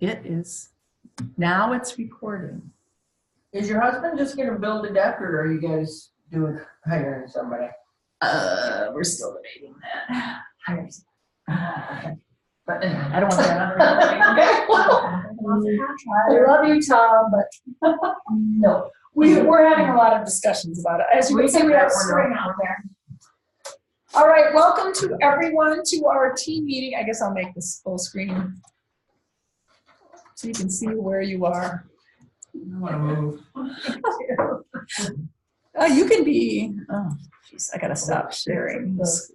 It is, now it's recording. Is your husband just gonna build a deck, or are you guys doing hiring somebody? We're still debating that. Hiring. But I don't want to get on the I love you, Tom, but no. We're having a lot of discussions about it. As you can see, we have a string out there. All right, welcome to everyone to our team meeting. I guess I'll make this full screen so you can see where you are. I wanna move. You can be, oh, jeez, I gotta stop sharing this.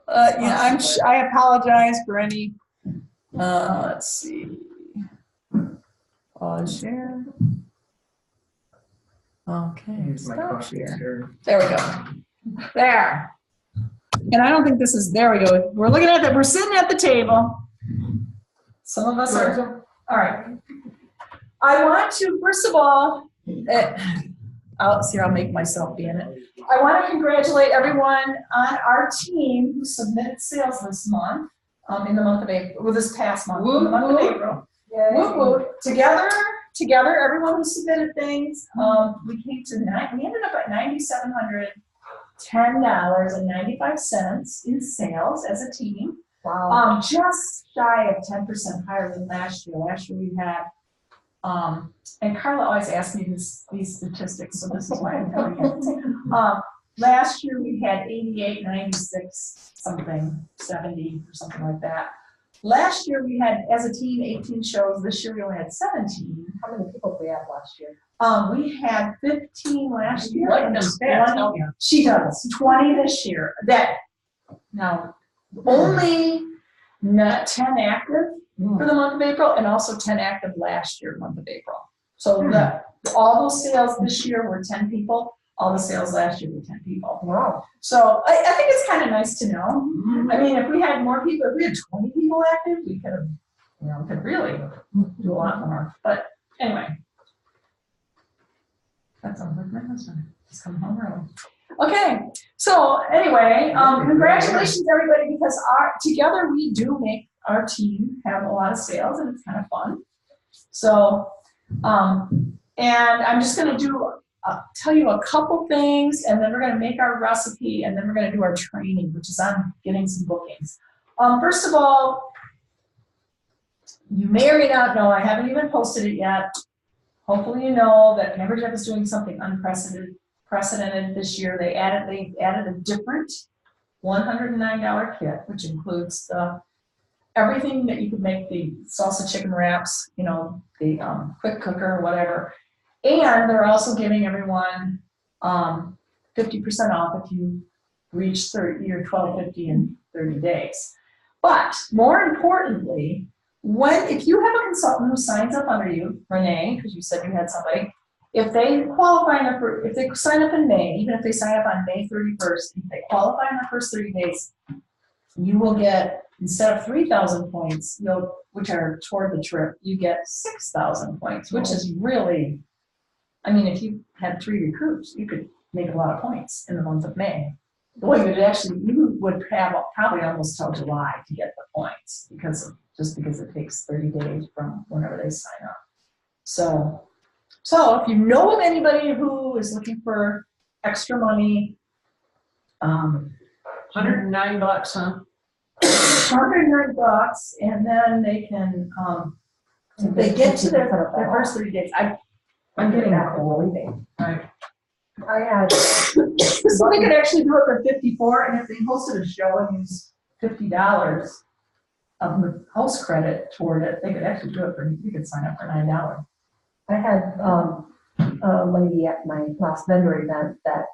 Yeah, I apologize for any, let's see. Pause share. Okay, stop share. There we go. There. And I don't think this is, there we go. We're looking at that, we're sitting at the table. Some of us are, all right. I want to, first of all, I'll make myself be in it. I want to congratulate everyone on our team who submitted sales this month, in the month of April, well, this past month, in the month of April. Whoop, whoop. Together, everyone who submitted things, we ended up at $9,710.95 in sales as a team. Wow. Just shy of 10% higher than last year. Last year we had, and Carla always asks me these statistics, so this is why I'm telling you. Last year we had 88, 96, something, 70 or something like that. Last year we had, as a team, 18 shows. This year we only had 17. How many people did we have last year? We had 15 last year. Like them stats, don't you? She does. 20 this year. Now, only not 10 active for the month of April, and also 10 active last year, month of April. So all those sales this year were 10 people. All the sales last year were 10 people. Wow. So I think it's kind of nice to know. I mean, if we had more people, if we had 20 people active, we could have, could really do a lot more. But anyway, that sounds like my husband. He's coming home early. Okay. So anyway, congratulations everybody, because together we do make our team have a lot of sales, and it's kind of fun. So, and I'm just going to tell you a couple things, and then we're going to make our recipe, and then we're going to do our training, which is on getting some bookings. First of all, you may or may not know, I haven't even posted it yet. Hopefully you know that Hammerjeff is doing something unprecedented this year. They added a different $109 kit, which includes everything that you could make, the salsa chicken wraps, the quick cooker or whatever. And they're also giving everyone 50% off if you reach your $12.50 in 30 days. But more importantly, if you have a consultant who signs up under you, Renee, because you said you had somebody, if they if they sign up in May, even if they sign up on May 31st, if they qualify in the first 30 days, you will get, instead of 3,000 points, which are toward the trip, you get 6,000 points, which is really, I mean, if you had 3 recruits, you could make a lot of points in the month of May. Well, you would have probably almost till July to get the points, because it takes 30 days from whenever they sign up. So if you know of anybody who is looking for extra money, $109, huh? $109, and then they can, if they get to their first 30 days. I'm getting that whole leaving. Right. I had. So they could actually do it for $54, and if they hosted a show and used $50 of the host credit toward it, they could actually do it you could sign up for $9. I had a lady at my last vendor event that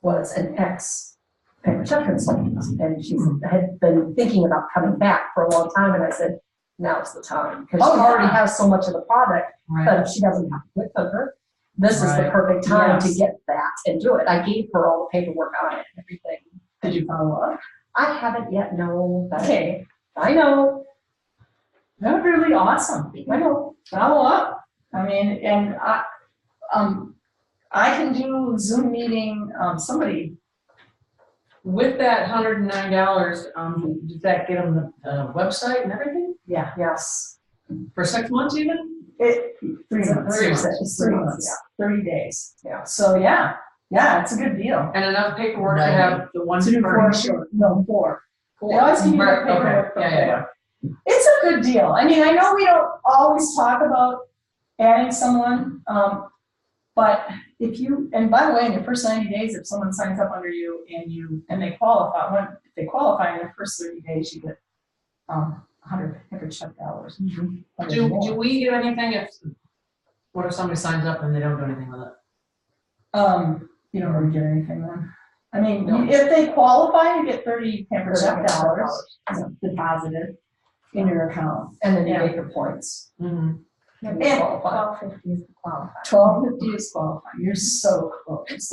was an ex-Hammerjeff consultant, and she had been thinking about coming back for a long time, and I said, now's the time, because she already has so much of the product, but she doesn't have a quick cooker. This is the perfect time to get that and do it. I gave her all the paperwork on it and everything. Did you follow up? I haven't yet, no. Okay. I know. That would be really awesome. I know. Follow up. I mean, and I can do Zoom meeting, somebody. With that $109, does that get them the website and everything? Yeah. Yes. For 6 months even? It, 3 months. 3 months. It's 3 months, 30 days. Yeah. So, yeah, it's a good deal. And enough paperwork to Right. have the one To do for 4 short, no, 4. They always give you the Right, paperwork okay. for Yeah. 4. It's a good deal. I mean, I know we don't always talk about adding someone, but if you, and by the way, in your first 90 days, if someone signs up under you and they qualify, if they qualify in their first 30 days, you get 100 check dollars. Do we get anything what if somebody signs up and they don't do anything with it? You don't really get anything then. I mean, No. if they qualify, you get 30 pampered check $30 dollars deposited in your account. And then you Yeah. get your points. Mm-hmm. And And- you qualify. $12.50 is the qualifier. 1250 is qualifying. You're so close.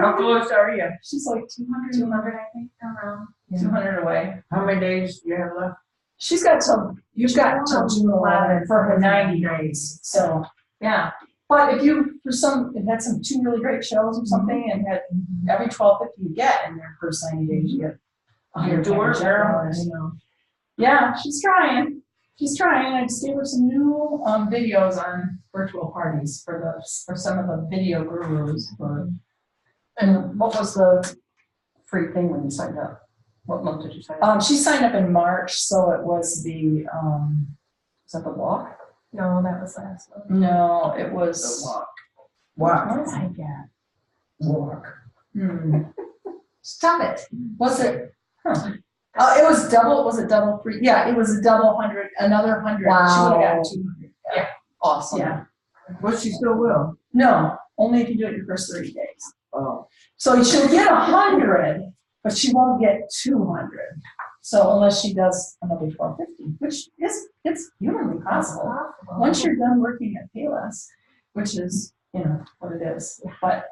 How close are you? She's like 200, 200, I think, around. 200 away. How many days do you have left? She's got till, you've got till June 11th for her 90 days. So, yeah. But if you, if had some 2 really great shows or something and had every 1250 you get in their first 90 days, you get You're doing it, girl. Yeah, she's trying. She's trying. I just gave her some new videos on virtual parties for some of the video gurus. And what was the free thing when you signed up? What month did you sign up? She signed up in March, so it was the Is that the walk? No, that was last one. no, it was Walk. what did I get? Walk. Stop it. Was it? It was double. Was it double free? Yeah, it was a double 100, another 100. She would have Wow. gotten 200. Yeah. Awesome. Yeah. But she still will. No, only if you do it your first 30 days. Oh. So she'll get 100, but she won't get 200. So unless she does another 1250, which it's humanly possible. Once you're done working at Payless, which is, what it is. But,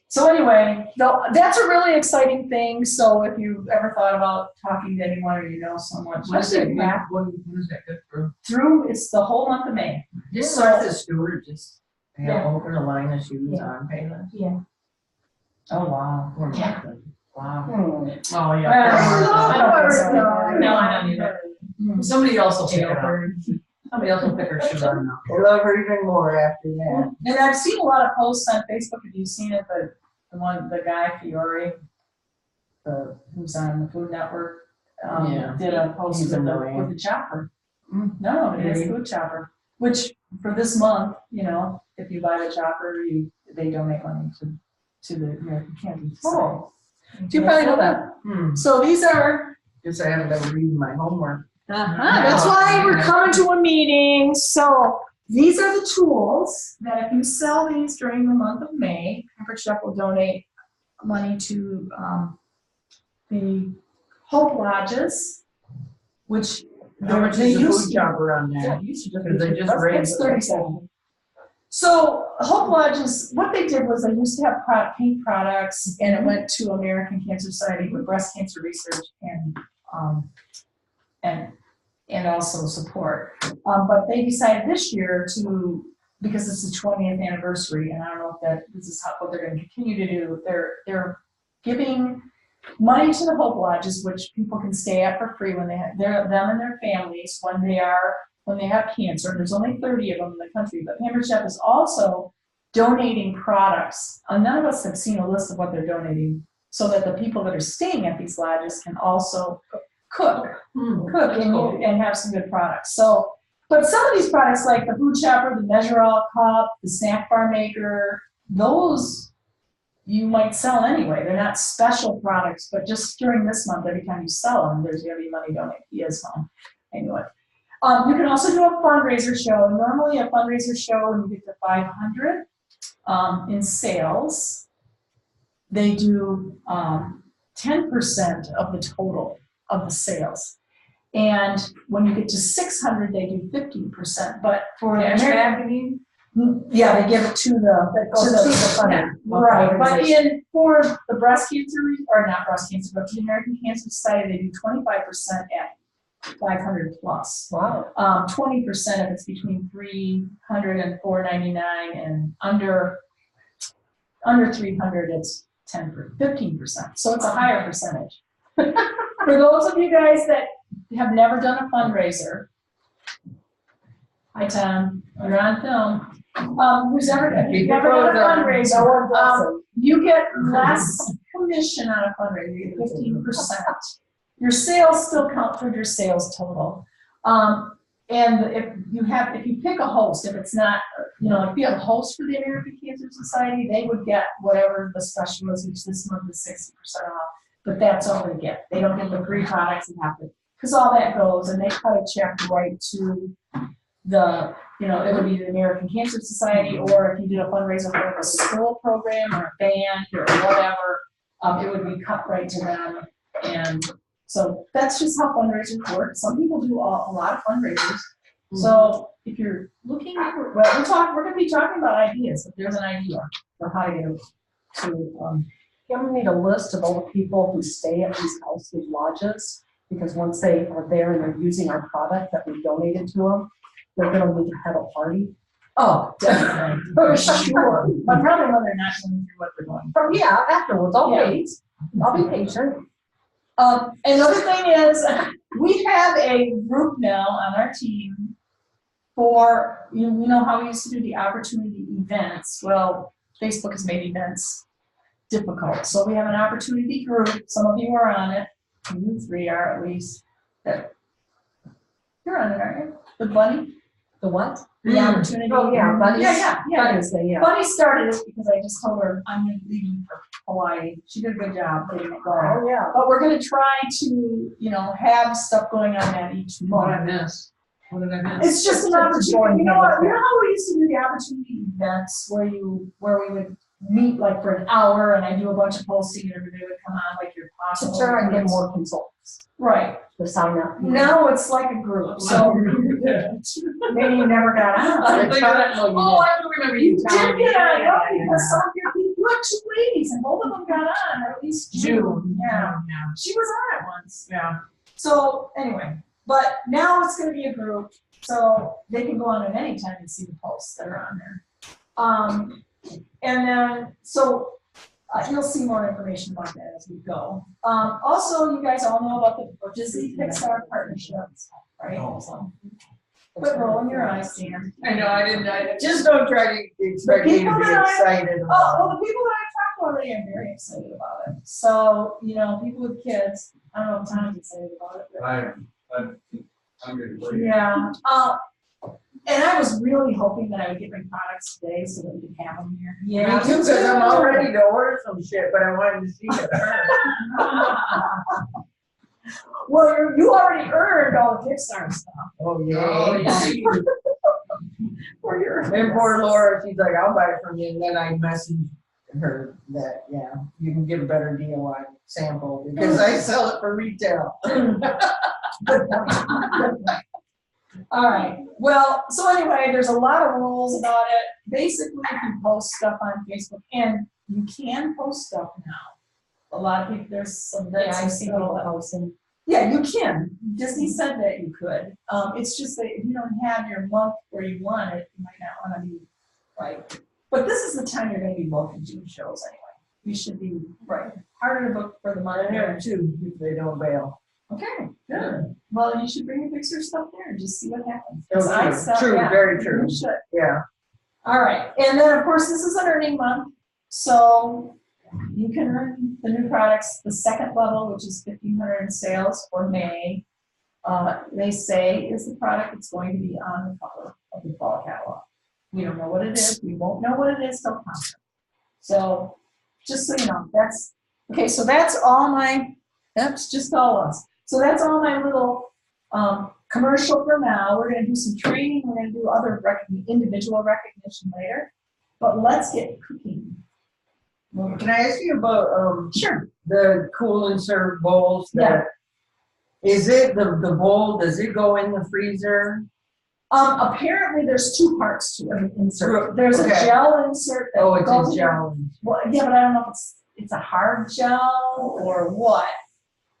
so anyway, that's a really exciting thing. So if you've ever thought about talking to anyone or someone, What is especially back what is that good for? through, it's the whole month of May. Didn't So- Martha Stewart just Yeah. open a line of shoes Yeah. on Payless? Yeah. Oh, wow. Or Yeah. Martha? Wow. Oh, Well, yeah. No, I don't either. Mm. Somebody else will pick it up. Somebody else will pick her shoes up now. I love her even more after that. And I've seen a lot of posts on Facebook. Have you seen it? The guy Fiore, who's on the Food Network, Yeah. did a post He's with annoying. the chopper. No, it is food chopper. Which for this month, if you buy the chopper, they donate money to the American Cancer Society. Oh. Do you probably know that? So these are. Guess I haven't ever read my homework. That's why we're coming to a meeting. So these are the tools that if you sell these during the month of May, Pampered Chef will donate money to the Hope Lodges, which How much they is the used food to- jobber on Yeah, that? it used to just Because they be- just that's- raised it's it. 37. So Hope Lodges, what they did was they used to have paint products, and it went to American Cancer Society with breast cancer research and also support. But they decided this year because it's the 20th anniversary, and I don't know if this is what they're going to continue to do. They're giving money to the Hope Lodges, which people can stay at for free when them and their families when they have cancer. And there's only 30 of them in the country. But Pampered Chef is also donating products. None of us have seen a list of what they're donating, so that the people that are staying at these lodges can also cook and have some good products. So, but some of these products like the food chopper, the measure all cup, the snack bar maker, those you might sell anyway. They're not special products, but just during this month, every time you sell them, there's going to be money donated. He is home. Anyway. You can also do a fundraiser show. Normally a fundraiser show, when you get to 500 in sales, they do 10% of the total of the sales. And when you get to 600, they do 15%. But for Cash American, yeah, they give it to the funding. right. But for the breast cancer, or not breast cancer, but for the American Cancer Society, they do 25% at 500 plus. Wow. 20% if it's between 300 and 499, and under 300, it's 15%. So it's a higher percentage. For those of you guys that have never done a fundraiser. Hi, Tom, you're on film. Who's ever, if you've never done a fundraiser, you get less commission on a fundraiser, you get 15%. Your sales still count toward your sales total. And if you pick a host, if it's not, if you have a host for the American Cancer Society, they would get whatever the special is, which this month is 60% off. But that's all they get. They don't get the free products and have to, because all that goes, and they cut a check right to the, it would be the American Cancer Society, or if you did a fundraiser for a school program or a band or whatever, it would be cut right to them. And so that's just how fundraisers work. Some people do a lot of fundraisers. So if you're looking for, we're going to be talking about ideas. If there's an idea for how to get them to, I'm gonna need a list of all the people who stay at these houses, lodges, because once they are there and they're using our product that we donated to them, they're gonna need to have a party. oh, definitely, for sure. But probably when they're not going through what they're going through. Yeah, afterwards, I'll Yeah. wait. I'll be patient. Another thing is, we have a group now on our team for, you know how we used to do the opportunity events. Well, Facebook has made events difficult. So we have an opportunity group. Some of you are on it. You three are at least. You're on it, aren't you? The Bunny? The what? The opportunity. Oh, yeah, Bunny's. Yeah. Bunny's thing, yeah. Bunny started it because I just told her I'm going to leave for Hawaii. She did a good job getting it going. Oh, yeah. But we're going to try to, have stuff going on that each What did I month. miss? What did I miss? It's just an opportunity. You know what? You know how we used to do the opportunity events where we would meet like for an hour and I do a bunch of posting and everybody would come on like your To possible. try and get more consultants Right. to sign up. Now it's like a group. So maybe you never got on. I think I do remember you You telling did me. get on, Yeah, because some of your people, you had two ladies and both of them got on, or at least June. Yeah. She was on it once. Yeah. So anyway, but now it's gonna be a group, so they can go on at any time and see the posts that are on there. And then, so you'll see more information about that as we go. Also, you guys all know about the Disney Pixar partnerships, right? So, quit rolling your eyes, Dan. I know, I Just don't try to expect me to people be that I- excited Oh, about well, the people that I talked to already are very excited about it. So, people with kids, I don't know if Tom's excited about it. but- I'm good for you. Yeah, and I was really hoping that I would get my products today so that we could have them here. it. Me too, because I'm all ready to order some shit, but I wanted to see it. Well, you already earned all the Pixar stuff. Oh, Oh, yeah. yeah. For your. And poor Laura, she's like, I'll buy it from you, and then I messaged her that, you can get a better deal on sample, because I sell it for retail. Good point. Good point. All right, well, so anyway, there's a lot of rules about it. Basically, you can post stuff on Facebook, and you can post stuff now. A lot of people, there's some that Yeah, I I've see seen people posting. Yeah, you can. Disney said that you could. It's just that if you don't have your month where you want it, you might not want to be right. But this is the time you're going to be booking June shows anyway. You should be right. Harder to book for the month. I have two, if they don't bail. Okay, good. Well, you should bring your Pixar stuff there and just see what happens. 'Cause Oh, I true. stuff- True, yeah, very true. You should. Yeah. All right, and then of course this is an earning month, so you can earn the new products, the second level, which is 1,500 in sales for May. They say is the product that's going to be on the cover of the fall catalog. We don't know what it is. We won't know what it is till conference. So just so you know, that's okay. So that's all my. That's just all us. So that's all my little commercial for now. We're going to do some training. We're going to do other individual recognition later. But let's get cooking. Can I ask you about Sure. the cool and serve bowls? That is it the bowl? Does it go in the freezer? Apparently, there's two parts to it. Insert. There's a Okay. gel insert. That Oh, it's goes a in- gel. Well, yeah, but I don't know if it's a hard gel or what.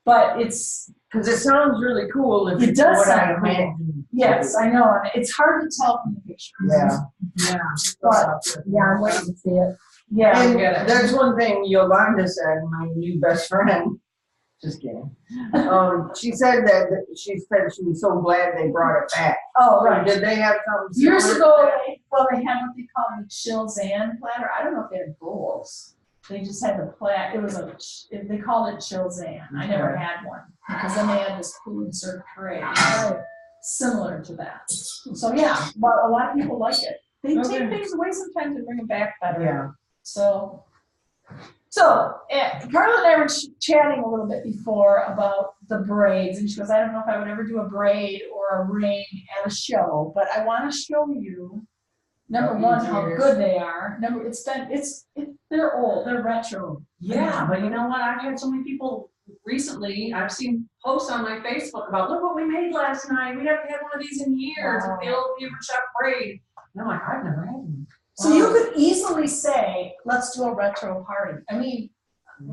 But it's Because it sounds really cool. If It it's does what I sound cool. imagine. yes, I know, and it's hard to tell from the pictures. Yeah. Yeah. But Yeah, I'm waiting to see it. yeah, And get it. that's one thing Yolanda said, my new best friend. Just kidding. She said she was so glad they brought it back. Oh, right. Did they have something? Years similar? ago, they had what they called the Chilzan platter. I don't know if they had bowls. They just had the plat. It was they called it Chilzan. I never had one because then they had this food served tray similar to that. So yeah, but a lot of people like it. They take things away sometimes and bring them back better. Yeah. So Carla and I were chatting a little bit before about the braids, and she goes, I don't know if I would ever do a braid or a ring at a show, but I want to show you, number one, how good they are. They're old, they're retro. Yeah, but you know what? I've had so many people recently, I've seen posts on my Facebook about, look what we made last night. We haven't had one of these in years. Wow. The old Beaver Chuck braid. And I'm like, I've never had one. So you could easily say, let's do a retro party. I mean,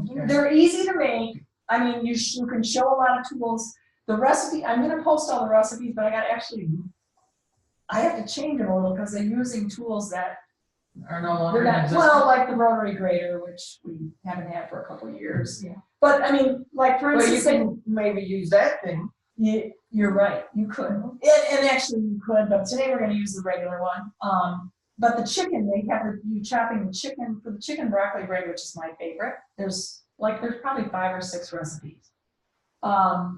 Okay. they're easy to make. I mean, you can show a lot of tools. The recipe, I'm gonna post all the recipes, but I have to change them a little because they're using tools that Or no longer they're in not, existence. well, like the rotary grater, which we haven't had for a couple of years. Yeah. But I mean, like for Well, you instance, can maybe use that thing. you're right, you could. And actually you could, but today we're gonna use the regular one. But the chicken, they have you chopping the chicken, for the chicken broccoli braid, which is my favorite. There's probably 5 or 6 recipes. But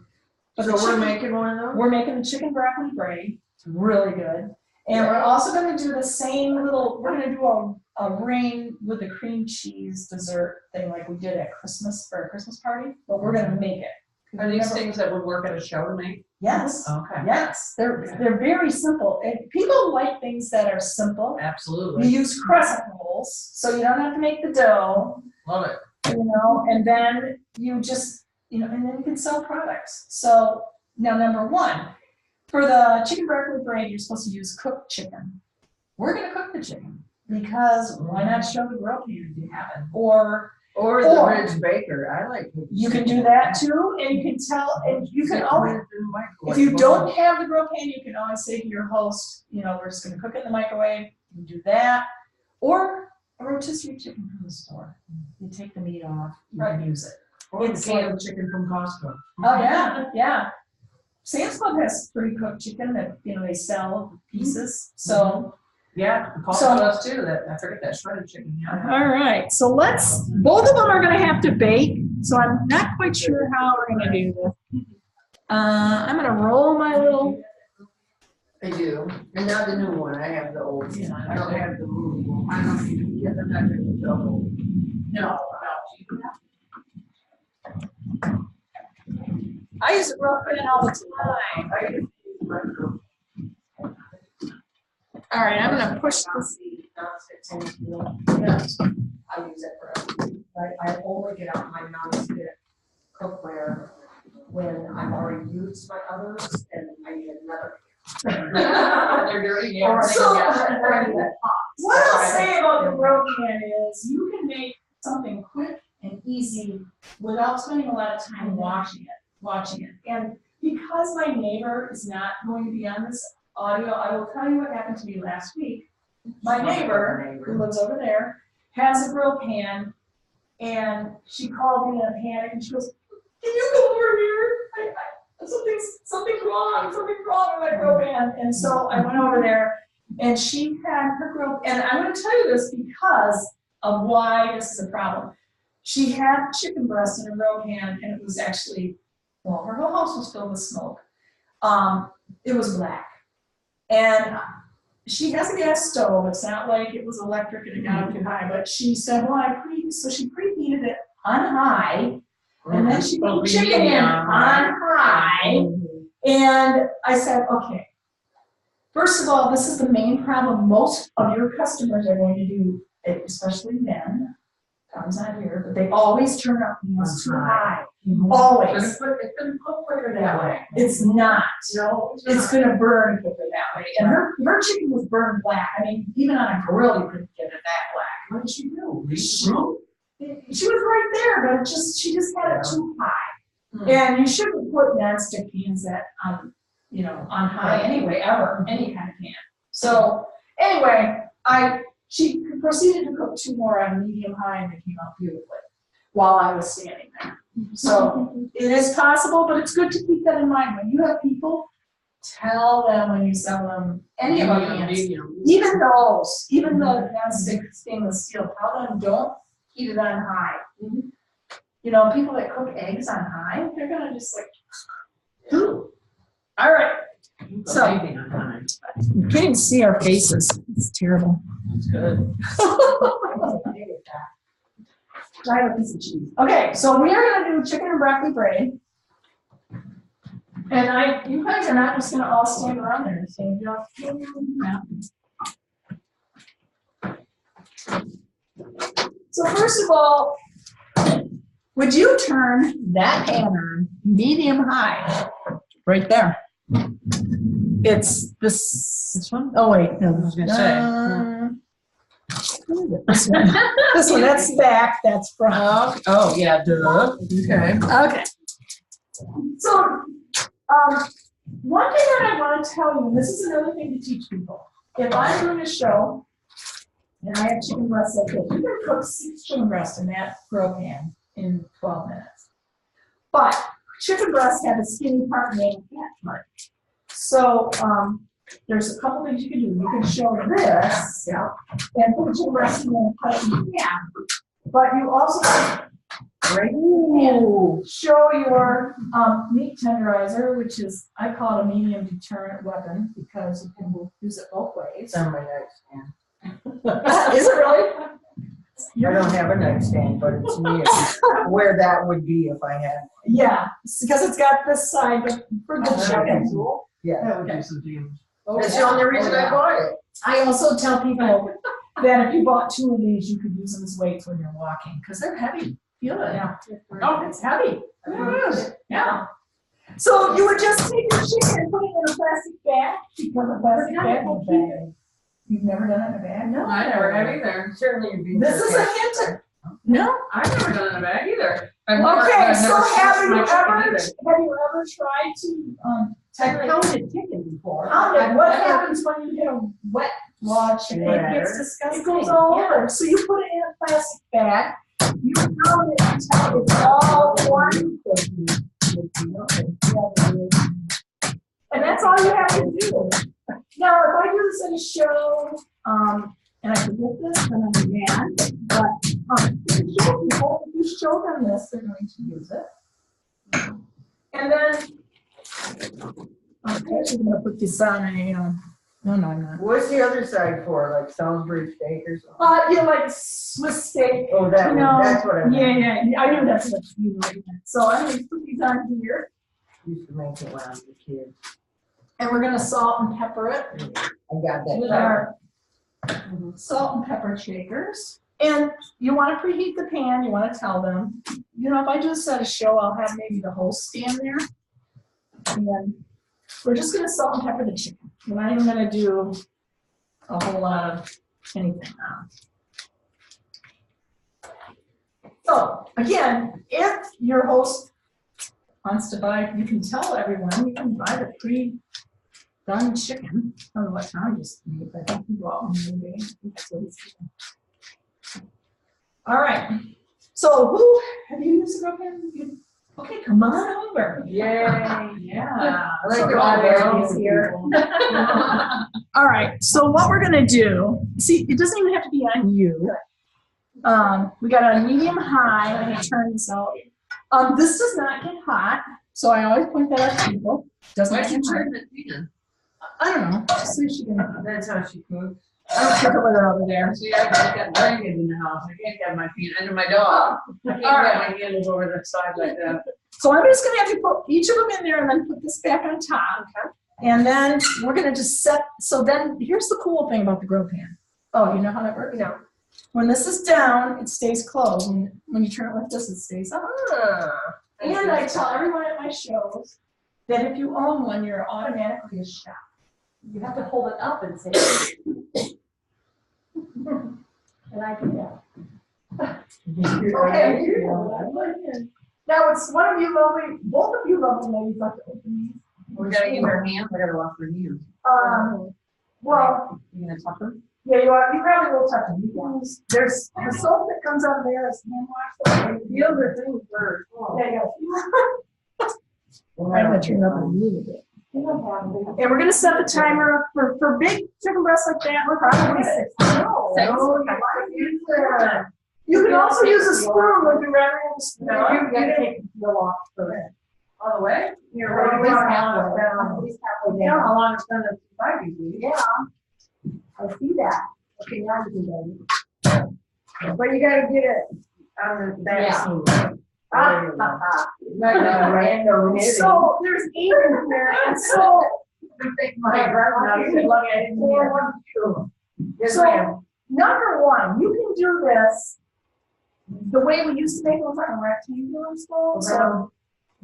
So the we're chicken- making one of those? We're making the chicken broccoli braid. It's really good. And we're also gonna do the same we're gonna do a ring with a cream cheese dessert thing like we did at Christmas for a Christmas party, but we're gonna make it. Are these things that would work at a show to make? Yes, Okay. yes, they're very simple. And people like things that are simple. You Absolutely. use crescent rolls, so you don't have to make the dough, Love it. and then you just, and then you can sell products. So now, number one, for the chicken broccoli braid, you're supposed to use cooked chicken. We're gonna cook the chicken because why not show the grill pan if you have it? Or The Ridge Baker, I like. you can do that too, and you can always, if you don't have the grill pan, you can always say to your host, we're just gonna cook it in the microwave. You can do that, or a rotisserie chicken from the store. You take the meat off, you can use it. Or the It's canned chicken from Costco. Oh yeah. Sam's Club has pre-cooked chicken that they sell pieces. So Yeah, Paul So- told us too, that, I forget that shredded chicken, yeah. all right, so both of them are gonna have to bake. So I'm not quite sure how we're gonna do this. I'm gonna roll my little. I do, and not the new one, I have the old one, I don't have the movable. I don't need to get the measuring double. No, I use a rough pan all the time. I can use my girl. All right, I'm gonna push this. Yes. I use it for everything. I only get out my non-stick cookware when I've already used my others and I need another. They're dirty, yeah. Or I So- get that hot. What I'll say about the grill pan is you can make something quick and easy without spending a lot of time watching it. And because my neighbor is not going to be on this audio, I will tell you what happened to me last week. My neighbor, who lives over there, has a grill pan, and she called me in a panic, and she goes, "Can you go over here? Something's wrong with my grill pan." And so I went over there, and she had her grill, and I'm going to tell you this because of why this is a problem. She had chicken breast in her grill pan, and it was actually, her whole house was filled with smoke. It was black. And she has a gas stove. It's not like it was electric and it got up too high, but she said, so she preheated it on high, and then she put chicken in on high. And I said, okay, first of all, this is the main problem most of your customers are going to do, especially men. Tom's not here, but they always turn up meals too high. Always. It's been put quicker that way. It's not. No, It's gonna burn quicker that way. And her chicken was burned black. I mean, even on a grill, you couldn't get it that black. What did she do? She was right there, but she just had it too high. Hmm. And you shouldn't put nonstick pans that on high anyway, ever, any kind of pan. So anyway, she proceeded to cook 2 more on medium high and they came out beautifully. while I was standing there. So it is possible, but it's good to keep that in mind. When you have people, tell them when you sell them any of our pans. Even those, even the non-stick stainless steel, tell them don't heat it on high. You know, people that cook eggs on high, they're gonna just like, ooh. All right, so you can't even see our faces. It's terrible. That's good. I have a piece of cheese. Okay, so we are gonna do chicken and broccoli braid. And you guys are not just gonna all stand around there and say, so first of all, would you turn that pan on medium high? Right there. It's this one? Oh, wait, no. I was gonna say. This one. This one, that's back, that's front. Oh, yeah, duh. Okay. Okay. So, one thing that I want to tell you, and this is another thing to teach people. If I'm doing a show and I have chicken breasts like this, you can cook 6 chicken breasts in that grill pan in 12 minutes. But chicken breasts have a skinny part and a fat part. So, there's a couple things you can do. You can show this, and put chicken breast in and cut it in half. But you also can show your meat tenderizer, which is, I call it a medium deterrent weapon because you can use it both ways. It's on my nightstand. Is it really? I don't have a nightstand, but it's near where that would be if I had. Yeah, because it's got this side, but for the chicken tool. Yeah. That would do some damage. That's the only reason I bought it. I also tell people that if you bought 2 of these, you could use them as weights when you're walking, because they're heavy. Feel it. Yeah. Oh, it's heavy. It is. Yeah. So you would just take your chicken and put it in a plastic bag, because a plastic bag will keep it. You've never done it in a bag? No. I never have either. Certainly you'd be. This is a hint. No? I've never done it in a bag either. Okay, so have you ever tried to, I've counted chicken before. what happens when you get a wet raw chicken? It gets disgusting. It goes all over. So you put it in a plastic bag, you count it until it's all one. And that's all you have to do. Now, if I do this in a show, and I forget this, then I'm mad, but, if you show them this, they're going to use it. And then, I'm actually gonna put this on and, no, I'm not. What's the other side for, like Salisbury steak or something? You know, like Swiss steak. Oh, that one, No. that's what I meant. Yeah, I knew that's what you meant. So I'm gonna put these on here, Used to make it when I was a kid. and we're gonna salt and pepper it I got that. with our salt and pepper shakers. And you wanna preheat the pan, you wanna tell them, you know, if I do this at a show, I'll have maybe the whole stand there. And then we're just gonna salt and pepper the chicken. We're not even gonna do a whole lot of anything now. So again, if your host wants to buy, you can tell everyone, you can buy the pre-done chicken. I don't know what Tom just made, but I think he bought one the other day. I think that's what he's doing. All right. So who have you used the grill pan? Okay, come on over. Yay. Yeah. I like So your all variety those here. All right, so what we're gonna do, see, it doesn't even have to be on you. We got a medium high, I'm gonna turn this out. This does not get hot, so I always point that out to people. Doesn't Why'd get you hot. turn the pan? I don't know, just so she can, That's how she cooks. I don't cook it with her over there. See, I've got dragons in the house. I can't have my pan under my dog. I can't have my handles over the side like that. So I'm just gonna have to put each of them in there and then put this back on top. And then we're gonna just set, so then here's the cool thing about the grill pan. Oh, you know how that works? No. When this is down, it stays closed. When you turn it like this, it stays up. And I tell everyone at my shows that if you own one, you're automatically a chef. You have to hold it up and say. And I do that. Okay. Now it's one of you lovely, both of you lovely ladies like to open these. We gotta use our hands. I gotta wash our hands. Well, You gonna touch them? Yeah, you probably will touch them. There's the soap that comes out of there is hand wash. The other thing first. Yeah, yeah. I'm gonna turn up a little bit. And we're gonna set the timer for big chicken breasts like that, we're probably 6. No, You can also use a spoon when you're rather than a spoon. No, you gotta take the off first. All the way? You're right, at least halfway down. At least halfway You know down. how long it's gonna survive you? Yeah, I see that. Okay, now you can go. But you gotta get it on that scene. Random. So there's 8 in here, and so, My grandma, you could look at it. 4, 1, 2. Yes, So- ma'am. number 1, you can do this the way we used to make them, like a rectangular stone, so.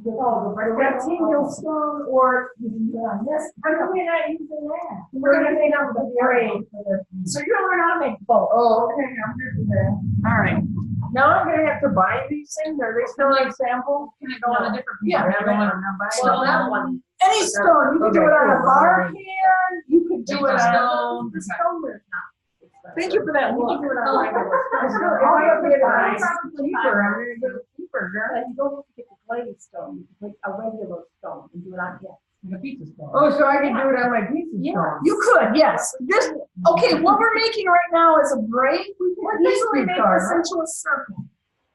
The rectangular stone, or you can do it on this. How come we're not using that? We're gonna make up the grade for the, so you're gonna learn how to make both. Oh, okay, I'm good with that. All right. Now I'm gonna have to buy these things, are they still on sample? Can it go on a different? Yeah. I'm going on. Well, that one. Any stone, you can do it on a bar can, you could do it on. Stone. The stone is not. Thank you for that You look. can do it on regular. It's good. Oh, I have to get Nice. it cheaper, I'm gonna get it cheaper, girl. You don't have to get the glazed stone, you can take a regular stone and do it on here. The pizza stone. Oh, so I can do it on my pizza Yeah. stone? You could, yes. This, okay, what we're making right now is a break. We can easily make this into a circle.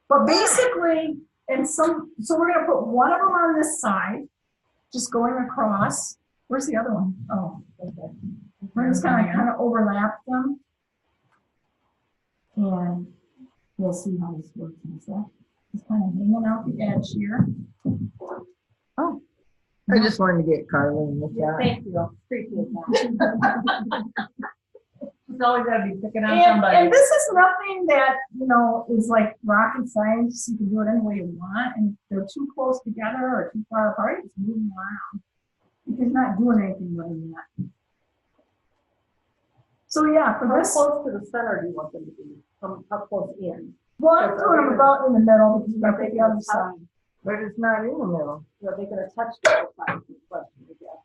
But basically, so we're gonna put one of them on this side, just going across. Where's the other one? Oh, okay. We're just gonna overlap them. And we'll see how this works and stuff. Just kind of hanging out the edge here. Oh. I just wanted to get Carlene with that. Thank you, appreciate that. It's always gotta be picking on And somebody. this is nothing that, is like rocket science. You can do it any way you want. And if they're too close together or too far apart, just move them around. Because you're not doing anything with them yet. So yeah, for How this, close to the center do you want them to be? How close in? well, I'm doing them about in the middle because we're gonna take the other side. But it's not in the middle. Are they gonna touch the other side of the question, I guess?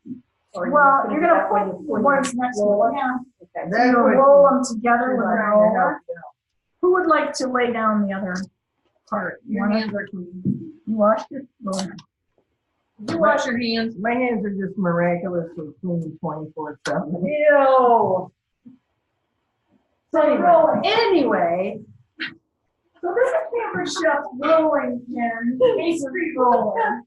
Or Well, just you're do gonna that when put you the ones next to roll it, yeah. Okay. So you roll them together with a roller. Yeah. Who would like to lay down the other part? Your hands are clean. You wash your roller. You wash your hands. My hands are just miraculously clean 24/7. Ew. So anyway, so this is Pampered Chef's rolling pin, pastry roller.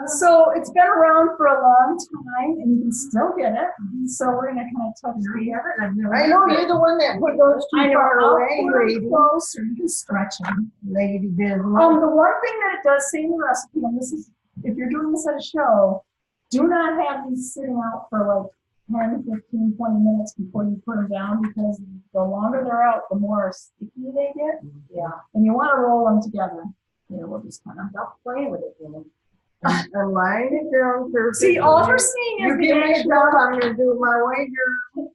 So it's been around for a long time and you can still get it. So we're gonna kind of touch the other. I know, you're the one that put those I too know, far I'll away, put lady. them close or you can stretch them. Lady business. The one thing that it does say in the recipe, and this is, if you're doing this at a show, do not have these sitting out for like 10, 15, 20 minutes before you put them down, because the longer they're out, the more sticky they get. Yeah, And you want to roll them together. Here, we'll just kind of. stop playing with it, you know. I'm lying it down perfectly. See, all we're seeing is You the give me a actual. job, I'm gonna do it my way, girl.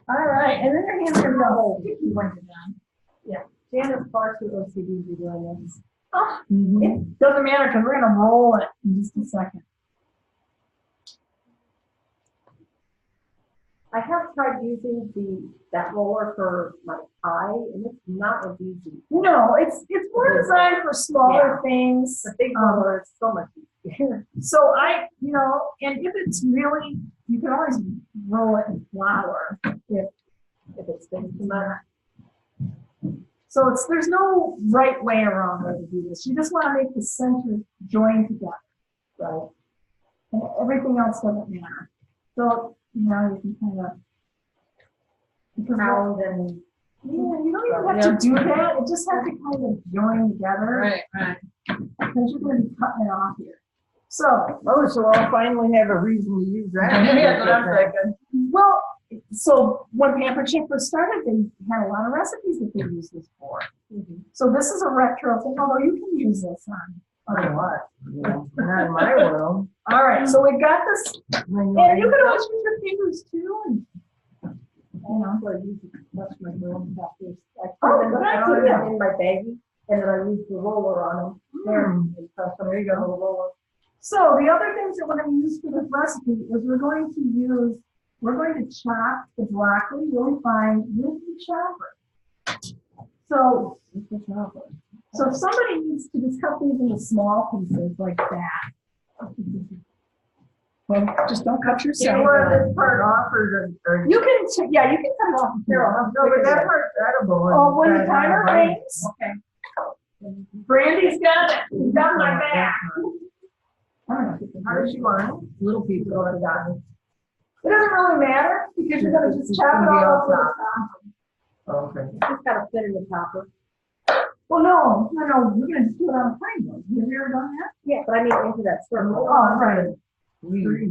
All right, and then your hands are gonna go sticky when you're done. Janice far too OCD to be doing this. Oh, it doesn't matter because we're gonna roll it in just a second. I have tried using that roller for my pie, and it's not as easy. No, it's more designed for smaller things. The big roller is so much easier. So and if it's really, you can always roll it in flour if If it's been too much. so. There's no right way or wrong way to do this. You just want to make the center join together, right? And everything else doesn't matter. So you can kind of Pound and you don't even have to do that. It just has to kind of join together Right. because you're going to be cutting it off here. So. Oh, so I'll finally have a reason to use that. That's what I'm thinking. Well, so when Pampered Chef first started, they had a lot of recipes that they used this for. So this is a retro thing, although you can use this on what? Not in my world. All right, so we've got this, and you can always use your fingers too. And, I use it to touch my girl after. I Oh, put them good down idea. in my baggie, and then I use the roller on them. There, and press them. There you go. The roller. So the other things that we're going to use for this recipe is we're going to use we're going to chop the broccoli really fine with the chopper. So, so if somebody needs to just cut these into small pieces like that. Well, just don't cut You yourself. want this part off or? You can, yeah, you can cut it off. No, but that part's edible. Oh, when the timer rings. Okay. Brandy's got it. She's got my back. How does she want it? Little people are done. It doesn't really matter because you're gonna just chop it all over the top. Okay. Just gotta fit in the topper. Well, no, we're gonna just do it on a plane though. Have you ever done that? Yeah, but I mean into that circle. Oh, right. Tree.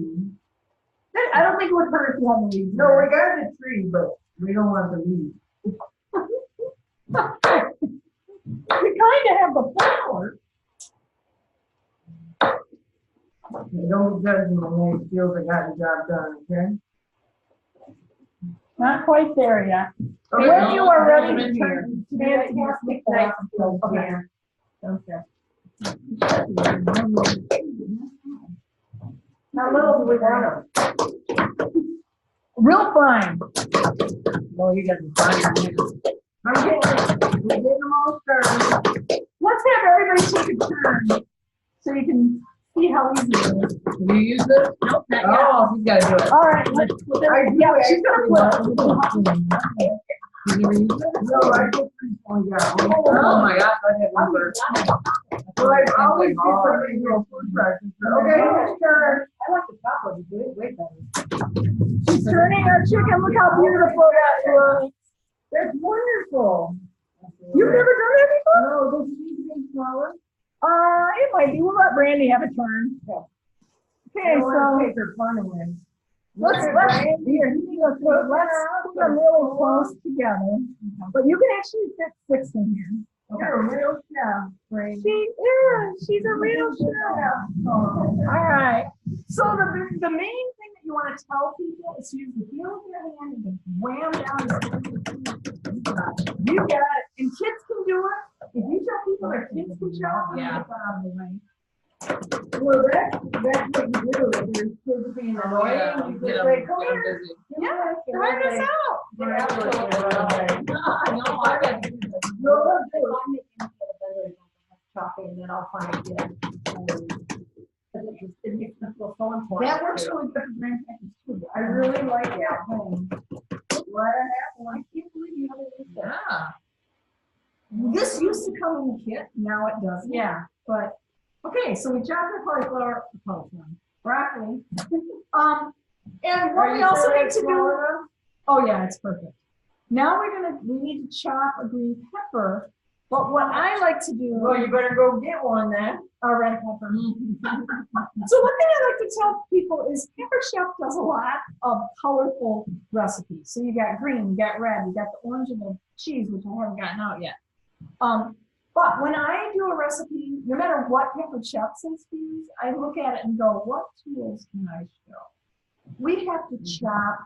I don't think it would hurt if you had the leaves. No, we got the tree, but we don't want the leaves. We kind of have the flower. Don't judge them when they feel they got the job done, okay? Not quite there yet. Okay. When you are ready I'm to in turn, here. fantastic. Okay. How little do we want them? Real fine. Well, you got to find them. I'm getting them all started. Let's have everybody take a turn so you can see how easy it is. Do you use this? Nope, not yet. Oh, you gotta do it. All right, yeah, she's gonna flip. You never use it? No, I just recently got one. Oh my gosh, I had one first. Well, I always do something real food practice. Okay, it's turn. I like the topper, it's way better. She's turning her chicken. Look how beautiful that looks. That's wonderful. You've never done that before? No, does it need to be smaller? It might be. We'll let Brandy have a turn. Okay, so Take her fun away. let's here. Let's put them really close together. But you can actually fit 6 in here. You're a real chef, Brandy. She's a real chef. All right. So the main thing that you want to tell people is to use the heel of your hand and just wham down. You got it. And kids can do it. If you tell people their kids can chop, Yeah. it's out of the way. Well, that's what you do if your kids being annoying. You just say, come here. Yeah, try this out. No, I got Chopping and then I'll find it. It makes them feel so important. That works really good for grandparents too. I really like it at home. What I I can't believe you haven't used that. Yeah. This used to come in the kit, now it doesn't. Yeah. But, okay, so we chopped the cauliflower, broccoli. And what we also need to do, oh yeah, it's perfect. Now we need to chop a green pepper, but what I like to do. Well, you better go get one then. A red pepper. So one thing I like to tell people is Pepper Chef does a lot of colorful recipes. So you got green, you got red, you got the orange and the cheese, which I haven't gotten out yet. But when I do a recipe, no matter what Pepper Chef says to use, I look at it and go, what tools can I show? We have to chop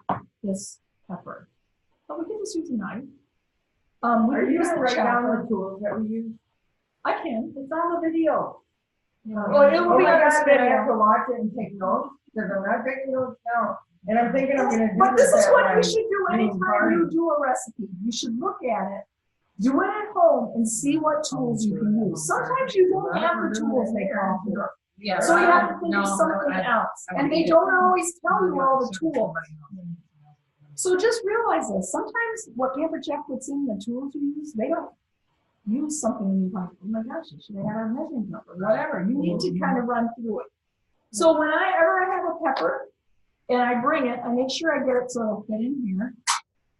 this pepper, but we can just use a knife. Are you use gonna the write down chopper. the tools that we use? I can. It's on the video. Well, it will Oh be my on this God, then I video. have to watch it and take notes, because I'm not taking notes now. And I'm thinking I'm gonna do But this is that what you way. should do anytime you do a recipe. You should look at it, do it at home, and see what tools you can use. Sometimes you don't have the tools they call for. Yeah. So you have to think No, of something I- else. I And they need it. don't always tell you all the tools. So just realize this. Sometimes what Pamper Chef puts in, the tools you use, they don't use something and you're like, oh my gosh, I should have had a measuring cup or whatever. You need to kind of run through it. So when I ever have a pepper and I bring it, I make sure I get it so it'll fit in here,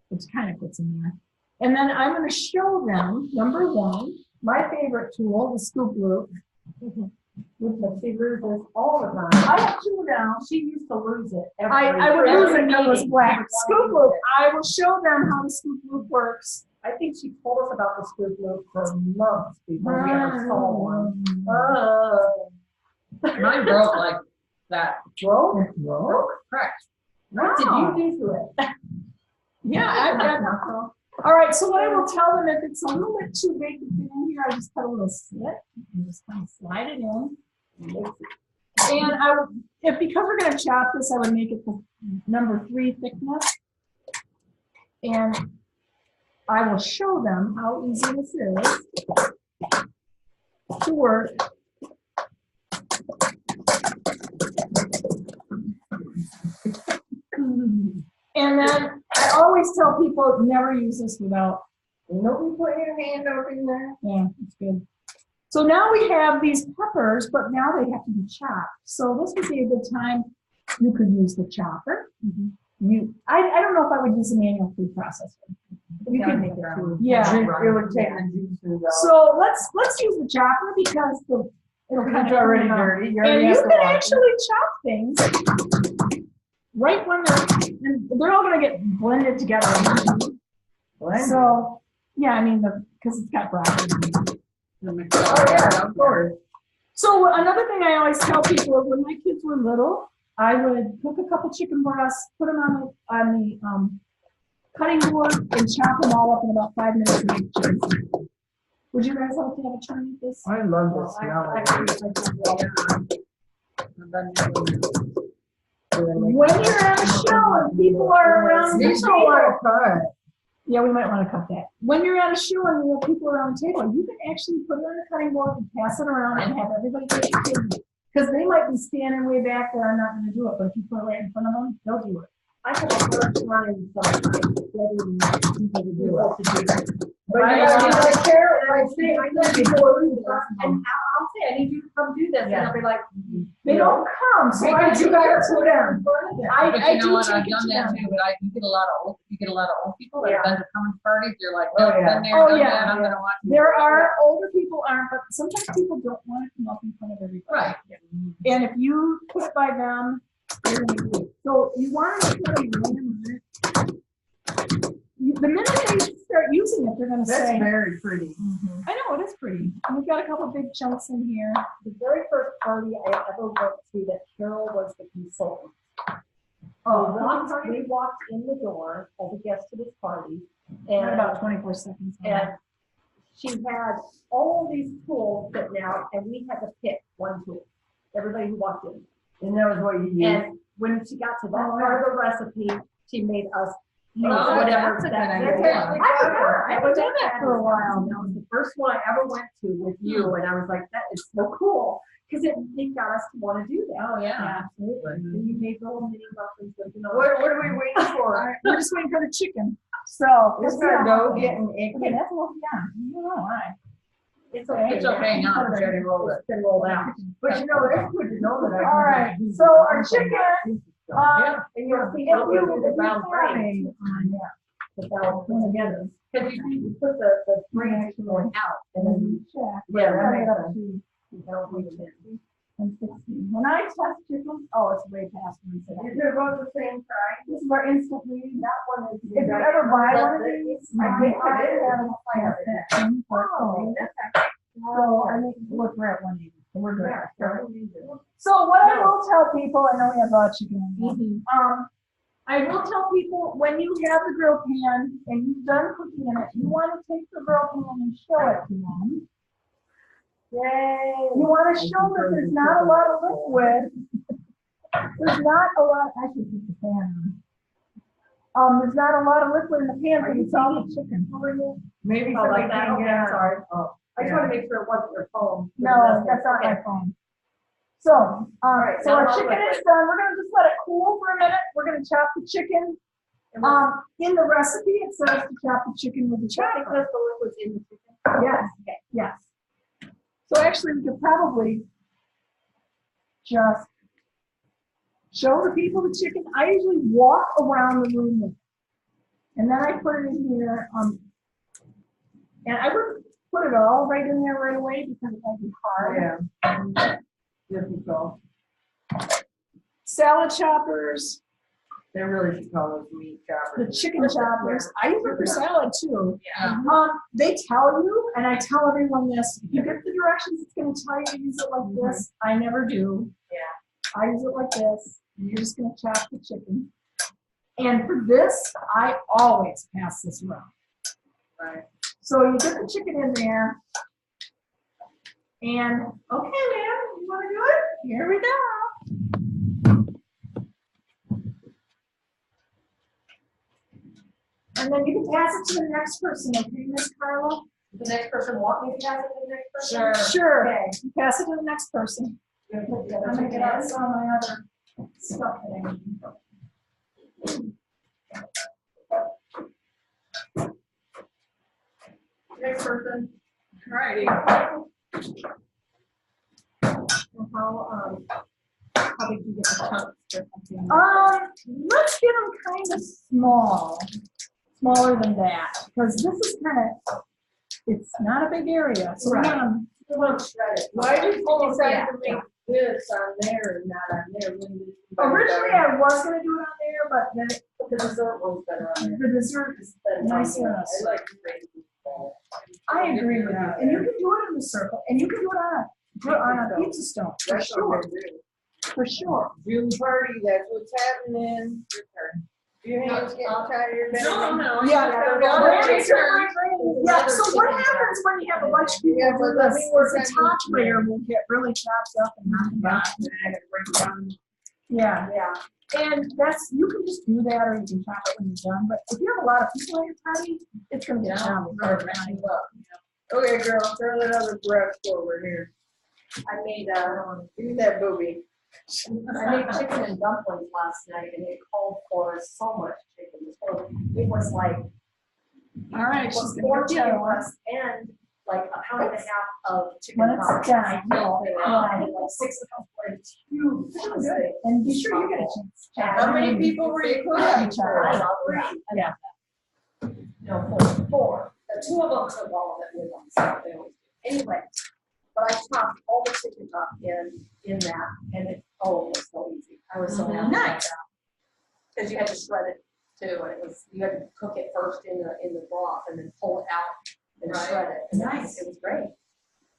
which kind of fits in there. And then I'm going to show them, number one, my favorite tool, the scoop loop. With she loses all the time. I have two now. She used to lose it. I would lose it when it was black. Scoop loop. I will show them how the scoop loop works. I think she told us about the scoop loop for months before we ever saw one. Mine broke like that. Broke? Correct. What did you do to it? Yeah, I've got. All right, so what I will tell them, if it's a little bit too big to fit in here, I just cut a little slit and just kind of slide it in. And because we're gonna chop this, I would make it the number 3 thickness. And I will show them how easy this is to work. And then I always tell people never use this without. Nobody put your hand over in there. Yeah, it's good. So now we have these peppers, but now they have to be chopped. So this would be a good time. You could use the chopper. I don't know if I would use a manual food processor. You can make it too. Yeah. It would take the juices out. So let's use the chopper because it'll kind It's of already clean it up. dirty. And you can actually chop things right when they're all gonna get blended together. So yeah, I mean because it's got broccoli. Oh, yeah, of course. So another thing I always tell people is when my kids were little, I would cook a couple chicken breasts, put them on the cutting board, and chop them all up in about 5 minutes and make chicken. Would you guys like to have a try at this? I love the smell of it. When you're at a show and people are around the These don't want table, to cut. yeah, we might want to cut that. When you're at a show and you have people around the table, you can actually put it on the cutting board and pass it around and have everybody take a picture. Because they might be standing way back there and not going to do it, but if you put it right in front of them, they'll do it. I could have worked around something, people to do it. But I you gotta know. be like careful, I like, say, I know people do this, and I'll say, I need you to come do this, and they'll be like, They don't come, so I because you do gotta it. put them in front of them. I But you know do what, take I've it done to that them. too, but you get a lot of old people that Yeah. have been to coming parties, you're like, Oh, no, yeah. been there, Oh, done yeah, that, I'm gonna watch. you." There are older people aren't, but sometimes people don't want to come up in front of everybody. Right. And if you put by them, they're gonna do it. So you want to put a name on it. The minute they start using it, they're gonna That's say, very pretty. I know, it is pretty. And we've got a couple big chunks in here. the very first party I ever went to that Carol was the consultant. We walked in the door as a guest to this party, Right and, about 24 seconds. and she had all these tools sitting out, and we had to pick one tool, everybody who walked in. And that was what you used. And when she got to that part of the recipe, she made us use Oh, whatever. that's a good that- idea. That's actually I clever. forgot. I haven't done that for a while. That was the first one I ever went to with you, and I was like, that is so cool, because it got us to want to do that. Oh, yeah. Absolutely. And you made little mini muffins with, you know. What are we waiting All for? right, we're just waiting for the chicken. So. It's gonna go getting Okay, icky. that's a little, yeah, I don't know why. It's okay. It's okay now, it's already rolled It's been rolled out. But you know, it's good to know that I. can All right, use so it. our chicken, Yeah. And you'll see if how you, we if the you brown have brain, a, the brown put together. Because you put the brains going out, and then you check. Yeah, that Cut it makes up sense. to you don't leave it in. 160. When I test chickens, oh, it's way past 160. Is it about the same price? This is our instant lead. That one is. If you ever buy one of these, I think I it is. have a fire section for Oh, it. that's So I think, look, we're at 180. So we're good. Yeah. So what I will tell people, I know we have raw chicken. Mhm. I will tell people when you have the grill pan and you've done cooking in it, you want to take the grill pan and show it to them. Yay. You want to show that there's not a lot of liquid. There's not a lot, I should put the pan on. There's not a lot of liquid in the pan because it's all the chicken. Maybe Oh, somebody like that, can okay, get I'm on. sorry. I just Yeah. want to make sure it wasn't your phone. No, that's not my phone. So, right, so now our I'll chicken let is done. We're gonna just let it cool for a minute. We're gonna chop the chicken. In the recipe, it says to chop the chicken with the chopper. Because the liquid's in the chicken. Yes, yes. So actually, we could probably just show the people the chicken. I usually walk around the room with it. And then I put it in here, and I wouldn't put it all right in there right away because it might be hard. Yeah. Difficult. Salad choppers, They really should call those meat choppers. the chicken choppers. I use it for salad too. Yeah. They tell you, and I tell everyone this, if you get the directions, it's gonna tell you to use it like this. I never do. Yeah. I use it like this. You're just gonna chop the chicken. And for this, I always pass this around. Right. So you get the chicken in there. And, okay, man, you wanna do it? Here we go. And then you can pass it to the next person, okay, Miss Carla? The next person want me to pass it to the next person? Sure. Okay. You pass it to the next person. You're gonna put the other I'm gonna chicken get out in? some of my other stuff that I need. Next person. Alrighty. How big do you get the chunks or something? Let's get them kind of small, smaller than that, because this is kind of, it's not a big area, so we're Right. gonna, We want to shred it. Why did you decide Yeah. to make this on there and not on there? originally I was gonna do it on there, but then The dessert one's better on there. the dessert is nicer on I us. like the raisins. I agree with you, and you can do it in the circle, and you can do it on a pizza stone, for That's what sure, they do. for sure. June party, that's what's happening. Your hands getting tired. No. Yeah. Randy's turn. Yeah, so what happens when you have a bunch of people Yeah, do but let this, me work is the on top this. layer will get really chopped up and knocked out. Yeah, Yeah. and that's, you can just do that, or you can chop it when you're done, but if you have a lot of people at your party, it's gonna get chopped. Okay, girl, throw that other breast over here. I made, Give me that booby. I made chicken and dumplings last night and it called for so much chicken. So it was like, All right, it she's was gonna 4 get the chicken other one. breasts and like a pound and a half of chicken When it's thighs. done, I had like 6 of them for a huge. good, and be sure you get a chance. to chat. How many people were you Yeah, cooking I for? love three. Yeah. No, four. The 2 of them took all of it with them, so they always do. Anyway, but I chopped all the chicken up in that, and it, oh, it was so easy. I was so happy. Nice. Because you had to shred it too, and it was, you had to cook it first in the broth and then pull it out and Right. shred it. And Nice. It was great.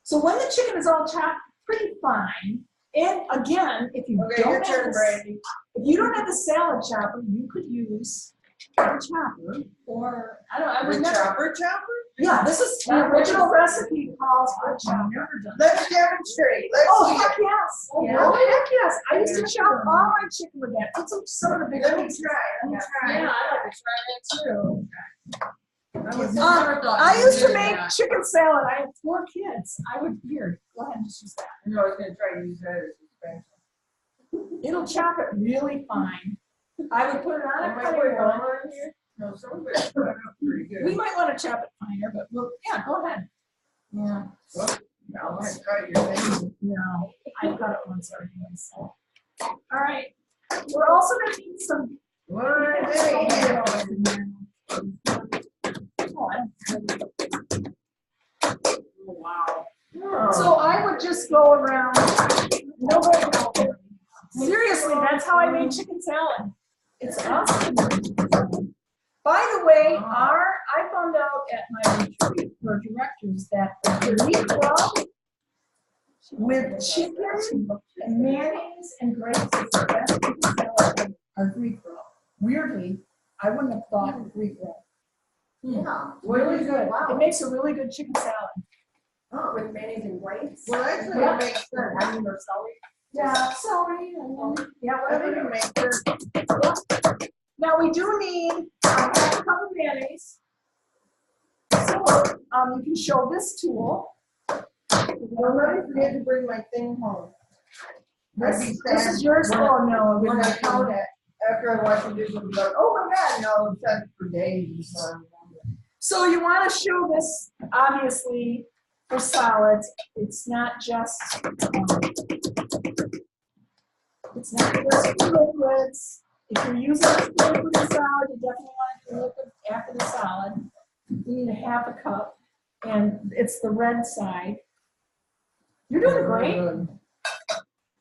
So when the chicken is all chopped pretty fine, and again, if you Okay, don't your have turn, the, Brandy. if you don't have the salad chopper, you could use a chopper, or, I would The never. chopper chopper? Yeah, this is, the original recipe calls for a chopper. Let's demonstrate. Let's Oh, see heck it. yes. Yeah. Oh, heck yes. I used to chop all my chicken with that. Put some of the big Let me pieces. try, let me try. Yeah, I like to try that too. I used to make chicken salad. I had 4 kids. I would, here, go ahead and just use that. No, I was gonna try to use that as a special. It'll chop it really fine. I would put it on Am a I cutting putting board. more in here? No, some of it's cut up pretty good. We might want to chop it finer, but we'll, yeah, go ahead. Yeah. Well, I'll let try your thing. No, I've got it once already, so. All right. We're also gonna need some. What are they? Oh, I don't- Wow. So I would just go around, nobody else. Seriously, that's how I made chicken salad. It's awesome. By the way, I found out at my retreat for directors that the meat rub with chicken and mayonnaise and grapes is the best chicken salad or Greek rub. Weirdly, I wouldn't have thought of Greek rub. Yeah. Really good. It Wow. makes a really good chicken salad. With mayonnaise and grapes. Well, actually, Yeah. it makes sense. I mean, or celery. Yeah, celery and yeah, I whatever. think it makes sense. Now we do need half a cup of mayonnaise. So, you can show this tool. Well, let me forget to bring my thing home. I'd be This sad is yours. when- Oh no, it When wouldn't I be. count it, after I watch the video, I'm like, oh my God, no, it's done for days. So you want to show this, obviously, for salads. It's not just for liquids. If you're using a spoon for the salad, you definitely want to do liquid after the salad. You need a half a cup, and it's the red side. You're doing great.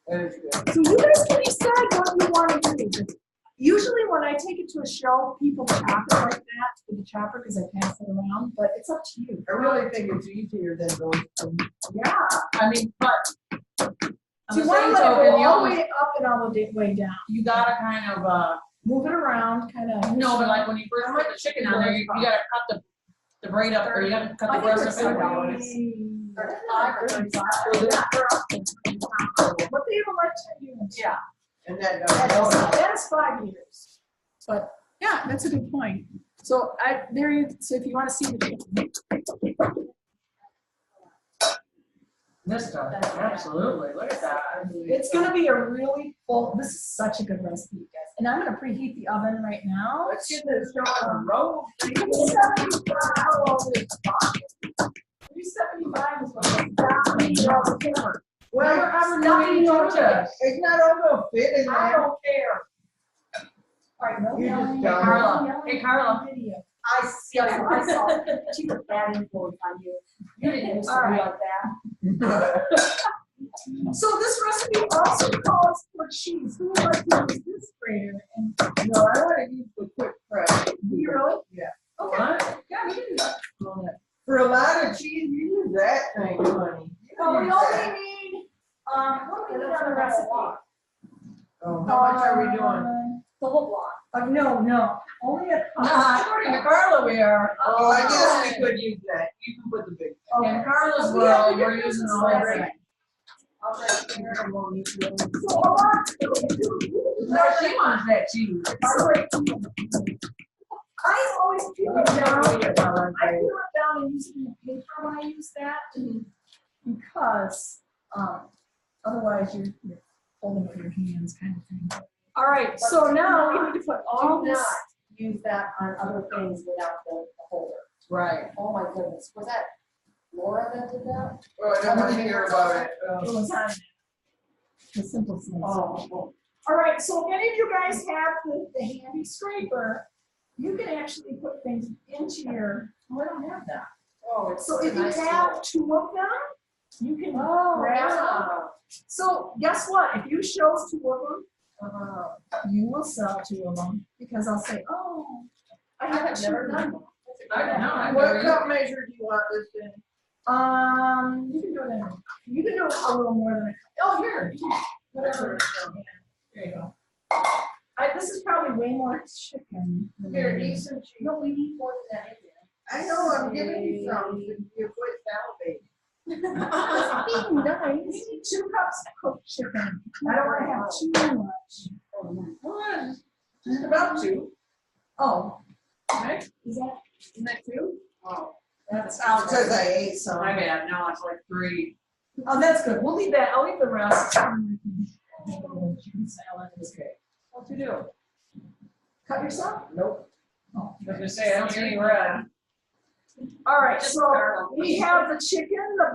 That is good. So you guys can decide what you want to do. Usually when I take it to a show, people chop it like that with the chopper because I pass it around, but it's up to you. I really think it's easier than those. Yeah. I mean, but. So you want to let it go all the way up and all the way down. You gotta kind of, Move it around, kind of. no, but like when you first put the chicken on there, you gotta cut The braid up, or you haven't cut the I think breast they're up. $35 or $35. But they have a lifetime unit. Yeah. And that, That is 5 years. But, yeah, that's a good point. So so if you want to see the. This does, absolutely, look at that. It's gonna be a really full, this is such a good recipe, you guys. And I'm gonna preheat the oven right now. let's get this show on the road. 375 is what it's. Well, I'm not eating all of it. it's not all gonna fit in I there. don't care. All right, no You just yelling. done it. Carla, hey, Carla. Video. I saw, she was bad influence on you. You didn't used to All be right. like that. So this recipe also calls for cheese. Who would like to use this grater? And No, I wanna use the quick press. do you really? Yeah. Okay. What? Yeah, we can do that. For a lot of cheese, you use that thing, honey. Oh, we only need, what do we need on the recipe? Oh, how much are we doing? The whole block. No, only a cup. According to Carla, we are. Oh, I guess we could use that. You can put the big thing. In Carla's We have to world, get we're this using all right. the. I'll write here and we'll use it. So a lot. No, she wants that cheese. I always peel it down. I peel it down and use it in the paper when I use that. Because, otherwise you're holding it with your hands kind of thing. All right, so now we need to put all Do this. not use that on other things without the holder. Right. Oh my goodness, was that Laura that did that? Oh, I don't wanna hear about it. It was on the simple things. Oh. All right, so if any of you guys have the handy scraper, you can actually put things into your, oh, I don't have that. Oh, it's So if you nice have 2 of them, you can Oh, grab them. yeah. So guess what? If you show 2 of them, Uh-huh. you will sell 2 of them because I'll say, oh, I I have have never 2. done that. I don't know, I've What never cup measure do you want this in? You can do it in, you can do it a little more than a, oh, here, whatever. There you go. This is probably way more chicken. than Here, we eat need. some cheese. No, we need more than that in there. I know, I'm giving you some, you quit salivating. Being nice. We need 2 cups of cooked chicken. I don't want to have too much. What? Just about to. Oh, Okay. is that? Isn't that 2? Oh. That's Because I ate some. My bad, now it's like 3. Oh, that's good. We'll leave that. I'll leave the rest. Chicken salad is good. What to do? Cut yourself? Nope. Oh. I was gonna say, I don't see any red. All right, Just so garlic. we have the chicken, the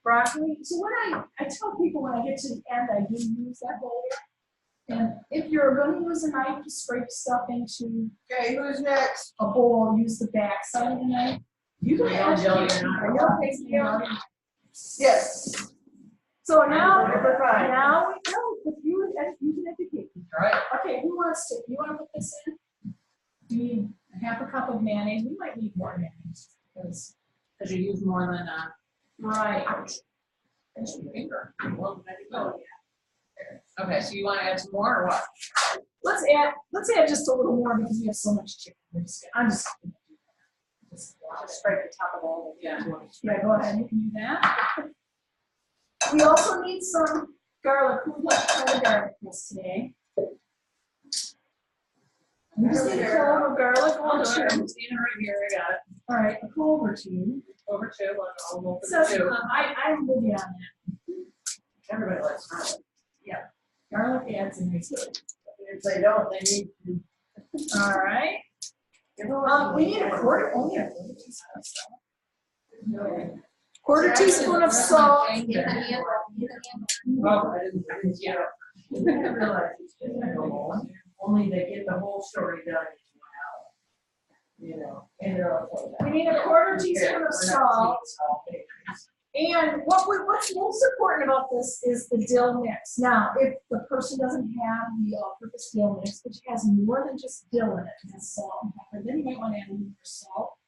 broccoli. So when I tell people when I get to the end, I do use that holder. And if you're gonna use a knife to scrape stuff into Okay, who's next? a bowl, use the back side of the knife. You can Yeah, jelly or not. Are you okay, Steve? Yes. So now, Number 5. now we know, if you can educate me. Right. Okay, who wants to, you wanna put this in? You need a half a cup of mayonnaise, we might need more mayonnaise, because. Because you use more than Right. Pinch your finger. Well, there you go. Okay, so you want to add some more or what? Let's add just a little more because we have so much chicken. I'm just gonna do that. Just Scrape the top of all of it. Yeah. Yeah, go ahead, you can do that. We also need some garlic. Who would like to try the garlic with us today? We just need a clove of garlic. I'll do it. Sure. I'm seeing it right here. I got it. All right, a clove or 2. Over 2. I'll go for So, the 2. I'm with you on that. Everybody likes garlic. Garlic adds a nice. If they don't, they need to. All right. We need only a quarter teaspoon of salt. Quarter teaspoon of salt. Oh, I didn't, yeah. You didn't realize it's just a goal. Only they get the whole story done in 1 hour. You know, and they're all. We need a quarter teaspoon of salt. And what's most important about this is the dill mix. Now, if the person doesn't have the all-purpose dill mix, which has more than just dill in it, it has salt and pepper, then you might want to add a little more salt.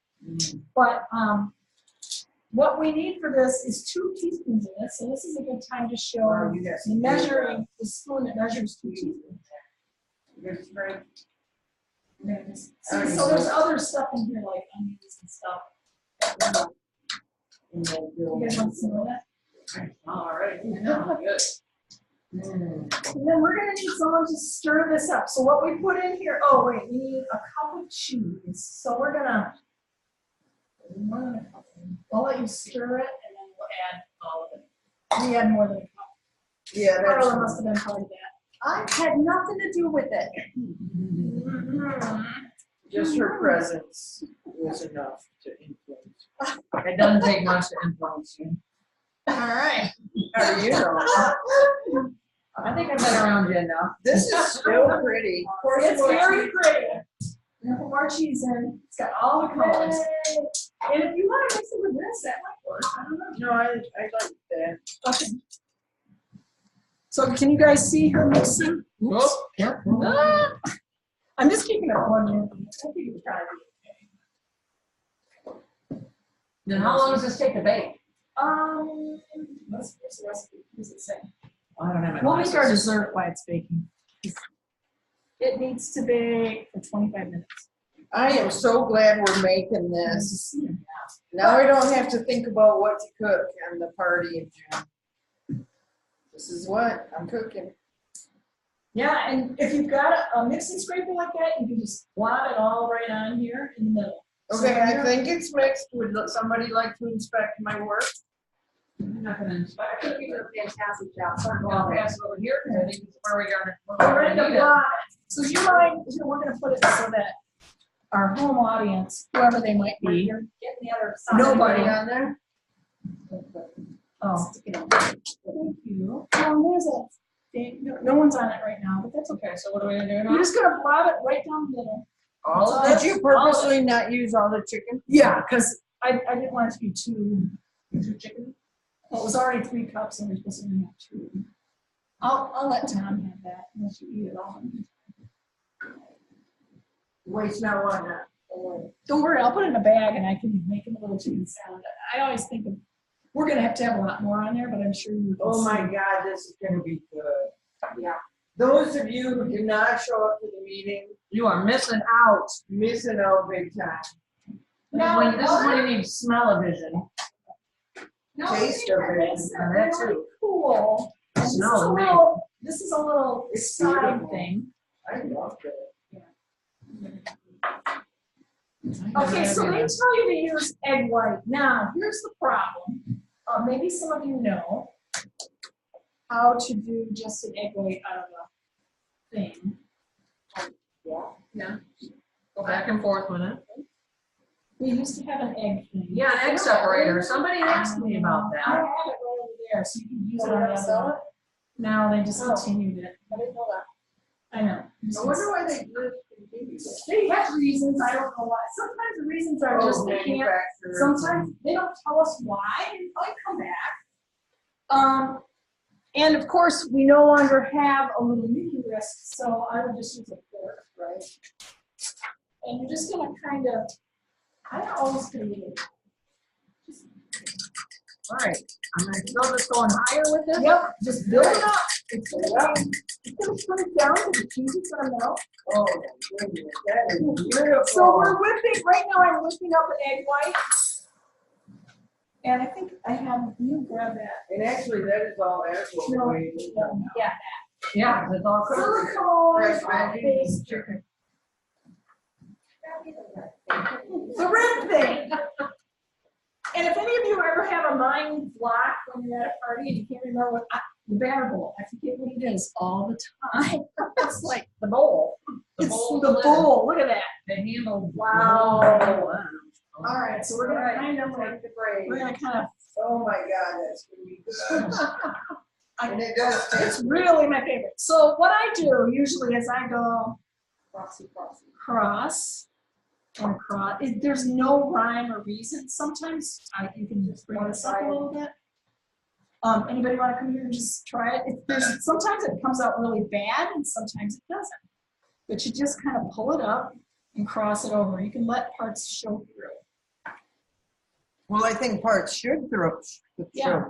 But what we need for this is 2 teaspoons of it, so this is a good time to show the measuring, the spoon that measures 2 teaspoons. See, so there's other stuff in here like onions and stuff. You guys want some of that? All right. Good. And then we're gonna need someone to stir this up. So what we put in here, oh wait, we need a cup of cheese. So we're gonna, I'll let you stir it and then we'll add all of it. We add more than a cup. Yeah, Carla must have been part of that. I had nothing to do with it. just her presence was enough to influence. It doesn't take much to influence you. All right. How do you know? I think I've been around you enough. This is still pretty. It's very pretty. We're gonna put more cheese in. It's got all the colors. And if you want to mix it with this, that might work. I don't know. No, I like that. Okay. So can you guys see her mixing? Oops. Yep. Ah! I'm just keeping it on you. I think it's probably okay. Then how long does this take to bake? What's the recipe? What does it say? I don't have it. We'll make our dessert while it's baking. It needs to bake for 25 minutes. I am so glad we're making this. Now I don't have to think about what to cook on the party in June. This is what I'm cooking. Yeah, and if you've got a mixing scraper like that, you can just plop it all right on here in the middle. Okay, I think it's mixed. Would somebody like to inspect my work? I'm not gonna inspect. I think you did a fantastic job. So I'm I'll glad. pass it over here, because I think it's where we got it. We're ready to plop it. So do you mind, here, we're gonna put it so that our home audience, whoever they might be, You're getting the other side. Nobody. on there? oh, thank you. There's a, no one's on it right now, but that's okay. Okay, so what are we gonna do You're now? just gonna plop it right down the middle. All of it? Did you purposely not use all the chicken? Yeah, because I didn't want it to be too chicken. Well, it was already 3 cups and we're supposed to have 2. I'll let Tom have that unless you eat it all. Waste not, want not. Don't worry, I'll put it in a bag and I can make him a little chicken salad. I always think of, we're gonna have to have a lot more on there, but I'm sure you can. Oh my see. God, this is gonna be good. Yeah. Those of you who did not show up to the meeting, You are missing out, missing out big time. This is when you need smell-o-vision. No, Taste it of it, makes it and that's really cool. And Smell this is a little It's side beautiful. thing. I love it. Okay, so they tell you to use egg white. Now, here's the problem. Maybe some of you know how to do just an egg white out of a thing. Yeah. Go back and forth with it. We used to have an egg thing. Yeah, an egg separator. Somebody asked me about I that. have it right over there, so you can use it Oh, on they the don't sell other. No, they discontinued it. I didn't know that. I know. I wonder why they discontinued it. They have reasons, I don't know why. Sometimes the reasons are just they can't. Manufacturer. Sometimes they don't tell us why, and I come back. And of course, we no longer have a little Mickey wrist, so I would just use a fork, right? And you're just gonna kind of, I always gonna use it. All right, I'm gonna still just going higher with this. Yep, just build it up. It's gonna put it down to the cheese is gonna melt. Oh, my goodness, that is beautiful. So we're whipping, right now I'm whipping up an egg white. And I think I have, you grab that. And actually, that is all edible. No, Yeah. Yeah, it's all cooked. Silicone, Fresh based chicken. The red thing. And if any of you ever have a mind block when you're at a party and you can't remember what, the batter bowl, I forget what it is all the time. It's like the bowl. The It's bowl, the the bowl, look at that. The handle. Wow. Wow. All right, so we're gonna kind of like, we're gonna kind of, Oh my God, that's gonna be good. And it does it's taste. really my favorite. So what I do usually is I go Crossy. cross and cross. There's no rhyme or reason. Sometimes you can just bring this up a little bit. Anybody want to come here and just try it? Sometimes it comes out really bad and sometimes it doesn't. But you just kind of pull it up and cross it over. You can let parts show through. Well, I think parts should throw. Yeah.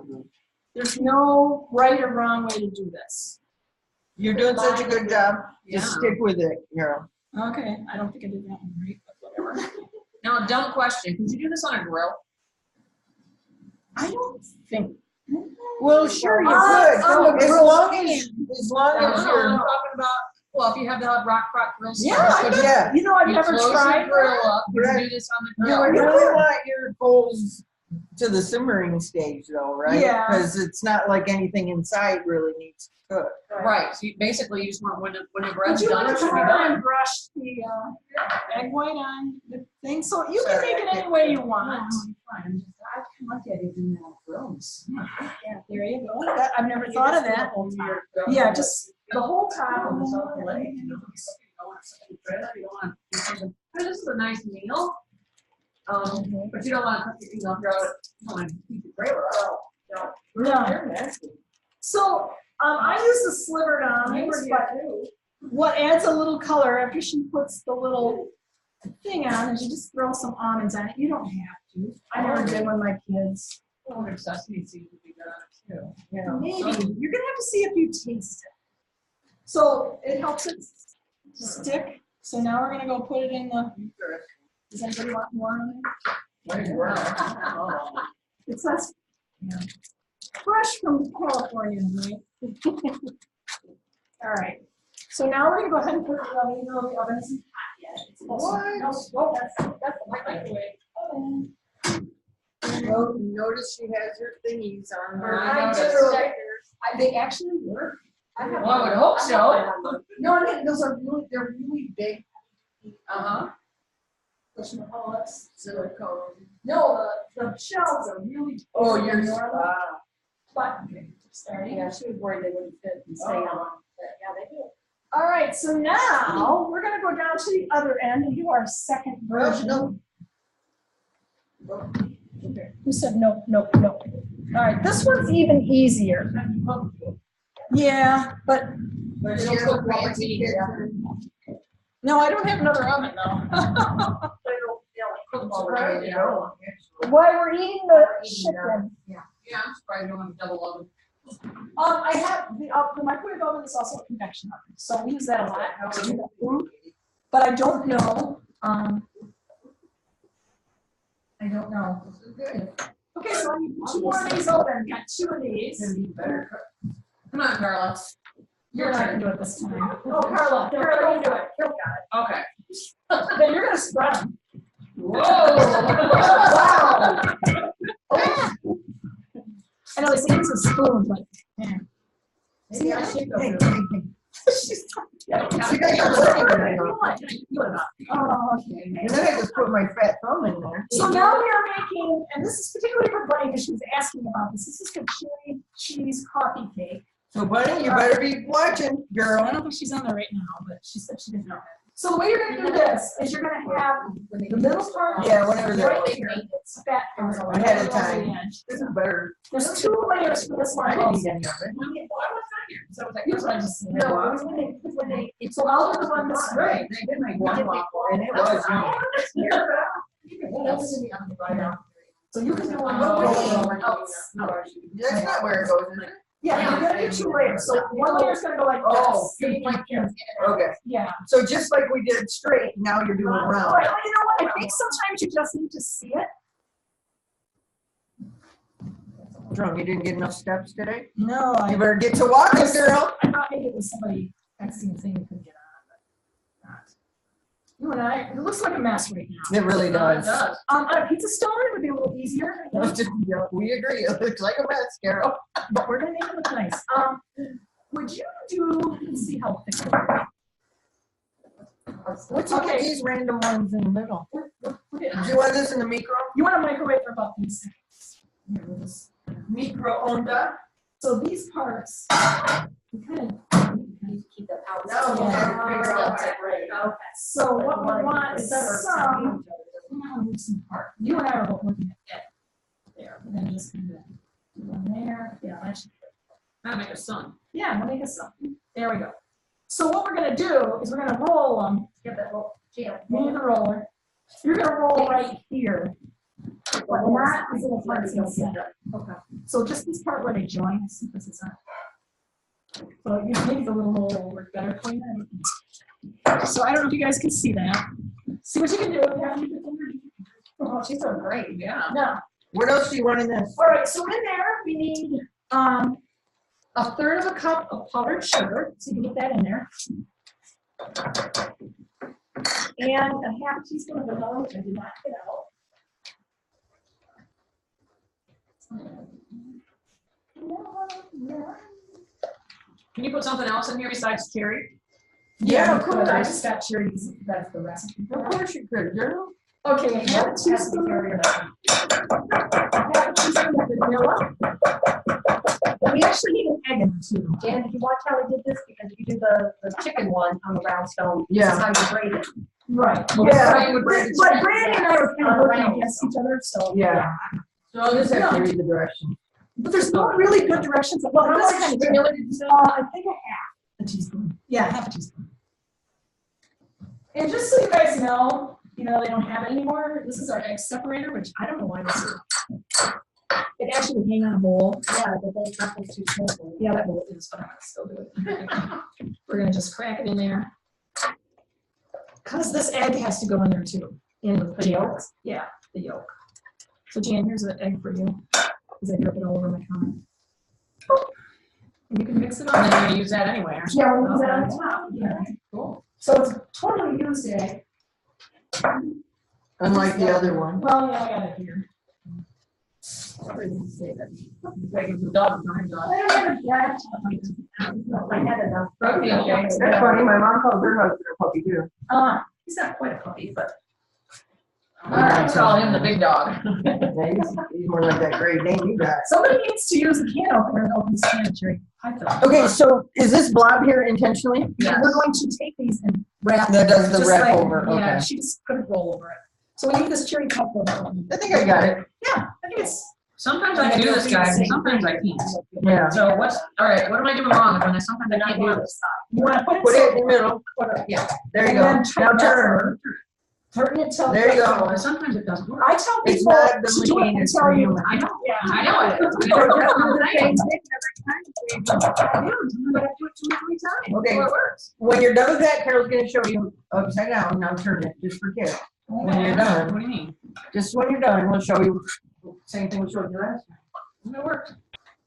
There's no right or wrong way to do this. You're doing such a good job. Yeah. Just stick with it, Carol. Okay, I don't think I did that one right, but whatever. Now, a dumb question, could you do this on a grill? I don't think. Well, sure, you On could, the as grill. long as No, I'm you're. talking about, well, if you have the rock crop grill. Yeah, I could bet- Yeah. you know, I've you never close tried the grill that. up, you can Right. do this on the You would grill. really want your coals to the simmering stage though, right? Yeah. Because it's not like anything inside really needs to cook. Right, so you just want, when the But bread's you done, have it to should be burn done. and brush the egg white on the thing, so you can make it any way you want. I've looked at it in the rooms. Yeah, there you go. That- I've never thought of that. Yeah, just the whole top. This is a nice meal. But you don't want to cook your, if you're out, you don't want to keep your trailer out. No. So, I use the slivered almonds, but what adds a little color after she puts the little thing on is you just throw some almonds on it. You don't have to. I never did with my kids. I wonder if sesame seeds would be good on it too. You know, Maybe. so- You're gonna have to see if you taste it. So it helps it stick. So now we're gonna go put it in the, does anybody want more on it? It says, fresh from California, right? All right. So now we're gonna go ahead and put it in the oven, even though the oven isn't hot yet. It's supposed to- no, oh, that's the microwave oven. Notice she has her thingies on her. I I noticed. do. They actually work. Well, I would hope so. No, I mean, those are really, they're really big. Uh-huh. Whatchamacallits, silicone. No, the shells are really. Oh, big you're, and normal, But, starting. Yeah, she was worried they wouldn't fit and stay on. But yeah, they do. All right, so now we're gonna go down to the other end and do our second version. no. Who said no, no, no? All right, this one's even easier. Yeah, but But They don't you're cook a fancy fancy, kitchen. no, I don't have another oven though. Yeah, While we're eating the chicken, I'm surprised you don't have a double oven. I have the microwave oven is also a convection oven, so we use that a lot to do the food. But I don't know, I don't know. Okay, so I need 2 more of these open, got 2 of these. Come on, Carla. You're not gonna do it this time. Oh, Carla, you do it. Carla got Okay. it. Then you're gonna spread them. Whoa. Wow. I know they say it's a spoon, but, yeah. Hey, hey, She's hey. See, I got working. Oh, okay. And then I just put my fat thumb in there. So now we are making, and this is particularly for Bunny because she was asking about this. This is the chili cheese coffee cake. So Bunny, you better be watching, I girl. don't think she's on there right now, but she said she didn't know. So the way you're gonna do this is you're gonna have the middle part. Yeah, whenever they're- right here. It's fat part Ahead of over the time. edge. This is better. There's 2 layers for this one. I didn't also. eat any of it. So was that Here's what I just said. No, No, it was when they, so I'll do the one this way. Right, they did make one waffle. And it was yummy. That was in the oven right now. So you can do one Oh, over oh, That's not where it goes, is it? Yeah, you're gonna do 2 layers. So one layer's gonna go like Oh, this. Okay, Yeah. so just like we did straight, now you're doing All round. right, well, you know what? I think sometimes you just need to see it. Drunk, you didn't get enough steps today? No, You better get to walking, girl. I thought maybe it was somebody texting thing you could get on, but not. You and I, it looks like a mess right now. It really does. On a pizza stone, it would be a little easier, Yeah, we agree, it looks like a mess, Carol. but we're gonna make it look nice. Would you do, let's see how thick. What's up with Okay. these random ones in the middle? Put it Do on. you want this in the micro? You want to microwave for about 3 seconds. Here, we'll just- Micro onda? So these parts, we kind Keep that out. No, we have to figure out that. of, so what we want is some, we want to move some part. You and I are both looking at it. There, we're gonna just kind of do one there, yeah, that should be good. That'll make a sun. Yeah, we'll make us something. There we go. So what we're gonna do is we're gonna roll them. Get that little jam. Move the roller. You're gonna roll right here. But not these little parts in the center. Okay. So just this part where they join, see if this is on. So you maybe the little roll will work better for you. So I don't know if you guys can see that. See what you can do. Oh, she's doing great. Yeah. No. What else do you want in this? All right, so in there, we need, a third of a cup of powdered sugar, so you can get that in there. And a half teaspoon of vanilla, which I did not get out. Can you put something else in here besides cherry? Yeah, of could. course. I just got cherries, that's the recipe. Of course you could, girl. Okay, a half teaspoon of vanilla. We actually need an egg in there too. Dan, did you watch how we did this? Because if you do the chicken one on the round stone, this Yeah. is how you grate it. Right. Yeah. But Brandy and I were kind of working against each other, so. Yeah. So I'll just have to read the directions. But there's no really good directions. Well, How this much kind of vanilla did you say? I think a half a teaspoon. Yeah, half a teaspoon. And just so you guys know, they don't have it anymore. This is our egg separator, which I don't know why this is. It actually would hang on a bowl. Yeah, the whole stuff is too small. Yeah, that bowl is, but I'm gonna still do it. We're gonna just crack it in there. Cause this egg has to go in there too. In the yolk. Yeah, the yolk. So Jan, here's an egg for you. Cause I drip it all over my counter. And you can mix it up. And then you're gonna use that anyway, aren't you? Yeah, we'll use that on top. Yeah. Cool. So it's a totally used egg. Unlike the other one. Well, yeah, I got it here. Like it's a dog behind I dog. don't have it yet. I had enough. Protein shakes. That's funny, my mom calls her husband a puppy too. He's not quite a puppy, but. I call him the big dog. Yeah, he's more like that great name you got. Somebody needs to use the can opener and open this can of cherry pie filling. Okay, so is this blob here intentionally? Yeah, we're going to take these and wrap. That does the just wrap like- over, Yeah, okay. she just put a roll over it. So we need this cherry pie filling. I think I got it. Yeah, I think it's. Sometimes I can do this, guys, and sometimes I can't. Yeah. So all right, what am I doing wrong? When sometimes I can't do this. You want to put Put it. it in the middle. Yeah. There you And go. then Now turn turn. Turn it till. There you go. But sometimes it doesn't work. I tell It's people not the to do it machine, it's until the you. human. I know. Yeah. I know it. I do, I'm gonna do it 2 or 3 times. Okay. Before it works. When you're done with that, Carol's gonna show you upside down. Now turn it, just for Carol. When you're What done, do you mean? just when you're done, we'll show you. Same thing we showed you last time. It worked.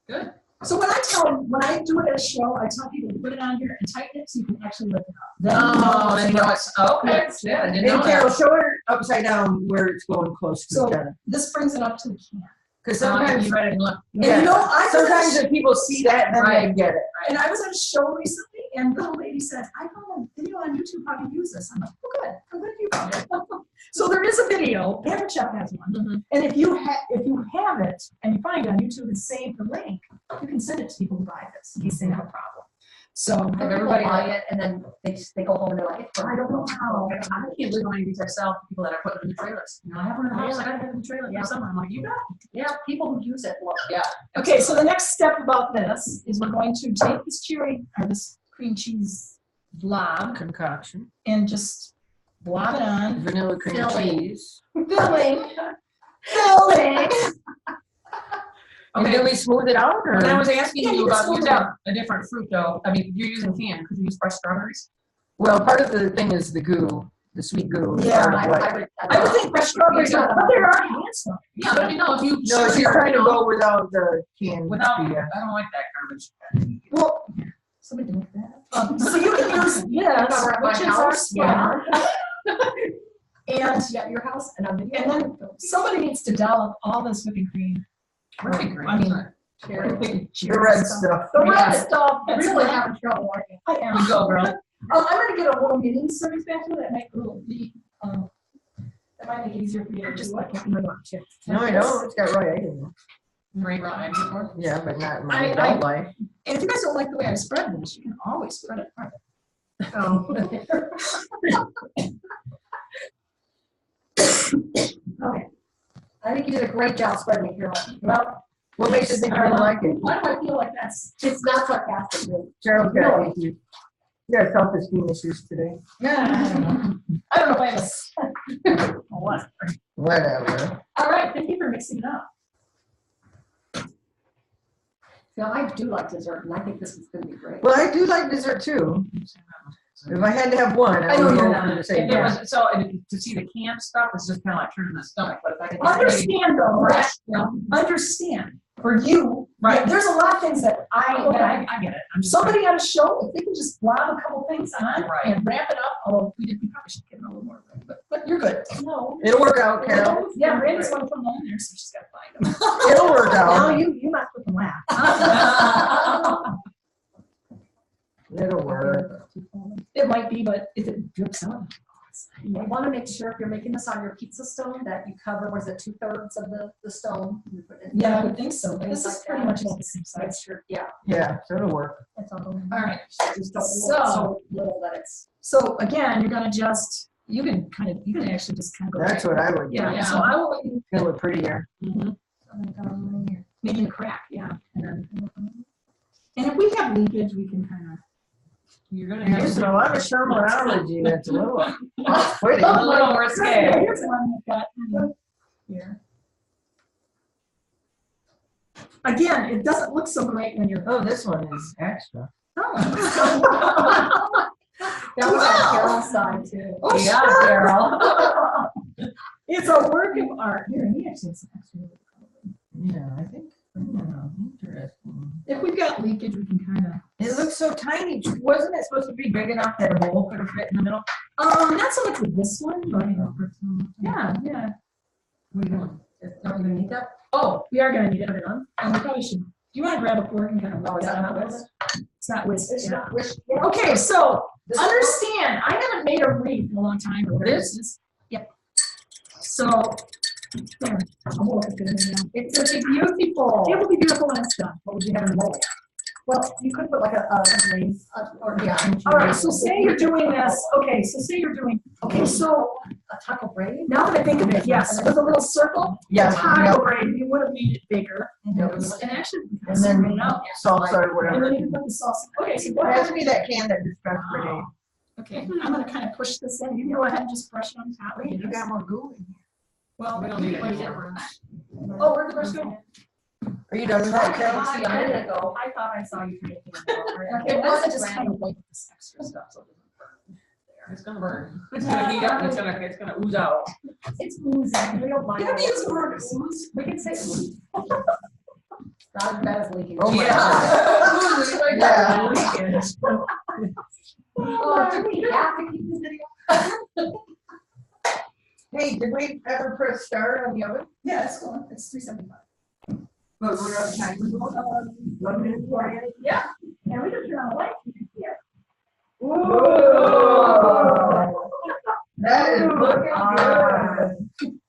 Good. So when I do it at a show, I tell people to put it on here and tighten it so you can actually lift it up. Oh, then you know it's, okay, yeah, I didn't know And Carol, that. show her upside down where it's going close to So- each other. This brings it up to the can. Because Sometimes sometimes, you read it and look. yeah, I sometimes if people see that, then they Right. get it. And I was at a show recently, and the lady said, "I found a video on YouTube how to use this." I'm like, "Oh, good. I'm glad you found it." So there is a video. Every chef has one. Mhm. And if you have it and you find it on YouTube and save the link, you can send it to people who buy this in case they have a problem. So Have everybody buy it and then they go home and they're like, I don't know how. I can't believe how many of these I sell to people that are putting them in the trailers. You know, I have one in the house, I gotta have it in the trailer. Yeah. Somewhere. I'm like, you got it. yeah, people who use it love it. Okay, so the next step about this is we're going to take this this cream cheese blob Concoction. and just blob it on. Vanilla cream Filling. cheese. Filling. And Okay. then we smooth it out, or? When I was asking Yeah, you you can about smooth using it out. a different fruit though, I mean, you're using canned, could you use fresh strawberries? Well, part of the thing is the goo, the sweet goo. is Yeah, part of what- I would think fresh strawberries are, but there are hand strawberries. Yeah, but you know, if you. No, she's trying to go without the canned. Without, yeah. I don't like that garbage. Well, somebody do that. So you can use this, which is our sweater. And You got your house and I'm. And then somebody needs to dollop all this whipping cream. Whipping cream, I mean, sorry. The red stuff. The red Yeah. stuff. I'm That's really what having trouble working. I am. You go, girl. I'm gonna get a little mini serving spatula that might a little deep. That might make it easier for you to just like. No, I don't. It's got right egg in it. Rain raw eggs before. Yeah, but not in my I- adult life. And if you guys don't like the way I spread this, you can always spread it further. Okay. I think you did a great job spreading it, Carol. Well, What makes you think I don't like it? why do I feel like that's? It's not sarcastic, really. Cheryl got issues. You got self-esteem issues today. I don't know if I have a. What? Whatever. All right, thank you for mixing it up. Now, I do like dessert and I think this is gonna be great. Well, I do like dessert too. If I had to have one, I would go for the same If there one. was, so to see the camp stuff, it's just kind of like turning the stomach, but if I could. just Understand though, right? Yeah. Understand, for you, Right. yeah, there's a lot of things that I get it. I'm just. somebody on a show, if they can just lob a couple things on Right. and wrap it up, although we probably should give it a little more, but you're good. No. It'll work out, Carol. Yeah, Randy's one from on there, so she's gotta find them. It'll work Now out. you must with the laugh. It'll work. It might be, but if it drips out. You want to make sure if you're making this on your pizza stone that you cover, was it 2/3 of the stone? You put it in. Yeah, I would think so, but Things this is like pretty that. much about the same size. Make sure, yeah. Yeah, so it'll work. It's all. All right, Just don't So- so little that it's. so again, you're gonna just, you can actually just kind of go. That's what I would do. Yeah, so I will let you, It'll look prettier. maybe a crack, yeah. And if we have leakage, we can kind of. You're gonna You're have. using a lot of terminology that's a little off-putting. A little risque. Here's one we've got here. Again, it doesn't look so great when you're. Oh, this one is extra. Oh. That was on Carol's side too. Oh, Yeah, sure. Carol. It's a work of art. Here, he actually has some extra. Yeah, I think, interesting. If we've got leakage, we can kind of. It looks so tiny. Wasn't it supposed to be big enough that a hole could have fit in the middle? Not so much with this one, but yeah. What are you doing? Don't you need that? Oh, we are gonna need it. And we probably should. Do you want to grab a fork and kind of Oh, whisk is that that up not with? whisk? It's not whisk. It's yeah. not wish. Okay, so This- understand, I haven't made a wreath in a long time. Or whatever This? this is. Yep. So, there. I'll look at it now. It's such a beautiful. It will be beautiful when it's done. What would you have in the bowl? Well, you could put like a grain, or yeah. All right, so say you're doing this. Okay, so say you're doing. Okay, so A taco braid? now that I think of it, yes, with a little circle. Yeah, Taco braid, you would have made it bigger. Yep. And actually, And then it out. salsa or And whatever. then you can put the sauce. Okay, so go ahead. Pass me that can that just got pretty. Okay, I'm gonna kind of push this in. You can go ahead and just brush it on top. Wait, you got more glue in here. Well, We don't need it wait, anymore. Oh, where'd the brush go? Are you done with that, Okay, Carol? see, a minute ago, I thought I saw you making it. It wasn't just kind of like this extra stuff. So it doesn't burn. It's gonna burn. It's gonna heat up, and it's gonna ooze out. It's oozing, we don't mind. You can use the word ooze. We can say ooze. Not as bad as leaking. Oh my Yeah. Ooze, it's like Yeah. that. Oh, do we have to keep this video? Hey, did we ever press start on the oven? Yeah, it's going. It's 375. But we're out of time. 1 minute, 40. Yeah, and we can turn on the light. here. That is looking good.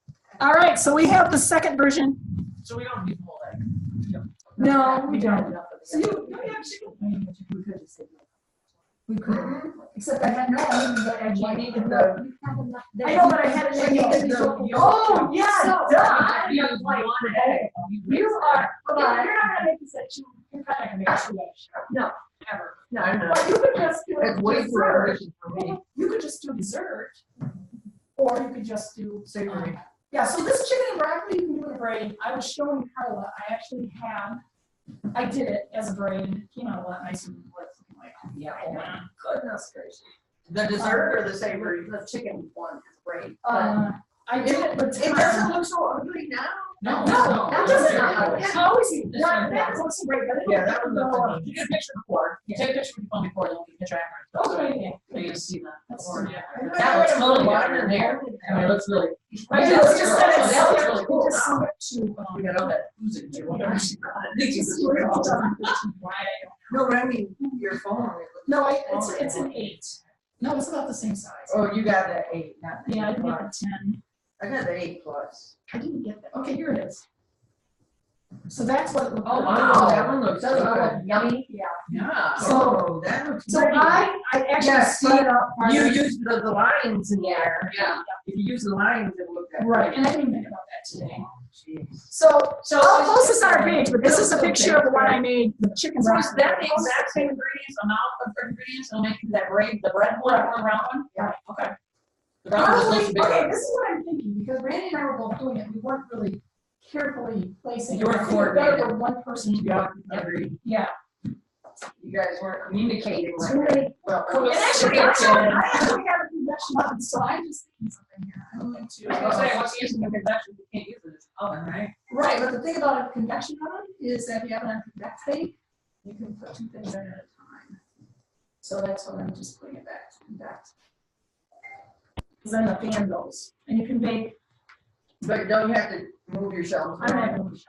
All right, so we have the second version. So we don't need the whole egg. No, we don't. So So you have chicken. we could just say. We could. Except I had no idea I needed the. I know, but I had it. Oh, yeah, duh. You use one egg. You are, you're not gonna make this at two, you're probably not gonna make it two eggs. No. Ever. No, I know. But you could just do It's way too dessert. ambitious for me. You could just do dessert. Or you could just do. Savory. Yeah, so this chicken and broccoli you can do in a braid. I was showing Carla, I actually have, I did it as a braid. It came out a lot nicer than what it's looking like. Yeah, oh my goodness gracious. The dessert or the savory? The chicken one is great. I did it with. It doesn't look so ugly now. No, No, that doesn't, no. it's always, not, that looks great, but it. Yeah, that one looks looks. You get a picture before. You take a picture with your phone before, then you get the picture after. Okay. So you see that. That's Or, true. yeah. That looks totally different in there. I mean, it looks really. I Yeah, just, that's just really- said it, that looks really cool. just send it to, We got all that oozing too. No, but I mean, your phone. it looks No, smaller. it's an 8. No, it's about the same size. Oh, you got that 8, not the Yeah, I 8 didn't get plus. the 10. I got the 8 plus. I didn't get that. Okay, here it is. So that's what it looked Oh, like. wow. That one looks Doesn't it good. look yummy? Yeah. Yeah. Oh, that looks. So pretty. I actually Yes, split it up. You used the lines in there. Yeah. If you use the lines, it'll look that. Right, and I didn't think about that today. Jeez. So I'll post this on our page, but this is a picture of the one I made, the chicken So breast. is that the exact same ingredients, amount of ingredients, and make that braid, the bread one or the round one? Yeah. Okay. The round one Probably, looks bigger. okay, this is what I'm thinking, because Randy and I were both doing it, we weren't really carefully placing. You weren't it. I think it's better coordinated. for one person to be out. Agreed. Yeah. You guys weren't communicating Too right. many. Well, And actually, I actually have a convection oven, so I'm just thinking something here. I'm going I was gonna say, to. what's the use of a convection? You can't use it as an oven, right? Right, but the thing about a convection oven is that if you have it on convectate, you can put two things in at a time. So that's what I'm just putting it back to convect. Because then the fan goes, and you can bake. But don't you have to move yourself? I'm not gonna show.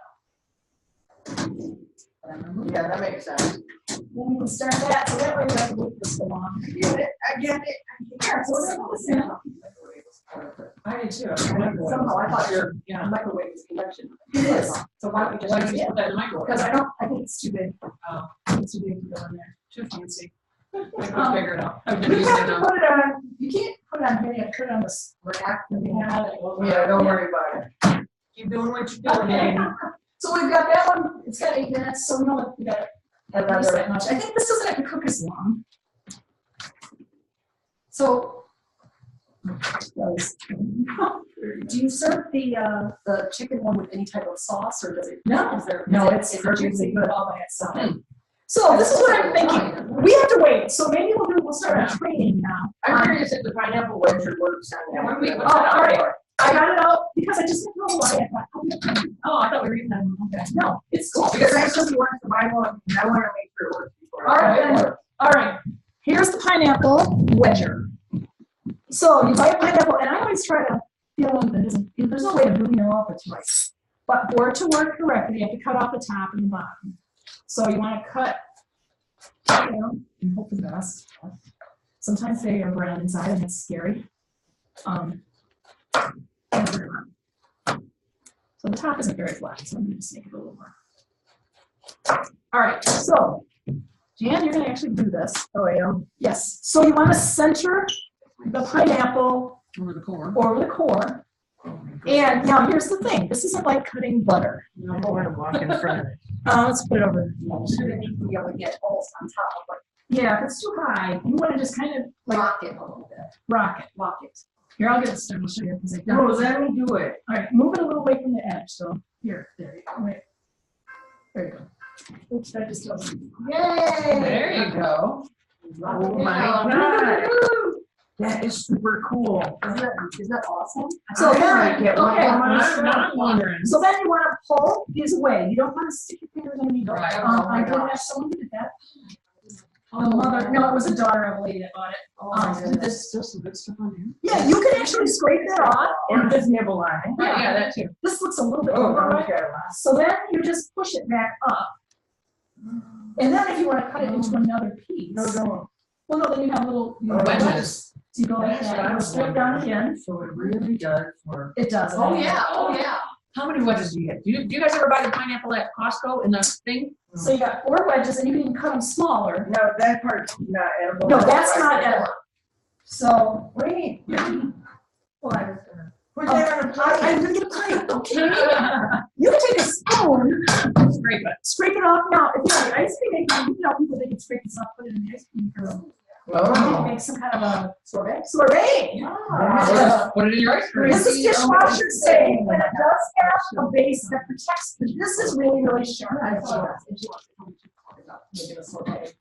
But I'm gonna move it. Yeah, that makes sense. Then we can start that, so that way we have to move this along. I get it, I get it. Yeah, so we're gonna put this in. I did too. Somehow I thought your Yeah. microwave was convection. It is, so why don't we just Why don't use you it? put that in the microwave? Because I think it's too big. Oh. It's too big to go in there, too fancy. I can figure it out. I've You been using have it to now. put it on, you can't put it on here, you have to put it on this rack that we have. Yeah, don't worry about it. Keep doing what you're doing, Okay, baby. so we've got that one, it's got 8 minutes, so we know that we got at least that much. I think this doesn't have to cook as long. So. Do you serve the chicken one with any type of sauce, or does it? No. Is there? No, is it- it's is it perfectly juicy good. all by itself? So this is what I'm thinking, we have to wait, so maybe we'll start our training now. I'm curious if the pineapple wedge works on that. What do we- Oh, all right. I got it out because I just didn't know why I thought. Oh, I thought we were eating that. Okay, no, it's cool. Because I said you wanted to buy one, and I want to make sure it works before. All right, then. All right, here's the pineapple wedger. So you buy a pineapple, and I always try to feel that there's no way to really know if it's right. But for it to work correctly, you have to cut off the top and the bottom. So you want to cut, and hope for the best. Sometimes they are brown inside, and it's scary. So the top isn't very flat, so I'm gonna just make it a little more. All right, so Jan, you're gonna actually do this. Oh, yeah. Yes, so you want to center the pineapple Over the core. over the core. And now here's the thing, this isn't like cutting butter. I'm going to walk in front of it. Let's put it over. Be able to get almost on top of like Yeah, if it's too high, you want to just kind of like rock it a little bit. rock it. Rock it. Here, I'll get it started, I'll show you. Because I No, don't. let me do it. All right, move it a little away from the edge, so here, there you go, wait. There you go. Oops, that just doesn't. Yay! There you go. Oh my God. That is super cool. Isn't that awesome? So I then, like it. okay, I'm wondering. so then you want to pull these away. You don't want to stick your fingers in the Right. I did have someone who did that. Oh, mother, no, it was a daughter of a lady that bought it. Oh my Um, goodness. There's still some good stuff on here. Yeah, you can actually scrape that off. And just nibble on it. Yeah, that too. This looks a little bit Oh, over, right? okay. So then you just push it back up. And then if you want to cut it into another piece. No, don't. Well, no, then you have little you know, Wedges. So you go like That's what that, I you was strip down wondering. again. So it really does work. It does. Oh, yeah, oh, yeah. How many wedges do you get? Do you guys ever buy the pineapple at Costco in the thing? So you got 4 wedges and you can even cut them smaller. No, that part's not edible. No, that's not edible. So, Wait. well, Put that on a plate. I'm gonna get a plate, okay? You can take a spoon, Scrape it. scrape it off. Now, if you're an ice cream maker, you know people, they can scrape this off, put it in the ice cream kernel. Oh. Make some kind of a sorbet. Sorbet. Yeah. Put it in your ice cream. This is dishwasher safe, and it does have a base that protects. This is really, really sharp. I thought that's what you want to make it a sorbet.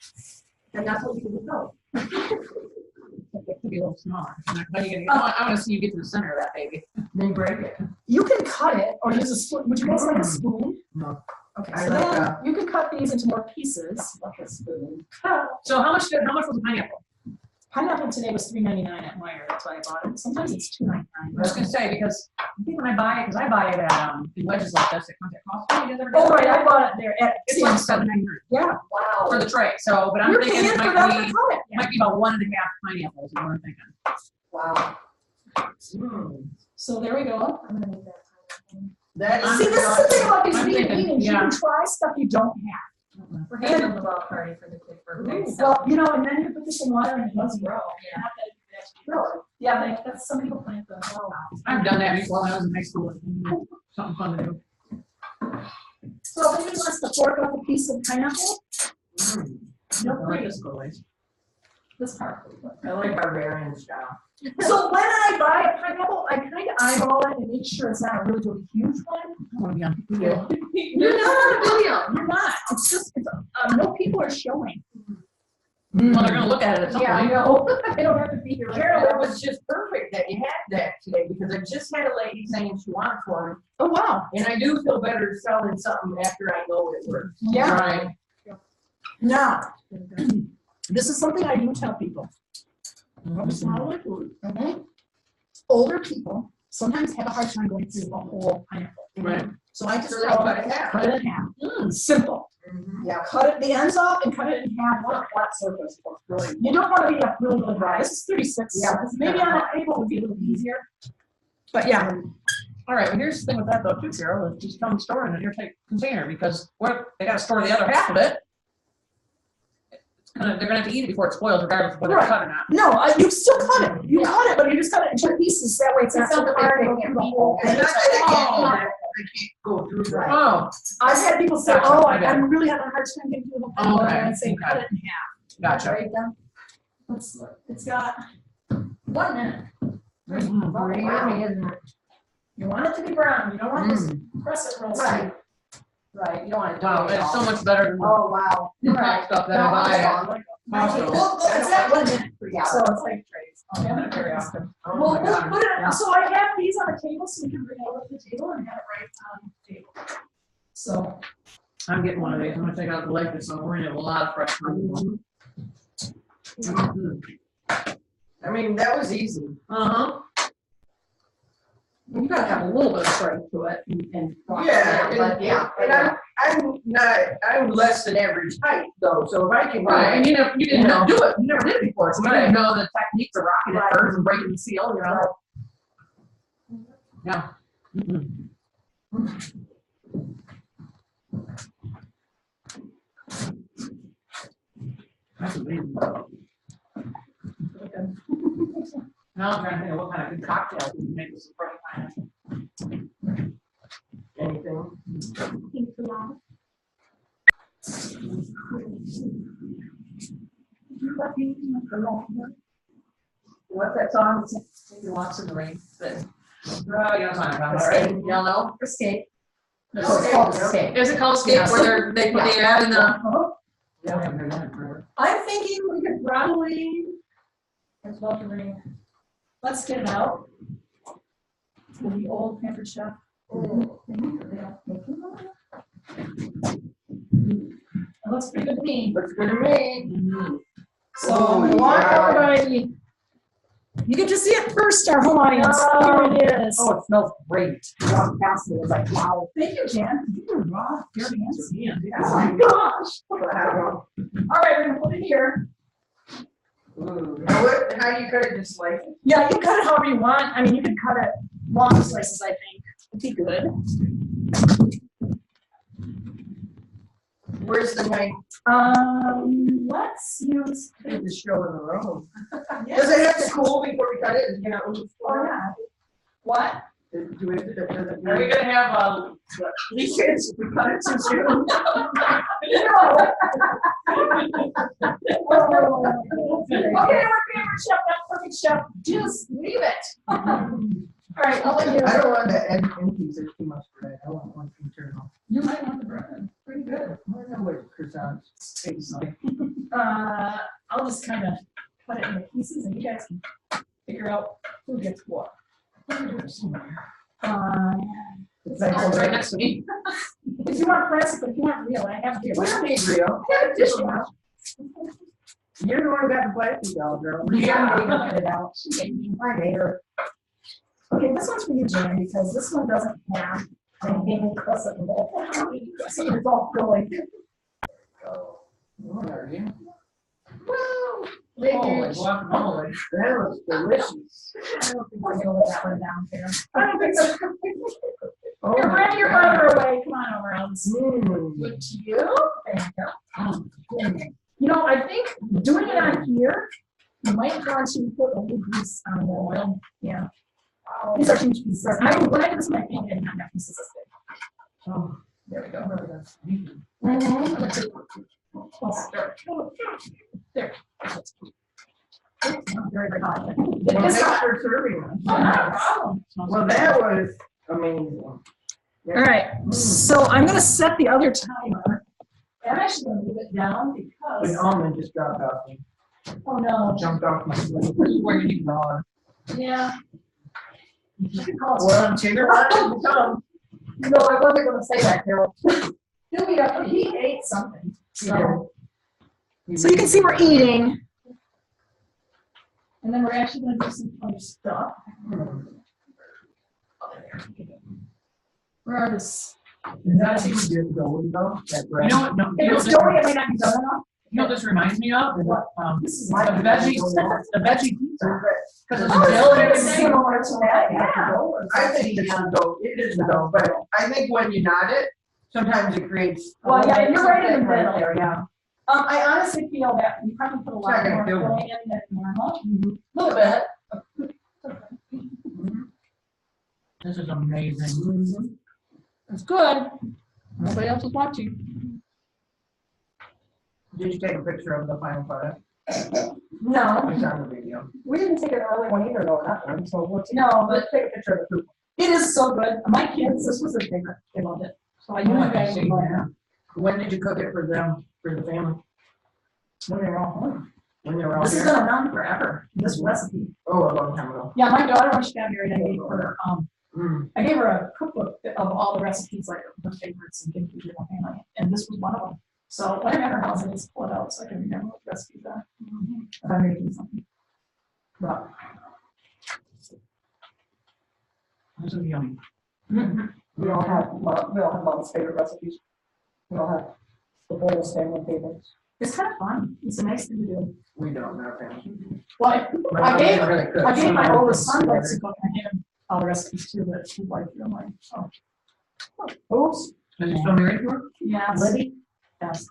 And that's what we can do. It could be a little smaller. How are you gonna, I wanna see you get to the center of that baby. Then break it. You can cut it or use a spoon. Would you guys like a spoon? No. Okay, I so like then that. you can cut these into more pieces. Like a spoon. So how much was the pineapple? Pineapple today was $3.99 at Meyer. That's why I bought it. Sometimes it's $2.99. I was gonna say, because I think when I buy it, because I buy it at, in wedges like this, it comes at Costco. You guys ever Oh, get it? right, I bought it there at. It's like $7.99 Yeah. Wow. for the tray, so, but I'm You're thinking paying it for might them to be, cut it. might be about 1.5 pineapples, is what I'm thinking. Wow. So there we go. I'm gonna make that. That is. See, this is the thing about these I'm vegan thinking, meetings. You yeah. can try stuff you don't have. We're having a little party for the kid birthday. so- Well, you know, and then you put this in water and it doesn't grow. Yeah. Not that it actually grows. Yeah, that's some people plant them. I've done that before when I was in high school. Something fun to do. So if anyone wants to fork up a piece of pineapple, I like this go ways. this part. I like barbarian style. So when I buy a pineapple, I kind of eyeball it and make sure it's not a really, really huge one. Oh, yeah. You're not on the video. You're not. It's just, no people are showing. Well, they're gonna look at it at some Yeah, I point. know. I don't have to be here. Carol, it was just perfect that you had that today, because I just had a lady saying she wants one, Oh, wow. and I do feel better selling something after I know it works. Yeah. Right. Now, this is something I do tell people. Older people sometimes have a hard time going through a whole pineapple. Right. So I just So they tell cut them, it in half. cut it in half. Simple. Yeah, cut it the ends off and cut it in half on a flat surface. You don't want to be really, really dry. This is 36. Yeah. Maybe on a table would be a little easier. But yeah. All right, well, here's the thing with that though too, Carol, is just come store it in an airtight container, because they gotta store the other half of it. They're gonna have to eat it before it spoils, regardless of whether it's cut or not. No, you still cut it. You cut it, but you just cut it into pieces. That way it's not so hard to get the whole thing. I can't go through that. Oh, I've had people say, Gotcha, oh, I got it. I'm really having a hard time getting through the whole thing. Okay, And I say, okay. cut it in half. gotcha. Right then. Let's look. It's got 1 minute. Pretty yummy, isn't it? You want it to be brown. You don't want this press it real Right. sweet. Right, you don't want to. Wow, it's so much better than the Oh, wow. packed stuff that I buy at Costco. Well, it's that 1 minute. Yeah. So it's like trays. I'm having it very often. Oh Well, my we'll God. put it, so I have these on the table, so we can bring it over to the table and have it right on the table. So, I'm getting one of these, I'm gonna take out the leg, so we're gonna have a lot of fresh fruit. I mean, that was easy. Uh-huh. you gotta have a little bit of strength to it and. Yeah, but yeah. and I'm less than average height though, so if I can. Right, and you didn't know do it, you never did it before, so you didn't know the techniques of rocking it first and breaking the seal, you know? Yeah. That's amazing. Now I'm trying to think of what kind of good cocktail we can make with some fresh pineapple. Anything. What's that song? Maybe Walks in the Rain. You know what I'm talking about, right? Y'all know? Escape. It's called Escape. Is it called Escape where they put the ad in the? Uh-huh. Yeah, I haven't heard that in forever. I'm thinking we could probably. It's about to ring. Let's get it out. For the old pampered chef. It looks pretty good to me. Looks good to me. So I'm gonna walk everybody. You get to see it first, our home audience. Here it is. Oh, it smells great. Walk past me, it was like, wow. Thank you, Jan. You were raw. Your hands. Oh my gosh. All right, we're gonna put it here. Ooh. Now what, how do you cut it, just like? Yeah, you cut it however you want. I mean, you can cut it long slices, I think. It'd be good. Where's the knife? Let's use. Just show in the room. Yeah. Does it have to cool before we cut it? You know, Oh, yeah. What? do we, Are we gonna have, leakage if we cut it too soon? Okay, we're favorite chef, not perfect chef. Just leave it. All right, I'll let you. I don't want to add anything to too much bread. I want one internal. You might want the bread. Pretty good. I don't know what croissants taste like. I'll just kind of cut it into pieces and you guys can figure out who gets what. It's it's like, right next to me. If you want plastic, if you want real, I have here. we don't need real. Have a dishwasher. You're the one who got the plastic doll, girl. Yeah, they cut it out. She gave me my neighbor. Okay, this one's for you, Jan, because this one doesn't have anything close at all. See, it's all going. What are you? Woo! Holy guacamole. That was delicious. I don't think we're gonna let that one down there. I don't think so. Oh Here, my bring your God. butter away. Come on over, Alice. Mm. Good to you. There you go. You know, I think doing it on here, you might want to put a little grease on the oil. Yeah. These are huge pieces. When I did this, my hand didn't have that pieces this big. Oh, there we go. I'm gonna take one. There. Very, very hot. Well, It's thanks hot. for serving us. Oh, not a problem. Well, that was amazing. All right, so I'm gonna set the other timer. I'm actually gonna move it down An because, almond just dropped off me. oh no, Jumped off my foot. Where you gone? yeah. You can call it. Well, Tigger wanted to come. No, I wasn't gonna say that, Carol. He'll be up, he ate something, so. He So you can see we're eating. And then we're actually gonna do some other stuff. Where are this? Is that a good going though? That You bread? know what, no, you If know it's this, going, it may not be done enough. you know what this reminds me of? This is The my. veggie pizza. Cause it's Oh, dill and it's everything. similar to that, yeah. I think this is dope. It is dope, but I think when you knot it, sometimes it creates. Well, yeah, you're right in the Right middle. there, yeah. I honestly feel that you probably put a lot It's not more gonna feel filling in than normal. A little bit. This is amazing. It's good. Nobody else is watching. Did you take a picture of the final product? No, It's on the video. We didn't take an early one either, though, that one, so we'll no, but let's take a picture of the food. it is so good. My kids, this was a favorite. They loved it. So I knew Oh, you guys would love it. When did you cook it for them, for the family? When they were all home. When they were all This has here? been around forever, this recipe. Oh, a long time ago. Yeah, my daughter, when she got married, Mm. I gave her a cookbook of all the recipes, like her favorites and things we did in the family, and this was one of them. So when I'm at her house, I just pull it out so I can remember what the recipes are. If I'm making something. But This is yummy. We all have mom's favorite recipes. We all have the Bowles family favorites. it's kind of fun. It's a nice thing to do. We don't, our family. Well, My I mom gave, didn't really cook. I gave my She oldest son cooked likes to cook, and I gave him all the recipes too, but he liked them, like, oh. Oops, Is he still married to her? Yeah. Libby? Yes.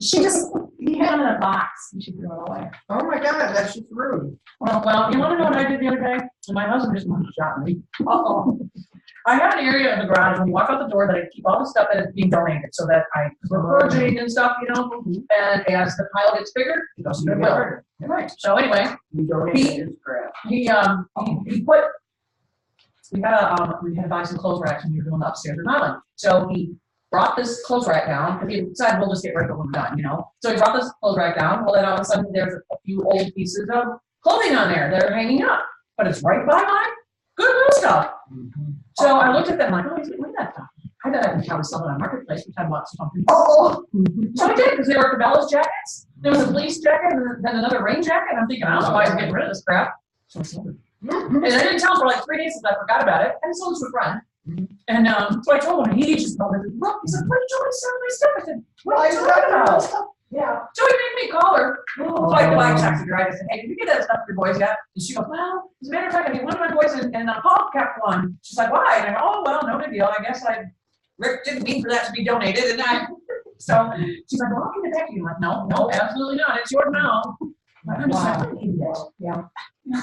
She just, he had them in a box, and she threw it away. Oh my God, that's just rude. Well, you wanna know what I did the other day? My husband just shot me. Uh-oh. I have an area in the garage when you walk out the door that I keep all the stuff that is being donated so that cause we're purging and stuff, you know? And as the pile gets bigger, it goes to the Goodwill. Right, so anyway, You donated his crap. he put, we had to buy some clothes racks when we were doing the upstairs remodeling. So he brought this clothes rack down, because he decided we'll just get rid of it when we're done, you know? So he brought this clothes rack down, well, then all of a sudden there's a few old pieces of clothing on there that are hanging up, but it's right by my Goodwill stuff. So I looked at them like, oh, look at that stuff. I bet I can probably sell it on Marketplace, which I bought something. Oh, so I did, because they were Cabela's jackets. There was a fleece jacket, and then another rain jacket, and I'm thinking, I don't know why I'm getting rid of this crap. So I sold it. And I didn't tell him for like 3 days since I forgot about it, and I sold it to a friend. And so I told him, and he just told me, look, he said, why did you want to sell my stuff? I said, what are you talking about? Yeah. So he made me call her. So I texted her, I said, hey, did you get that stuff for your boys yet? And she goes, well, as a matter of fact, I mean, one of my boys and Paul kept one. She's like, why? And I go, oh, well, no big deal. I guess Rick didn't mean for that to be donated. And so she's like, well, I'll give it back to you. I'm like, no, absolutely not. It's yours now. I'm just like, "I'm an idiot." Yeah.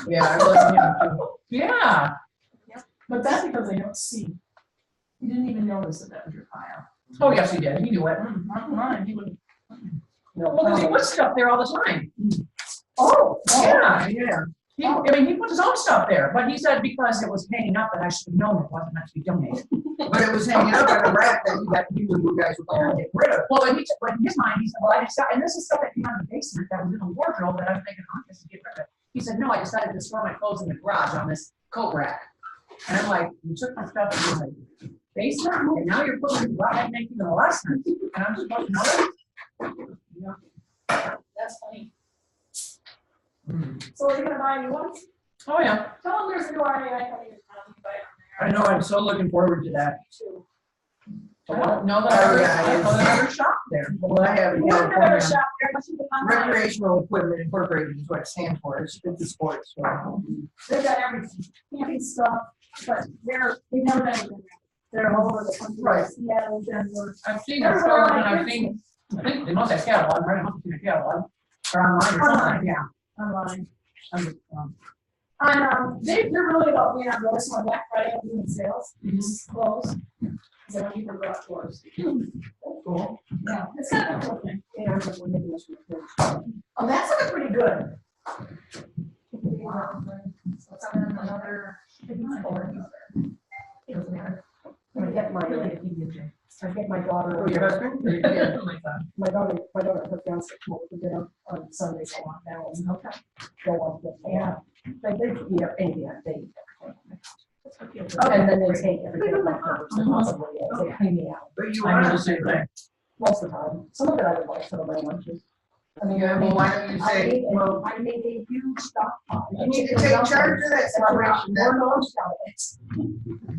Yeah, I wasn't him too. Yeah. But that's because they don't see. He didn't even notice that that was your pile. Oh, yes, he did. He knew it. Not mine, he would. Well, because he puts stuff there all the time. Oh, Yeah. Yeah. I mean, he put his own stuff there, but he said because it was hanging up that I should have known it wasn't meant to be donated. But it was hanging up on a rack that you guys were going to get rid of. Well, in his mind, he said, well, I decided, and this is stuff that came out of the basement that was in a wardrobe that I'm thinking, oh, I guess get rid of it. He said, no, I decided to store my clothes in the garage on this coat rack. And I'm like, you took my stuff in my basement, and now you're putting it right making the last sense. And I'm supposed to know it? that's funny. So are you gonna buy new ones? Oh, yeah. Tell them there's a new REI coming in town, you can buy it I from know, I'm so looking forward to that. there too. I don't know that I ever shopped there. Well, I have You have never California shop there, but you can online. Recreational Equipment Incorporated is what it stands for. It's the sports. So. They've got everything, camping stuff, but they've never been there. They're all over the country. Right. Seattle, Denver. I've seen their stores and I think they must have catalog, right? I must have seen a catalog. Or online or something, yeah. Online. I'm, They're really about being on notice on Black Friday and doing sales, clothes. because I keep her brought to us. Cool. Yeah, it's kind of a cool thing. Yeah, but we're making this report. Oh, that's looking pretty good. Wow. So it's on another. Doesn't matter. I get my, I get my daughter. Oh, your husband? Yeah, oh my God. My daughter, her fiance, come over for dinner on Sundays a lot now, and okay, go on with it. Yeah. They eat up anything, they eat everything. And then they take everything leftovers, and possibly, they clean me out, But you I do want the same thing. most of the time. Some of it I would like for my lunches. I mean, Yeah, well, why don't you say, well, I made a huge stockpile. you need to take charge of that situation. More Then, non-salads.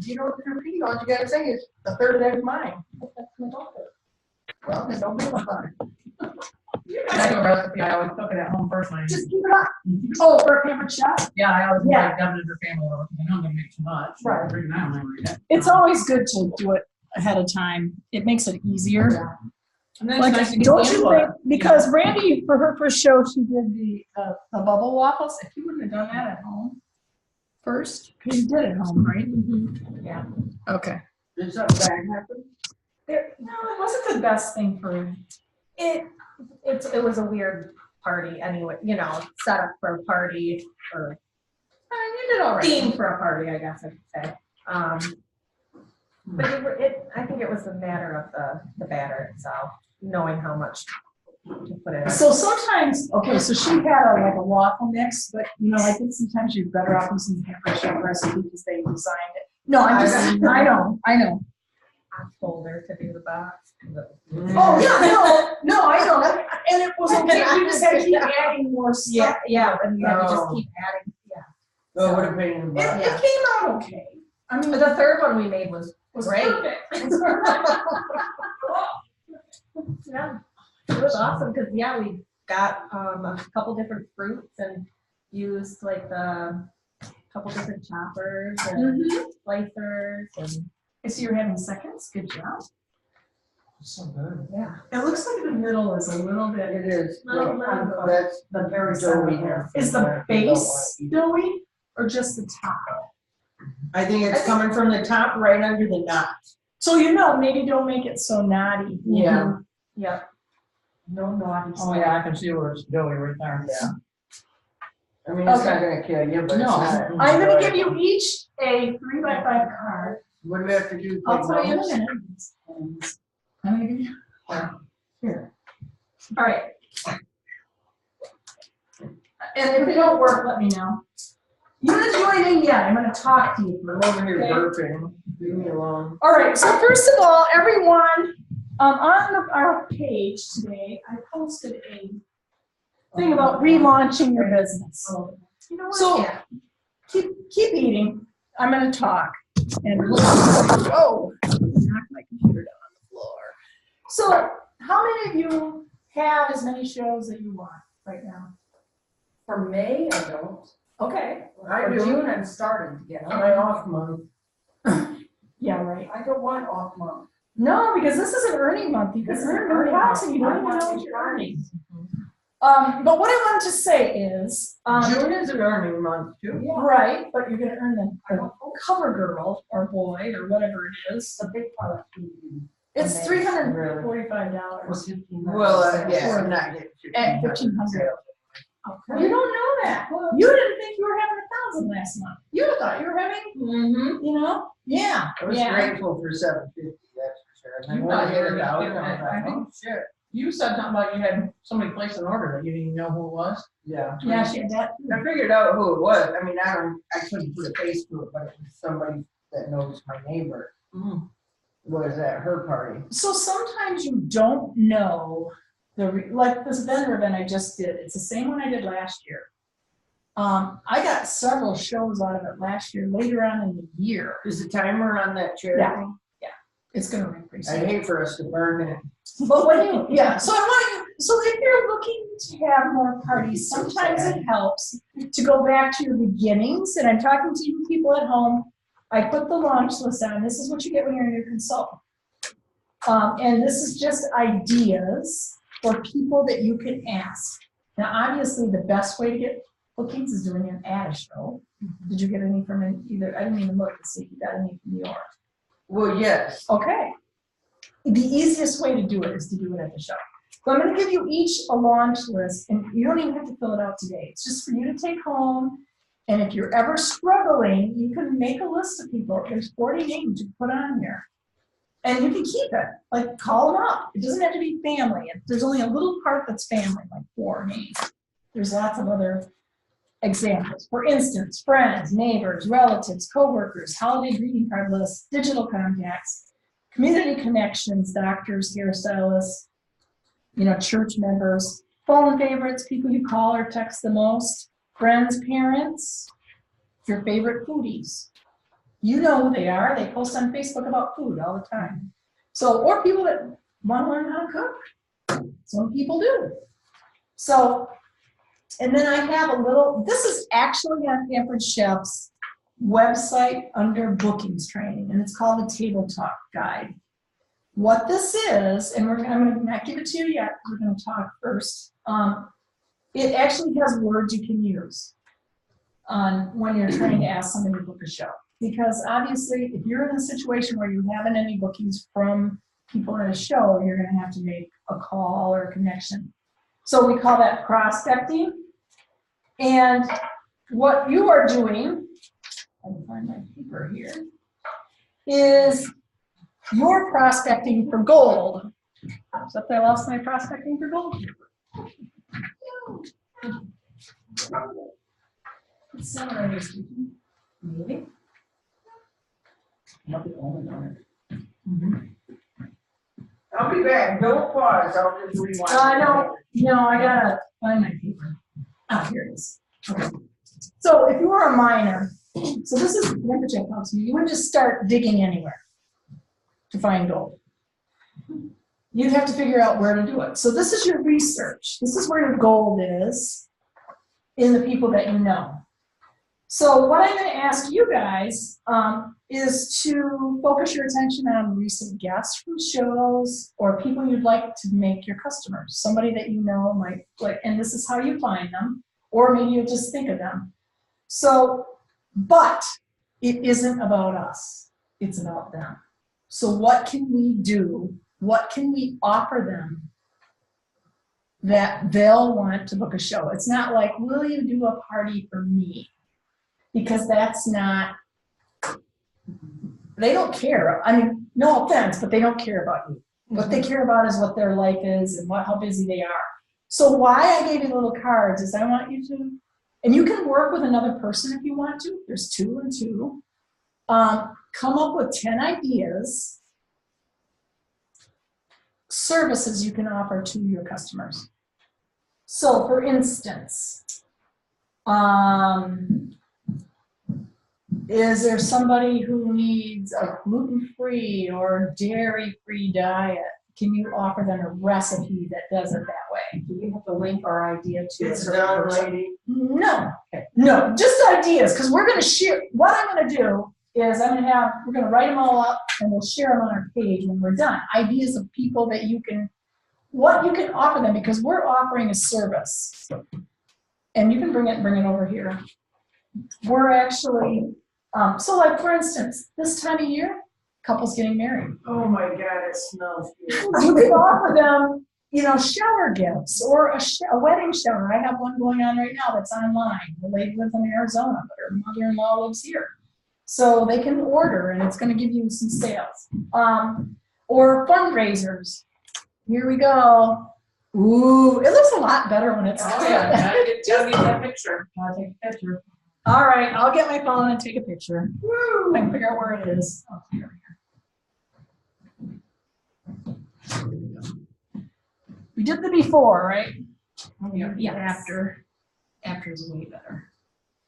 you don't repeat, all you gotta say is, a third of that is mine. That's my daughter. Well, then don't be fine. I do a recipe, I always cook it at home first. when I- Just keep it up. Oh, for a pampered chef? Yeah, I always Yeah. invite Devin and her family over, because I know I'm gonna make too much. Right. Bring that one over yet. It's always good to do it ahead of time. It makes it easier. And then it's Like, nice to get don't the you input, think, because Randy, for her first show, she did the bubble waffles. If you wouldn't have done that at home first, because you did it at home, right? Yeah. Okay. Did something bad happen? No, it wasn't the best thing for, It was a weird party anyway, you know, set up for a party or you did all right. theme for a party, I guess I could say. But I think it was the matter of the batter itself, knowing how much to put in. So sometimes, okay, so she had like a waffle mix, but you know, I think sometimes you're better off using the Pampered Chef recipe because they designed it. No, I know. Folder to do the box. Oh, yeah, no, I know, and it was okay, we just had to keep adding more stuff. Yeah, and you had to just Oh. keep adding, yeah. Oh, what a pain in the butt. It came out okay. I mean, But the third one we made was great. perfect. Yeah, it was awesome, because, yeah, we got a couple different fruits and used like the couple different choppers and slicers and, I see you're having seconds, good job. So good. yeah. It looks like the middle is a little bit. It is. Little bit of That's the very doughy center. here. Is the base doughy or just the top? I think it's coming from the top right under the knot. So you know, maybe don't make it so naughty. Yeah. Yep. No naughty Oh, yeah, I can see where it's doughy right there. Yeah. I mean, it's not gonna kill you, but it's No. not. I'm gonna give you each a 3x5 card. What do we have to do? I'll tell you in a Take minute. I'm gonna give you. Here. All right. And if they don't work, let me know. You're not joining yet. I'm gonna talk to you. notes? I'm over here Okay. burping. Leave me alone. All right, so first of all, everyone, on our page today, I posted a thing about relaunching your business. You know what? So- Yeah. Keep eating. I'm gonna talk. And whoa, knocked my computer down on the floor. So, how many of you have as many shows that you want right now? For May, I don't. Okay. I For do. June, I'm starting to get. My off month. Yeah, right. I don't want off month. No, because this is an earning month. You can This is earn an earning your house month. and you don't I even want know to what you're try. earning. But what I wanted to say is, June is an earning month too. right, but you're gonna earn the cover girl or boy or whatever it is. The big part. It's Really? $345 Well, yeah, I'm not getting. at $1,500. Okay. You don't know that. You didn't think you were having 1,000 last month. You thought you were having, Mm-hmm. you know? Yeah. I was yeah. grateful for $750, that's for sure. And then You when I thought you hit were it gonna out, get I was that. like, I think- oh, shit. You said something about you had somebody place an order that you didn't even know who it was. Yeah. Yeah, she had that. I figured out who it was. I mean, I couldn't put a face to it, but it was somebody that knows my neighbor. Was at her party. So sometimes you don't know like this vendor event I just did. It's the same one I did last year. I got several shows out of it last year, later on in the year. Is the timer on that chair? Yeah. It's gonna ring pretty I'd soon. hate for us to burn it. But when you, yeah, so I want you, so if you're looking to have more parties, sometimes it helps to go back to your beginnings, and I'm talking to you people at home. I put the launch list on, this is what you get when you're a new consultant. And this is just ideas for people that you can ask. Now, obviously, the best way to get bookings is doing an ad show. Did you get any from either, I didn't even look to see if you got any from yours. Well, yes. Okay. The easiest way to do it is to do it at the show. So I'm gonna give you each a launch list, and you don't even have to fill it out today. It's just for you to take home. And if you're ever struggling, you can make a list of people. There's 40 names you put on here. And you can keep it, like call them up. It doesn't have to be family. There's only a little part that's family, like 4 names. There's lots of other examples. For instance, friends, neighbors, relatives, coworkers, holiday greeting card lists, digital contacts, community connections, doctors, hairstylists, church members, phone favorites, people you call or text the most, friends, parents, your favorite foodies. You know who they are. They post on Facebook about food all the time. So, or people that want to learn how to cook. Some people do. So, and then I have a little, this is actually on Pampered Chef's website under bookings training, and it's called the Table Talk Guide. What this is, and I'm going to not give it to you yet, we're going to talk first. It actually has words you can use when you're trying to ask somebody to book a show. Because obviously, if you're in a situation where you haven't any bookings from people at a show, you're going to have to make a call or a connection. So we call that prospecting. And what you are doing, I can find my paper here, is you're prospecting for gold. Except I lost my prospecting for gold paper. It's summarizing speaking. Maybe. Not the only one. I'll be back. Don't pause. I'll just rewind. No, I gotta find my paper. Ah, here it is. Okay. So if you were a miner, so this is the check house, you would just start digging anywhere to find gold. You'd have to figure out where to do it. So this is your research. This is where your gold is in the people that you know. So what I'm going to ask you guys is to focus your attention on recent guests from shows or people you'd like to make your customers. Somebody that you know might like, and this is how you find them, or maybe you just think of them. So, but it isn't about us. It's about them. So what can we do? What can we offer them that they'll want to book a show? It's not like, will you do a party for me? Because that's not, they don't care. I mean, no offense, but they don't care about you. What they care about is what their life is and how busy they are. So why I gave you the little cards is I want you to, and you can work with another person if you want to. There's 2 and 2. Come up with 10 ideas, services you can offer to your customers. So for instance, is there somebody who needs a gluten-free or dairy-free diet? Can you offer them a recipe that does it that way? Do we have to link our idea to a It's certain done, person? lady. No, no, just ideas, because we're going to share. What I'm going to do is we're going to write them all up and we'll share them on our page when we're done. Ideas of people that what you can offer them, because we're offering a service. And you can bring it over here. We're actually, so like for instance, this time of year, couples getting married. Oh my God, it smells good. You can offer them, shower gifts or a wedding shower. I have one going on right now that's online. The lady lives in Arizona, but her mother-in-law lives here. So they can order and it's going to give you some sales. Or fundraisers. Here we go. Ooh, it looks a lot better when it's. Oh, yeah, gotta get that picture. I'll take a picture. All right, I'll get my phone and take a picture. Woo! I can figure out where it is. Oh, here we go. We did the before, right? Yeah. After. After is way better.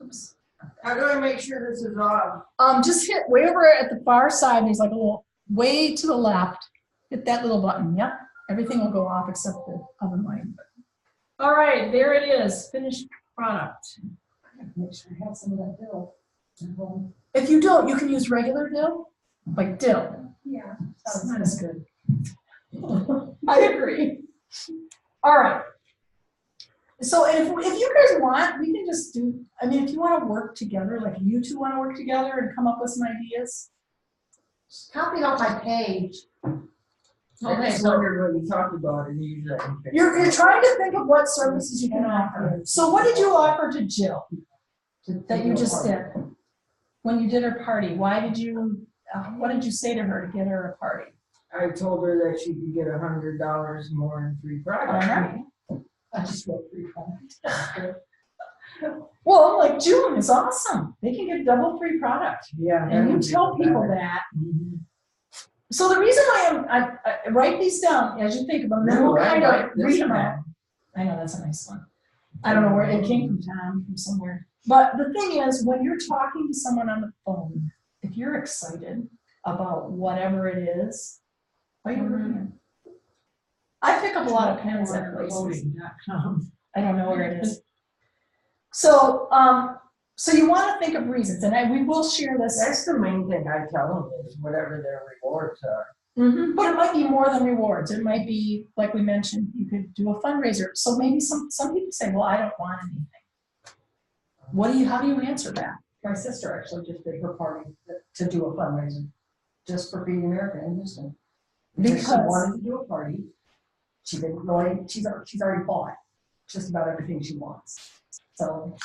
Oops. How do I make sure this is off? Just hit way over at the far side. There's like a little way to the left. Hit that little button. Yep. Everything will go off except the oven light. All right, there it is. Finished product. Make sure I have some of that dill. If you don't, you can use regular dill, like dill. Yeah. That's not as good. I agree. All right. So if you guys want, we can just do, if you want to work together, like you two want to work together and come up with some ideas, copied on my page. I Okay, just so wondered what you talked about and you usually. You're trying to think of what services you can offer. So what did you offer to Jill that you just did? When you did her party, why did you, what did you say to her to get her a party? I told her that she could get $100 more in free All products. right. I just wrote 3 products. Well, like June is awesome. They can get double free product. Yeah. And you tell people that. Mhm. So the reason why I write these down as you think of them, then we'll Ooh, I kind like of this read them one. out. I know, that's a nice one. I don't know where it came from, Tom, from somewhere. But the thing is, when you're talking to someone on the phone, if you're excited about whatever it is, why are you reading it? I pick up a lot of pens at places. I don't know where it is. So, so you want to think of reasons, and we will share this. That's the main thing I tell them is whatever their rewards are. But it might be more than rewards. It might be, like we mentioned, you could do a fundraiser. So maybe some people say, well, I don't want anything. How do you answer that? My sister actually just did her party to do a fundraiser, just for Feeding America in Houston. Because she wanted to do a party, she didn't really, she's already bought just about everything she wants. So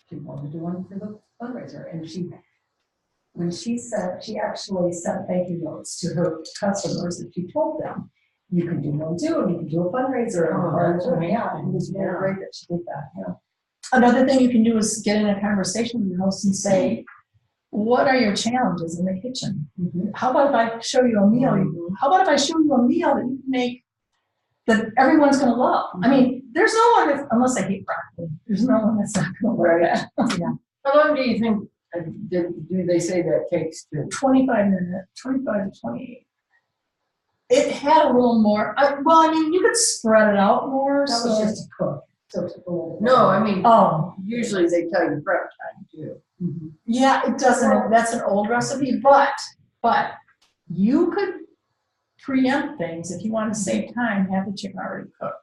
she wanted to do one for the fundraiser, and when she actually sent thank you notes to her customers, and she told them, you can do one too, and you can do a fundraiser. That's Yeah, it was really great that she did that, yeah. Another thing you can do is get in a conversation with your host and say, what are your challenges in the kitchen? How about if I show you a meal? How about if I show you a meal that you can make that everyone's gonna love? I mean, there's no one that, unless I hate broccoli, there's no one that's not gonna love that. How long do you think, do they say that takes to? 25 minutes, 25 to 28. It had a little more, well, I mean, you could spread it out more, That so. was just a cook. So it took a little bit. No, I mean, Oh, usually they tell you prep time too. yeah, it doesn't, that's an old recipe, but you could preempt things if you want to save time, have the chicken already cooked.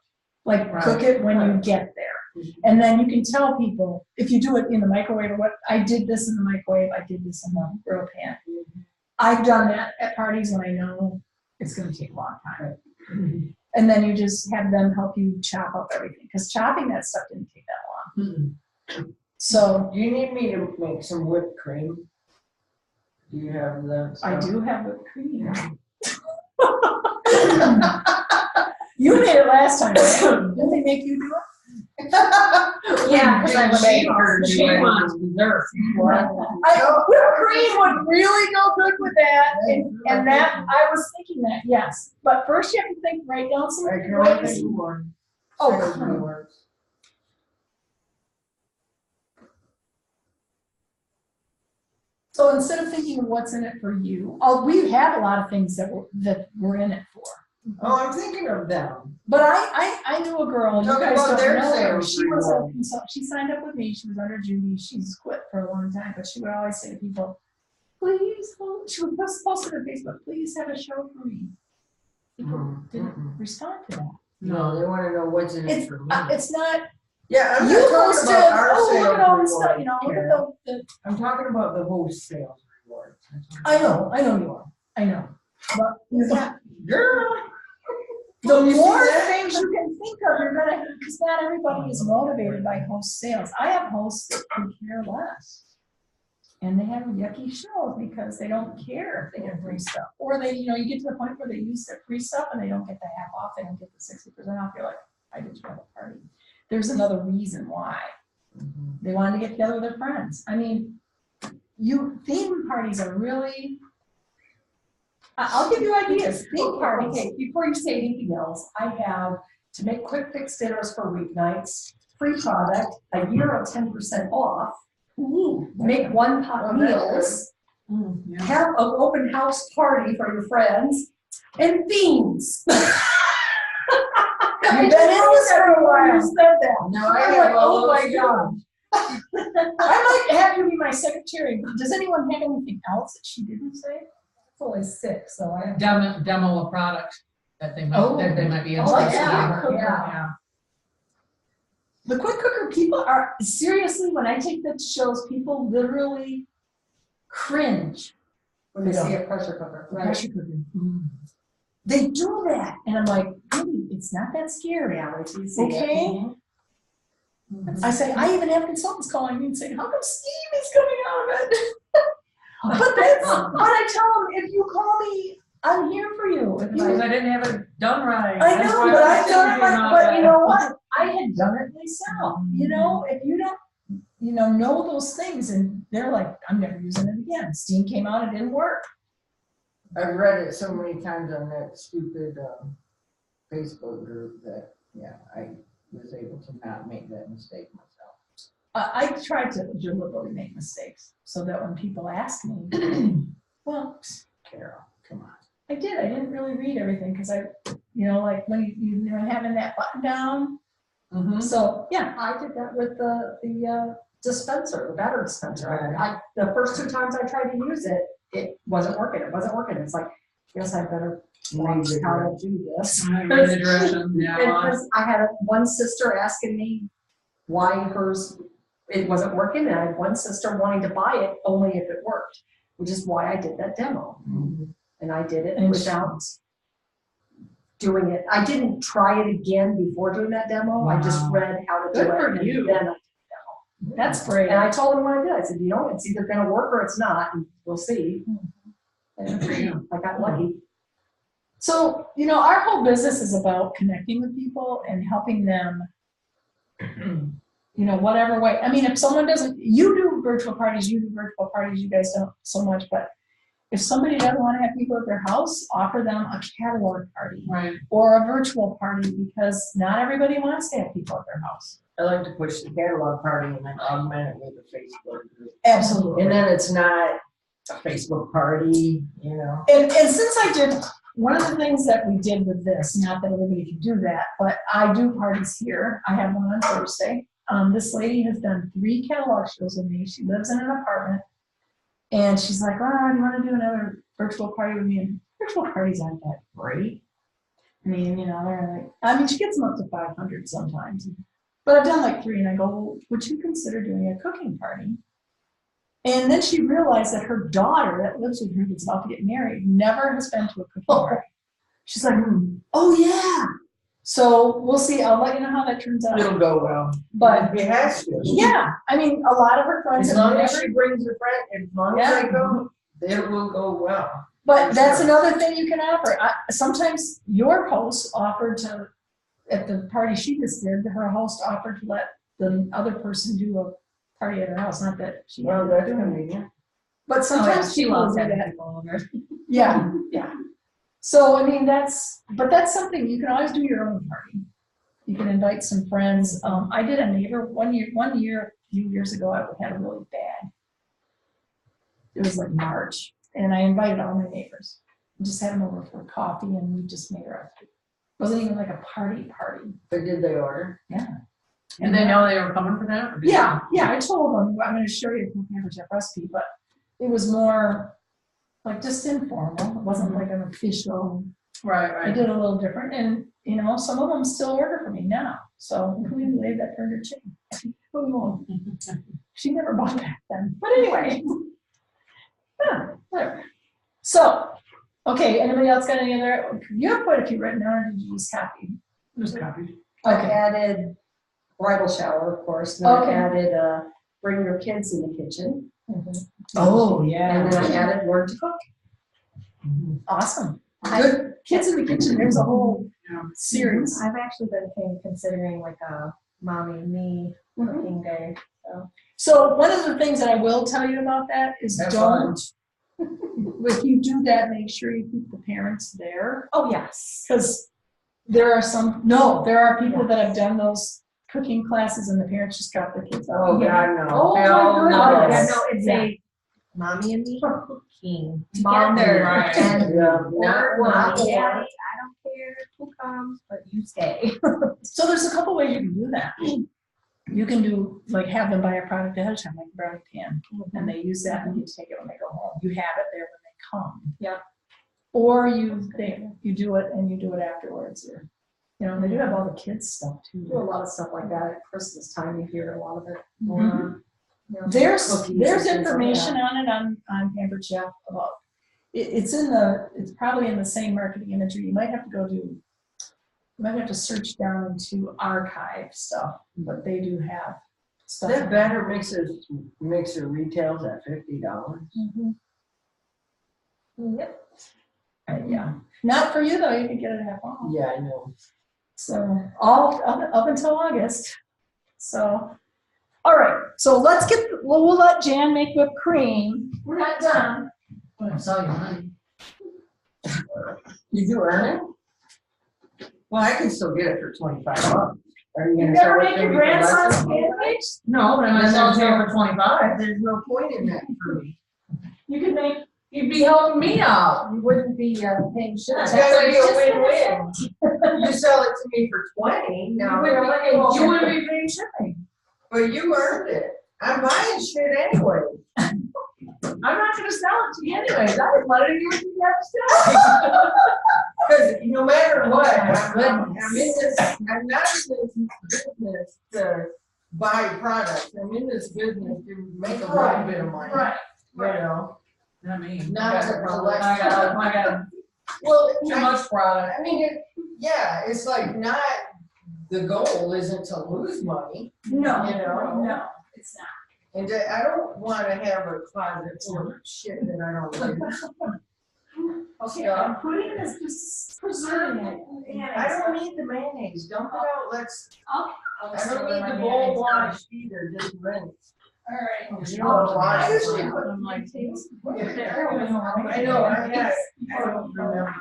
Like cook it when you get there. And then you can tell people, if you do it in the microwave or what, I did this in the microwave, I did this in the grill pan. I've done that at parties when I know it's gonna take a long time. And then you just have them help you chop up everything, because chopping that stuff didn't take that long. So Do you need me to make some whipped cream? Do you have that? I do have whipped cream. You made it last time, right? Didn't they make you do it? Yeah, because I made her. She wants dessert. Whipped cream would really go good with that, and that, I was thinking that, yes. But first you have to write down some I can only ways. think of one. Oh, Sales come on. rewards. So instead of thinking of what's in it for you, we have a lot of things that we're in it for. Oh, I'm thinking of them. But I knew a girl, you Talk guys about don't their know her. sales She was a reward. consultant. She signed up with me. She was under Judy. She's quit for a long time, but she would always say to people, please, she would post it on Facebook, please have a show for me. People didn't respond to that. No, they wanna know what's in it for me. It's not, Yeah, I'm you not talking posted, about our oh, look sales at all this stuff, rewards, you know, look at Karen. the, I'm talking about the whole sales rewards. I know you are, I know. But you have, Girl. the You see more that? things you can think of, you're gonna, because not everybody is motivated by host sales. I have hosts that could care less. And they have yucky shows because they don't care if they get free stuff. Or they, you get to the point where they use their free stuff and they don't get the half off, they don't get the 60% off. You're like, I did you have a party. There's another reason why. They wanted to get together with their friends. I mean, theme parties are really, I'll give you ideas. Theme parties. Okay, before you say anything else, I have to make quick fix dinners for weeknights, free product, a year of 10% off, make one pot Oh, that's meals, have an open house party for your friends, and themes. You've been in this for a while. You said that. No, I I'm have like, all oh my those God. I might have you be my secretary. Does anyone have anything else that she didn't say? It's only 6, so I have. demo a product that they Oh. might be Oh, interested yeah. in. Yeah. The quick cooker people are, seriously, when I take the shows, people literally cringe When they see a pressure cooker. Pressure cooker. They do that, and I'm like, really, it's not that scary. Reality. see it. Okay. I say, I even have consultants calling me and saying, how come steam is coming out of it? but I tell them, if you call me, I'm here for you. If you, Because I didn't have it done right. I That's know, why but I'm I've done it, thinking about but you that. know what? I had done it myself. You know, if you don't, know those things, and they're like, I'm never using it again. Steam came out, it didn't work. I've read it so many times on that stupid, Facebook group that, yeah, I was able to not make that mistake myself. I try to deliberately make mistakes so that when people ask me, well, Carol, come on. I did. I didn't really read everything because like when you're having that button down. Mhm. So yeah, I did that with the dispenser, the battery dispenser. The first 2 times I tried to use it, it wasn't working. It's like, I guess I better watch how to do this. I read the directions, yeah. Because I had one sister asking me why it wasn't working, and I had one sister wanting to buy it only if it worked, which is why I did that demo. And I did it And without doing it. I didn't try it again before doing that demo. I just Wow. read how to do Good it. for and you. Then I that's great. And I told him what I did. I said, it's either gonna work or it's not, and we'll see. And I got lucky. So, our whole business is about connecting with people and helping them, whatever way. I mean, if someone doesn't, you do virtual parties, you guys don't so much, but if somebody doesn't want to have people at their house, offer them a catalog party Right. or a virtual party, because not everybody wants to have people at their house. I like to push the catalog party and then augment it with a Facebook group. Absolutely. And then it's not a Facebook party, And since I did, one of the things that we did with this, not that everybody can do that, but I do parties here. I have one on Thursday. This lady has done 3 catalog shows with me. She lives in an apartment. And she's like, oh, do you want to do another virtual party with me? And virtual parties aren't that great. I mean, they're like, she gets them up to 500 sometimes. But I've done like 3, and I go, well, would you consider doing a cooking party? And then she realized that her daughter that lives with her, that's about to get married, never has been to a cooking party. She's like, oh yeah. So we'll see. I'll let you know how that turns out. it'll go well. But It has to. yeah, a lot of her friends As have long as never. she brings her friend, as long as I go, it will go well. But that's another thing you can offer. Sometimes your host offered to, at the party she just did, her host offered to let the other person do a party at her house. Not that she. Well, that's convenient. But sometimes She people loves do having that. people over. Yeah, yeah. So that's something you can always do your own party. You can invite some friends. I did a neighbor one year, a few years ago. I had a really bad. It was like March, and I invited all my neighbors. I just had them over for coffee, and we just made her. It wasn't even like a party. But did they order? Yeah. And they know they were coming for that? Or did Yeah. I told them I'm going to show you a Pampered Chef recipe, but it was more like just informal. It wasn't like an official. Right, I right. did a little different, and some of them still order for me now. So including the lady that turned her chicken. Who won't? She never bought that then. But anyway. Yeah, whatever. So, okay, anybody else got any other? You have quite a few written down, or did you just copy? Just copied. I Okay. added bridal shower, of course, then Okay. I added, bring your kids in the kitchen. Oh, And then I added word to cook. Awesome. Good. Kids in the kitchen, there's a whole Yeah. series. I've actually been considering like a mommy and me cooking day. So one of the things that I will tell you about that is Have don't, if you do that, make sure you keep the parents there. Oh, yes. Because there are people that have done those cooking classes and the parents just drop their kids off. Oh, God, no. Oh, my Hell goodness. no. Yeah, no, it's Yeah. a mommy and me cooking Mommy, together. right. And Yeah, or not mommy, one. daddy, I don't care who comes, but you stay. So there's a couple ways you can do that. You can do, like, have them buy a product ahead of time, like a brownie pan, and they use that and you take it when they go home. You have it there when they come. Yeah. Or you do it and you do it afterwards, or, they do have all the kids stuff Do a too. lot of stuff like that at Christmas time. You hear a lot of it. Mhm. You know, There's cookies and there's things like information that. on it on Pampered Chef about it's probably in the same marketing imagery. You might have to search down into archive stuff, but they do have stuff. That batter mixer retails at $50. Mhm. Yep. Yeah, not for you though, you can get it at home. Yeah, I know. So, all up until August. So, all right, so we'll let Jan make whipped cream. We're not done. I saw you, honey. You do earn it? Well, I can still get it for $25. Are you You gonna never sell it make to your me for less grandson's than- pancakes? No, but I'm gonna sell it to you for 25. There's no point in that for me. You can make, You'd be helping me out. You wouldn't be paying shit. It's gotta be a win-win. You sell it to me for 20, now, You wouldn't be paying shipping. but you earned it. I'm buying shit anyway. I'm not gonna sell it to you anyways. I was letting you have to sell. Cause no matter what, I'm not in this business to buy products. I'm in this business to make a little bit of money. right, You know? Not me. Not to collect. I got Well, too much product. I mean, it's like not, the goal isn't to lose money. no, You know? no, it's not. And I don't wanna have a closet full of shit that I don't use. Okay, I'm putting this, just preserving it. I don't need the mayonnaise, dump it out, I'll I don't need the mayonnaise bowl on. washed either, just rinse. All right. You know why? I usually put them like tablespoon. I know, I don't remember.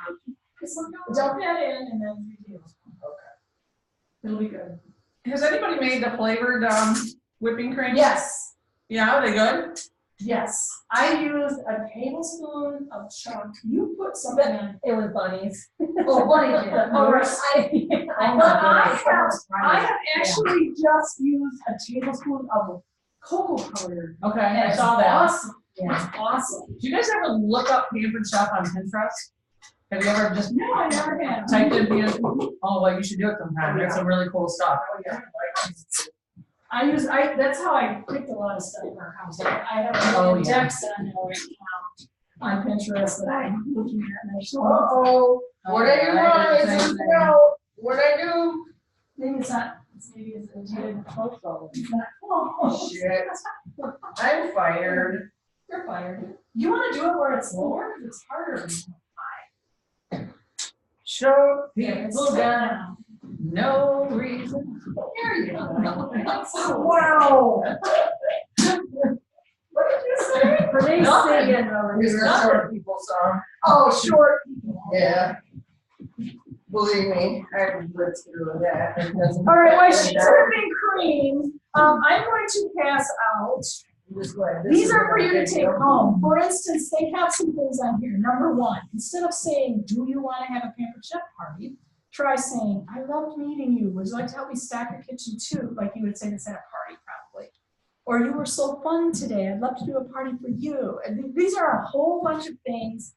Dump that in and then redo. Okay. It'll be good. Has anybody made the flavored whipping cream? Yes, Yeah, are they good? yes. I used a tablespoon of chunk. You put something in. It was bunnies. Oh, Bunny did. Oh, right. I I have actually just used a tablespoon of cocoa powder. Okay, And I it's saw that. awesome. It's awesome. Do you guys ever look up Pampered Chef on Pinterest? Have you ever just No, I never have. typed in the, oh, well, you should do it sometime. There's some really cool stuff. That's how I picked a lot of stuff in our house. I have Oh, a yeah. index on there right now on Pinterest that I'm looking at and I show. Uh-oh, what I do wrong is this no, what I do? Maybe it's not, maybe it's a dated photo. It's not, oh, Shit, I'm fired. you're fired. You wanna do it where it's lower? It's harder. Show Yeah, it's people down. down, no reason. There you go. Wow. What did you say? Renee Nothing. singing over It's here. a short people song. Oh, short. Yeah. Believe me, I lived through that. All right, while she's whipping cream, I'm going to pass out. These are for you to take home. For instance, they have some things on here. Number one, instead of saying, do you want to have a Pampered Chef party? Try saying, I loved meeting you. Would you like to help me stock your kitchen too? Like you would say this at a party probably. Or you were so fun today. I'd love to do a party for you. And these are a whole bunch of things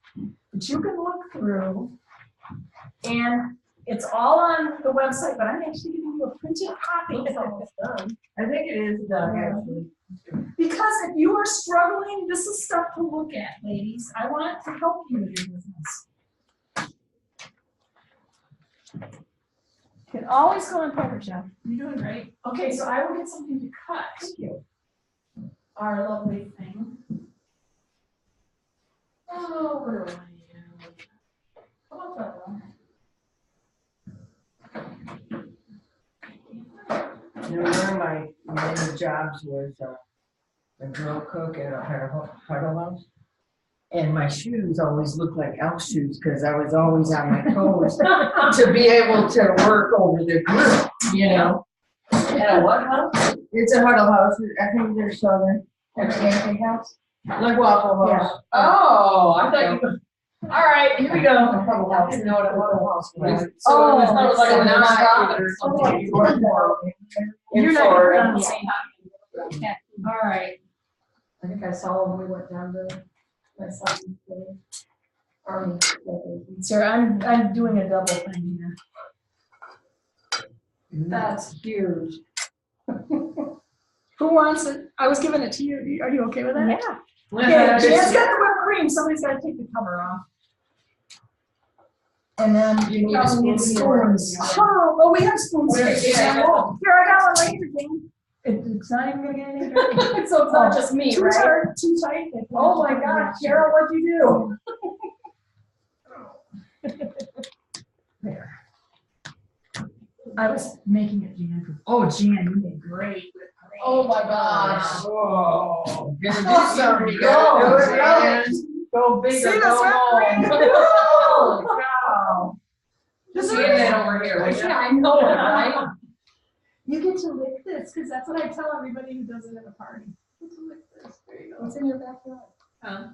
that you can look through. And it's all on the website, but I'm actually giving you a printed copy. It's almost done. I think it is done, actually. Because if you are struggling, this is stuff to look at, ladies. I want to help you with your business. You can always go on Pampered Chef. You're doing great. Okay, so I will get something to cut. Thank you. Our lovely thing. Oh, what do I want to do? Come on, Pablo. You know, one of my many jobs was a girl cook at a huddle house. And my shoes always looked like elf shoes because I was always on my toes to be able to work over the group, you know? At a what house? It's a huddle house. I think they're southern. A pancake house? Like Waffle House. Oh, I thought you. All right, here we go. I didn't know what a huddle house was. So it was like a so nonprofit or something. You work more in You're not Florida. gonna say nothing. All right. I think I saw when we went down to my son's army. Sir, I'm doing a double thing here. That's huge. Who wants it? I was giving it to you. Are you okay with that? Yeah. Okay, Jan's got the whipped cream, somebody's gotta take the cover off. And then You need a probably need spoon. spoons. Oh, we have spoons. Where- Here, yeah, Here, I got one later, Jane. It's not even gonna get any dirty. So it's not just me, Too right? tight, too tight. Oh my God, Carol, what'd you do? There. I was making it, Jan. Oh, Jan, you did great. Oh my gosh. Whoa. Awesome. Go big See, or that's go right. home. Oh, Wow. This See that over here, will Yeah, you? I know it, right? You get to lick this, because that's what I tell everybody who does it at a party. You get to lick this. There you go. What's in your backyard? Huh?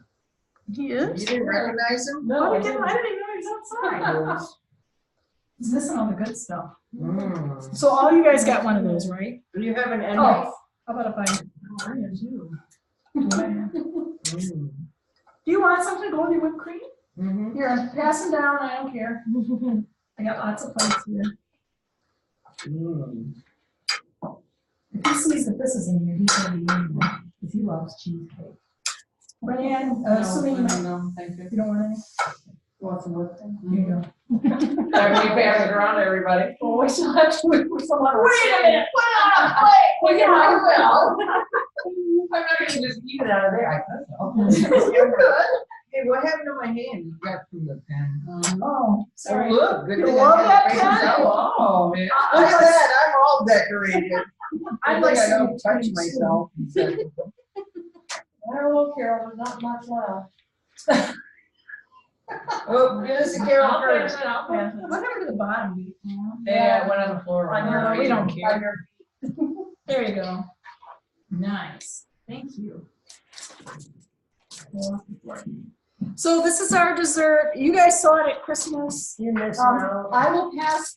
He You is? didn't recognize him? No, I didn't even know he was outside. He's missing all the good stuff. Mm. So all you guys got one of those, right? Do you have an end? Oh, how about if I bring it too? Mm. Do you want something to go with your whipped cream? Mhm. Here, I'm passing down, I don't care. I got lots of plates here. Mm. If he sees that this is in here, he's gonna be in here, because he loves cheesecake. Brian, assuming you No, thank you. don't want any, Want some whipped cream? here you go. Everybody pass it around to everybody. Oh, we should have to wait for someone. Wait a minute, put it on a plate! Well, yeah, I will. I'm not gonna just eat it out of there. I could. You're good. Hey, what happened to my hand? You got from the pen. Oh, sorry. Oh, look, good You thing love I that had it pen? Oh, man. I said, I'm all decorated. I I'd like think I some don't touch cream, too. myself. I don't know, Carol, there's not much left. Oh, give us a Carol I'll pass first. it, I'll pass it. What happened to the bottom? Yeah, it went on the floor. On your- We don't on care. your- There you go. Nice, thank you. So this is our dessert. You guys saw it at Christmas. You missed Um, out. I will pass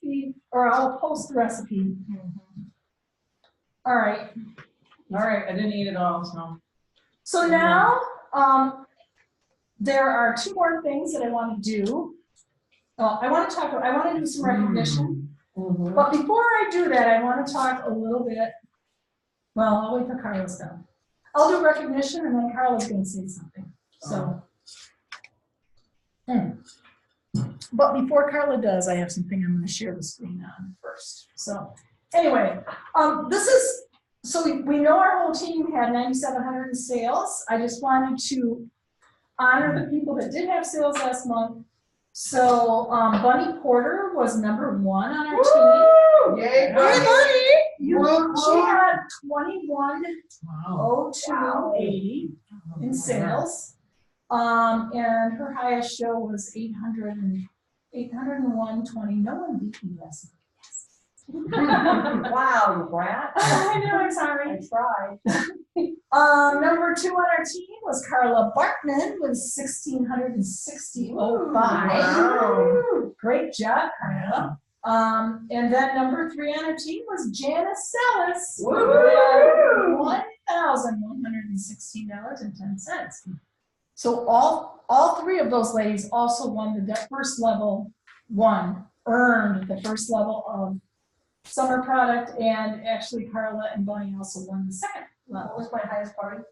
I'll post the recipe. All right, All right, I didn't eat it all, so. so now, there are two more things that I want to do. I want to do some recognition. Mhm. But before I do that, I want to talk a little bit, well, I'll wait till Carla's done. I'll do recognition and then Carla's gonna say something, so. But before Carla does, I have something I'm gonna share the screen on first. So, anyway, so we know our whole team had 9,700 in sales. I just wanted to honor the people that did have sales last month. So, Bunny Porter was number 1 on our team. Yay, Hey, buddy. Bunny! She had 21,0280 in sales. And her highest show was 801.20. No one beat me last night. Wow, you brat. I know, I'm sorry. I tried. Number 2 on our team was Carla Bartman with 1,660.05. Wow. Great job, Carla. And then number 3 on our team was Janice Sellis. Woo! $1,116.10. So all 3 of those ladies also won the first level earned the first level of summer product, and actually Carla and Bunny also won the second What level. was my highest party?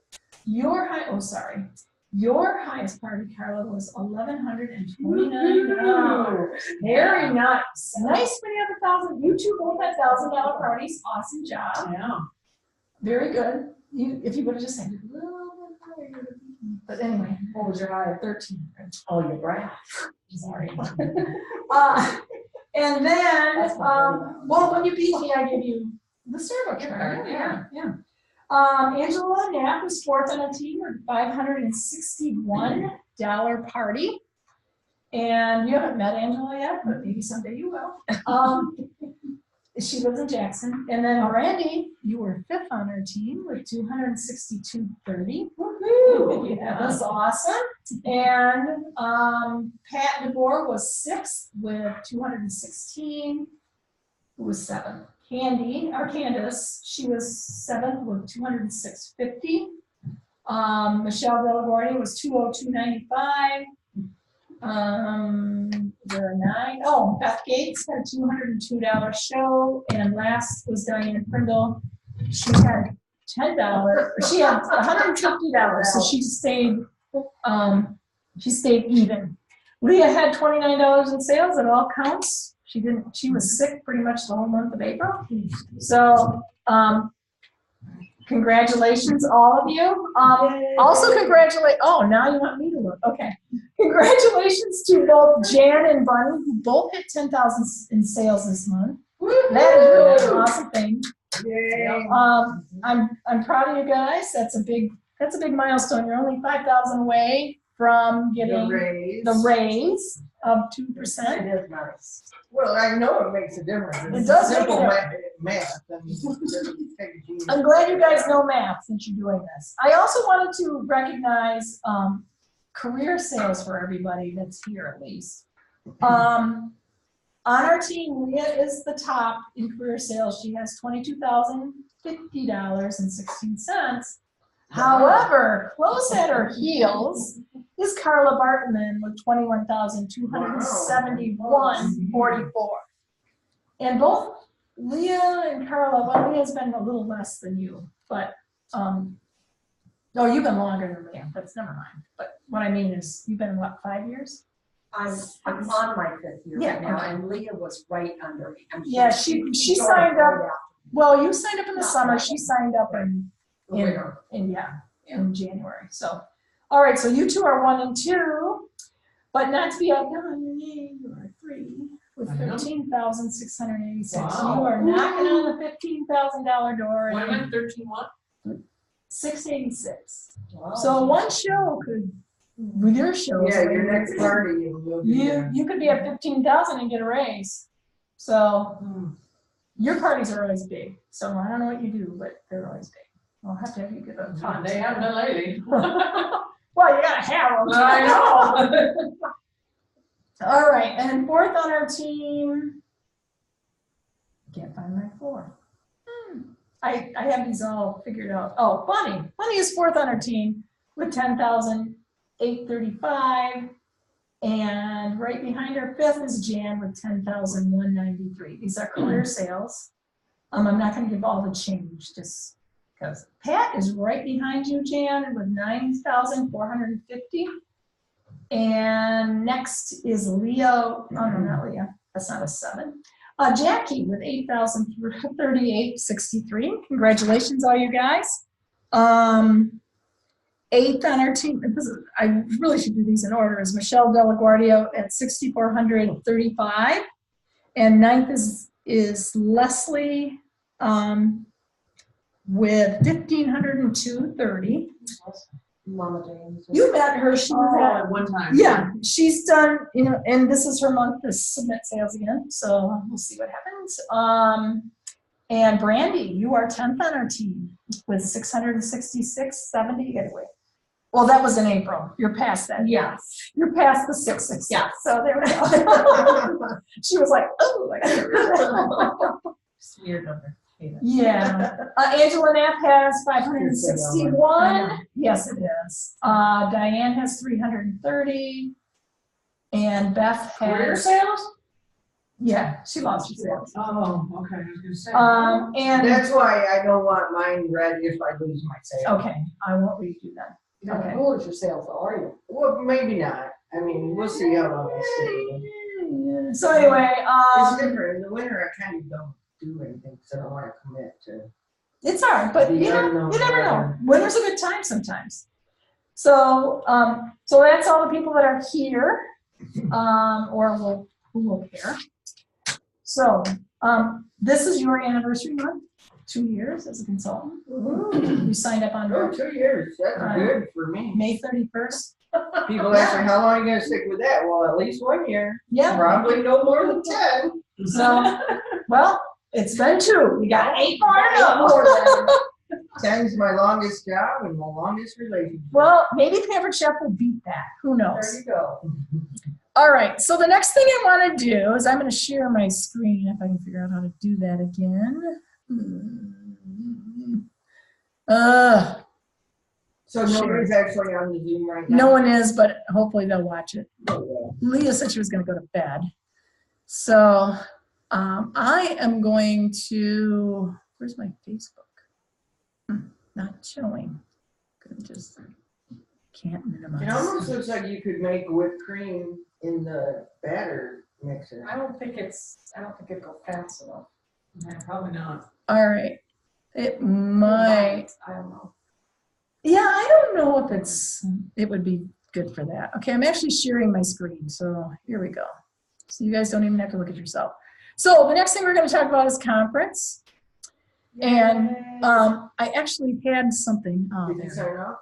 Your highest party, Carla, was $1,129. Very nice. Nice when you have 1,000. You two both had $1,000 parties. Awesome job. Yeah. Very good. If you would have just said a little bit higher, you would have beaten me. But anyway, What was your high? 1,300. Oh, you brat. Sorry. And then, That's not well, when you beat me, I give you the Starbucks card. Yeah. Angela Knapp was 4th on the team with $561 party. And you haven't met Angela yet, but maybe someday you will. She lives in Jackson. And then Randy, you were 5th on our team with $262.30. Woohoo! Yeah, that's awesome. And Pat DeBoer was 6th with 216. Who was 7th? Candace, she was 7th with 206.50. Michelle Delaguardi was 202.95. There are 9. Oh, Beth Gates had a $202 show, and last was Diane Prindle. She had $10. She had $150, so she stayed She stayed even. Leah had $29 in sales, it all counts. She was sick pretty much the whole month of April. So, congratulations, all of you. Also now you want me to look, okay. Congratulations to both Jan and Bunny, who both hit 10,000 in sales this month. That is really an awesome thing. Yay. I'm proud of you guys. That's a big milestone. You're only 5,000 away from getting the raise of 2%. It is nice. Well, I know it makes a difference. It does make a Simple difference. math. I mean, take a genius. I'm glad you guys know math since you're doing this. I also wanted to recognize career sales for everybody that's here at least. On our team, Leah is the top in career sales. She has $22,050.16. However, close at her heels is Carla Bartman with $21,271.44. And both Leah and Carla, well, Leah's been a little less than you, but, no, you've been longer than Leah, that's never mind. But what I mean is, you've been, what, 5 years? I'm on my 5th year Yeah, right now, okay. and Leah was right under me. I'm Yeah, sure she joined signed up, right well, you signed up in the summer, she signed up in after. in January. So, all right, so you two are 1 and 2, but not to be outdone, you are 3 with I know. 13,686. Wow. You are knocking on the $15,000 door. What am and I, 13 what? 686. Wow. So one show could, with your show, Yeah, your next party, you will be there. you could be at 15,000 and get a raise. So your parties are always big. So I don't know what you do, but they're always big. I'll have to have you give a talk. They haven't been lately. Well, you gotta have them. I know. All right, and 4th on our team. Can't find my 4. I have these all figured out. Oh, Bunny. Bunny is 4th on our team with 10,835. And right behind her 5th is Jan with 10,193. These are career sales. I'm not gonna give all the change, just because Pat is right behind you, Jan, with 9,450. And next is Leo, oh no, not Leah, that's not a 7. Jackie with 8,038.63. Congratulations, all you guys. 8th on our team, I really should do these in order, is Michelle Delaguardia at 6,435. And 9th is Leslie with 1,502.30. Mama James. You met her, she was at, One time. yeah, she's done, and this is her month to submit sales again, so we'll see what happens. And Brandy, you are 10th on our team with 666.70 getaway. Well, that was in April. You're past that. Yes. You're past the 666. Yes. So there we go. She was like, oh, I got to get rid of that. Weird number. Yeah. Angela Knapp has 561. Yes, it is. Diane has 330. And Beth Career has, sales? yeah, she lost her sales. Oh, okay, I was gonna say. And, That's why I don't want mine read if I lose my sale. okay, I won't redo that. Okay. Who is your sales, are you? Well, maybe not. I mean, we'll see how long I stay. So anyway, It's different. In the winter, I kind of don't do anything because I don't want to commit to. it's hard, but The you unknown never know. weather. Winter's a good time sometimes. So, so that's all the people that are here, or who will care. So, this is your anniversary month, 2 years as a consultant. You signed up on Oh, 2 years. That's good for me. May 31st. People ask me, how long are you going to stick with that? Well, at least 1 year. Yeah. Probably no more than 10. So, well, it's been 2. We got 8 more to go. 10's my longest job and my longest relationship. Well, maybe Pampered Chef will beat that. Who knows? There you go. All right, so the next thing I want to do is I'm going to share my screen if I can figure out how to do that again. So nobody's actually on the Zoom right now? No one is, but hopefully they'll watch it. Oh, well. Leah said she was going to go to bed. So I am going to, where's my Facebook? Not showing. Gonna just Can't It minimize. almost looks like you could make whipped cream in the batter mixer. I don't think it'd go fast enough. Yeah, probably not. All right. It might. I don't know. Yeah, I don't know if it would be good for that. Okay, I'm actually sharing my screen, so here we go. So you guys don't even have to look at yourself. So the next thing we're going to talk about is conference. And I actually had something on Did you there. sign up?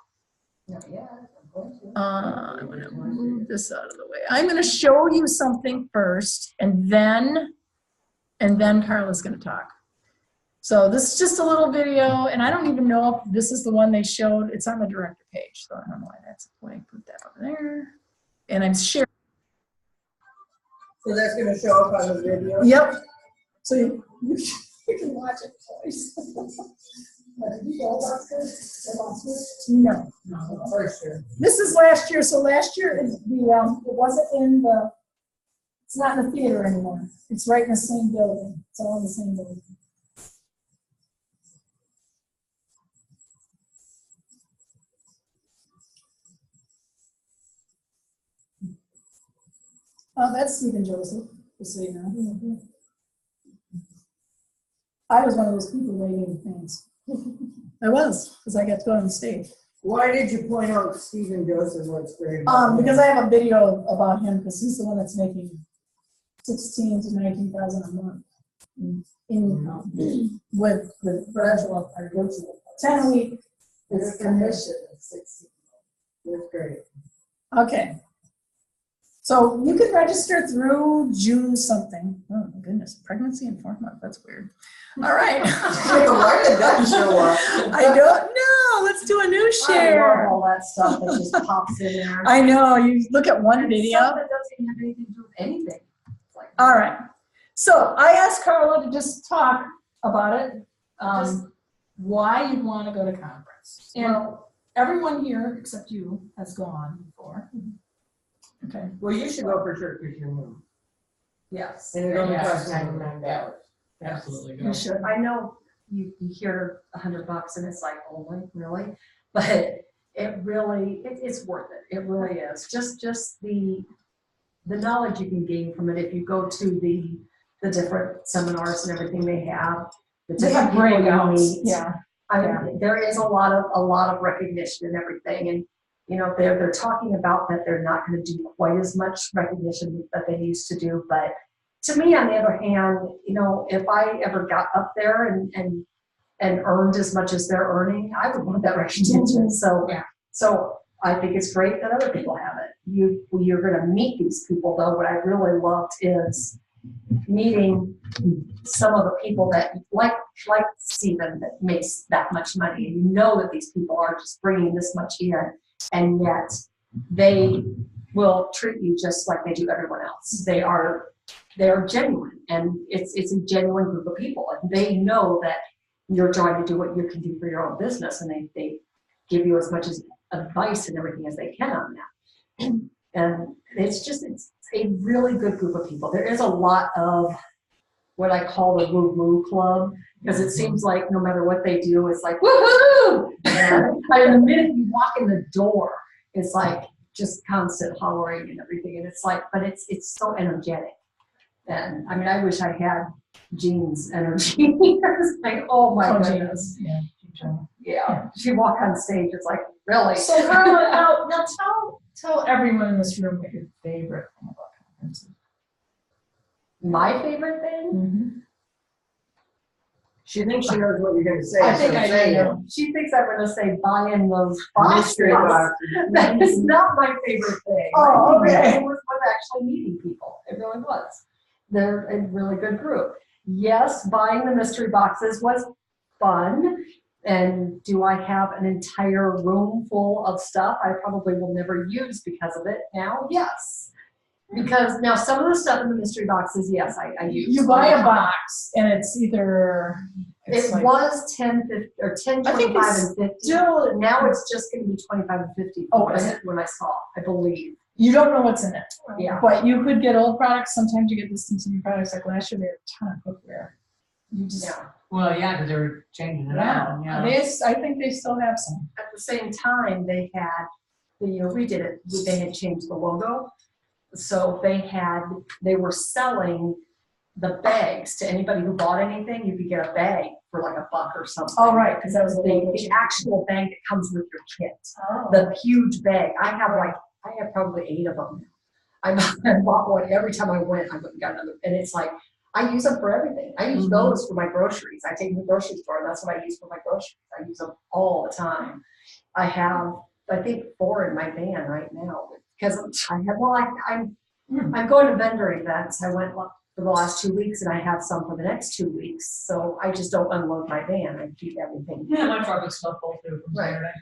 Not yet. I'm going to. I'm going to move this out of the way. I'm going to show you something first, and then Carla's going to talk. So this is just a little video, and I don't even know if this is the one they showed. It's on the director page, so I don't know why that's why I put that over there. And I'm sharing. So that's gonna show up on the video? Yep. So you can watch it twice. No. First year. This is last year. So last year it wasn't in the. It's not in the theater anymore. It's right in the same building. It's all in the same building. Oh, that's Stephen Joseph, just so you know. I was one of those people waving things. I was, because I got to go on stage. Why did you point out Stephen Joseph what's great? Because I have a video about him, because he's the one that's making 16 to 19,000 a month in income with the virtual or virtual 10 a week. His commission is 16. That's great. Okay. So you can register through June something. Oh my goodness, pregnancy in 4 months. That's weird. All right. Why did that show up? I don't know. Let's do a new I love share. all that stuff that just pops in there. I know. You look at one And video. stuff that doesn't even have anything to do with anything. It's like, All right. So I asked Carla to just talk about it. Why you want to go to conference. And everyone here except you has gone before. Okay. Well, you should go for sure because you're new. yes. And it only Yeah. costs $99. Absolutely. You should. I know you hear $100 and it's like, oh my, really? But it really, it's worth it. It really is. Just the knowledge you can gain from it if you go to the different seminars and everything they have. The They have different people you breakouts. meet. Yeah. I mean, there is a lot of recognition and everything, and they're talking about that they're not going to do quite as much recognition that they used to do. But to me, on the other hand, if I ever got up there and earned as much as they're earning, I would want that recognition. So I think it's great that other people have it. You're going to meet these people, though. What I really loved is meeting some of the people that like Stephen that makes that much money, and you know that these people are just bringing this much in, and yet they will treat you just like they do everyone else. They're genuine, and it's a genuine group of people, and they know that you're trying to do what you can do for your own business, and they give you as much as advice and everything as they can on that. And it's a really good group of people. There is a lot of what I call the woo-woo club, because it seems like no matter what they do, it's like, woohoo! And the minute you walk in the door, it's like just constant hollering and everything. And it's like, but it's so energetic. And I mean, I wish I had Jean's energy. It's like, oh my goodness. Yeah. She walk on stage, it's like, really? So Carla, now tell everyone in this room what your favorite thing about conference is. My favorite thing? Mm-hmm. She thinks she knows what you're going to say. I think so I say it. do. She thinks I'm gonna say buying those Mystery boxes. boxes. That is not my favorite thing. Oh, okay. It was actually meeting people. It really was. They're a really good group. Yes, buying the mystery boxes was fun. And do I have an entire room full of stuff I probably will never use because of it now? Yes. Because now some of the stuff in the mystery boxes, yes, I use. You buy a box and it's either. It was 10, 50, or 10, I think 25, it's and 50. still. Now it's just going to be 25 and 50. Oh, is it? When I saw, I believe. You don't know what's in it. Yeah. But you could get old products. Sometimes you get discontinued products. Like last year, they had a ton of cookware. You just. Yeah. Well, yeah, because they're changing it out. Yeah. I think they still have some. At the same time, they had the year we did it, they had changed the logo. So they were selling the bags to anybody who bought anything, you could get a bag for like $1 or something. Oh, right, because that was the The actual bag that comes with your kit, Oh. the huge bag. I have probably 8 of them. I bought one every time I went, I went and got another, and it's like, I use them for everything. I use those for my groceries. I take them to the grocery store, and that's what I use for my groceries. I use them all the time. I have, I think, 4 in my van right now, because I'm going to vendor events. I went for the last 2 weeks, and I have some for the next 2 weeks. So I just don't unload my van. I keep everything, Yeah, my truck is stuff full through from Right. Saturday.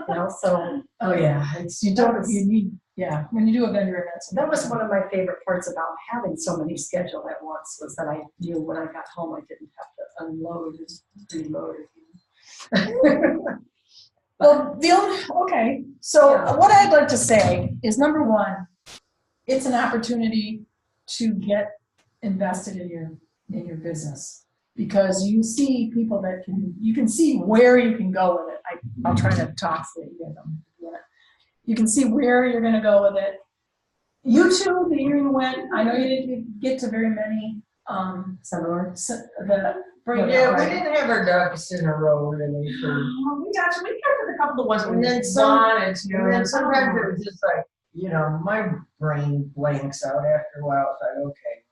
you know, so. Oh, yeah, you don't, you need, yeah, when you do a vendor event. That was one of my favorite parts about having so many scheduled at once, was that I knew when I got home, I didn't have to unload and reload again. Well, okay, so Yeah. what I'd like to say is, number one, it's an opportunity to get invested in your business. Because you see people that you can see where you can go with it. I'll try to talk for you. You can see where you're gonna go with it. You two, the year you went, I know you didn't get to very many, Seminars. Yeah, we didn't have our ducks in a row really for. We got a couple of ones that And we then wanted to. And then sometimes it was just like, my brain blanks out after a while. It's like, okay.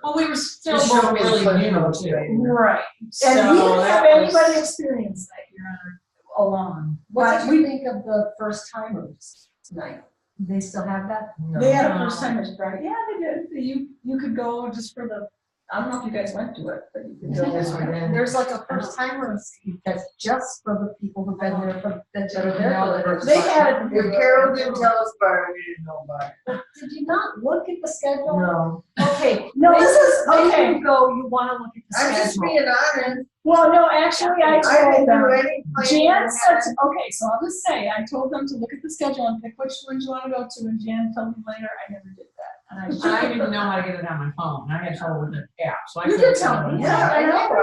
Well, we were still Just show both me the really fun new motivator. too. right. So And we didn't have that was- anybody experience that, Your Honor, alone. What But did you think of the first timers night? They still have that? they had a No. first timers party. Yeah, they did. You could go just for the, I don't know if you guys went to it, but you could go. Yes, we did. There's like a first timers that's just for the people who've been there that are there No, for the first They time. had. If Carol didn't tell us about it, we didn't know about it. Did you not look at the schedule? No. Okay. No, this is, When okay. you go, you wanna look at the I'm just schedule. being honest. Well, no, actually, I I told didn't them. do any. Jan said, okay, so I'll just say, I told them to look at the schedule and pick which ones you wanna go to, and Jan told me later, I never did that. And I didn't even know how to get it on my phone. I had trouble with the app, so I. You couldn't did tell get it on me. my Yeah, phone. I know.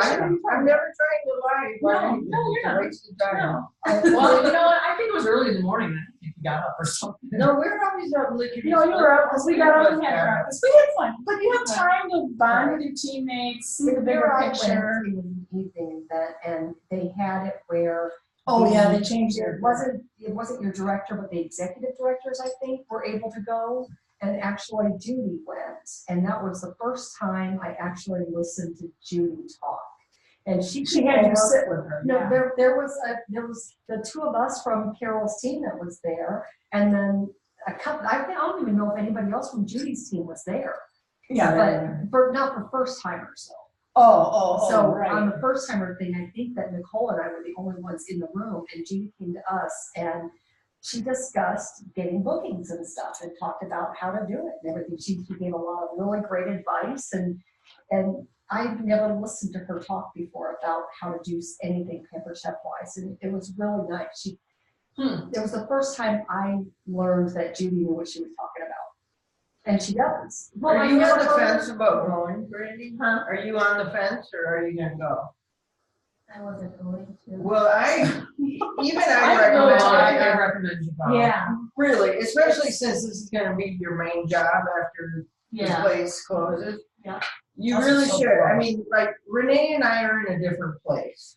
I- I'm never trying to lie. No, about anything. no, you're not. It's a waste of time. No. Well, you know what, I think it was early in the morning, I think you got up or something. No, we're always up looking. No, you were up, because we got up and had Yeah. breakfast, we had fun, but you have time to bond with your teammates, see the bigger picture. It was an evening event, and they had it where. Oh, yeah, they changed It it. wasn't your director, but the executive directors, I think, were able to go, and actually Judy went. And that was the first time I actually listened to Judy talk. And she had came you over- sit with her. No, yeah. there was the 2 of us from Carol's team that was there, and then a couple, I don't even know if anybody else from Judy's team was there. Yeah, But not for first timers though. oh, So right. on the first timer thing, I think that Nicole and I were the only ones in the room, and Judy came to us and she discussed getting bookings and stuff and talked about how to do it and everything. She gave a lot of really great advice, and I've never listened to her talk before about how to do anything Pampered Chef wise, and it was really nice. It was the first time I learned that Judy knew what she was talking about. And she does. Are you never on the told her- fence about going, Brandy? Huh? Are you on the fence or are you gonna go? I wasn't going to. Well, even I I recommend, recommend, I recommend you go. Yeah, really, especially since this is gonna be your main job after the place closes. Yeah. You That's really so should. cool. I mean, like Renee and I are in a different place.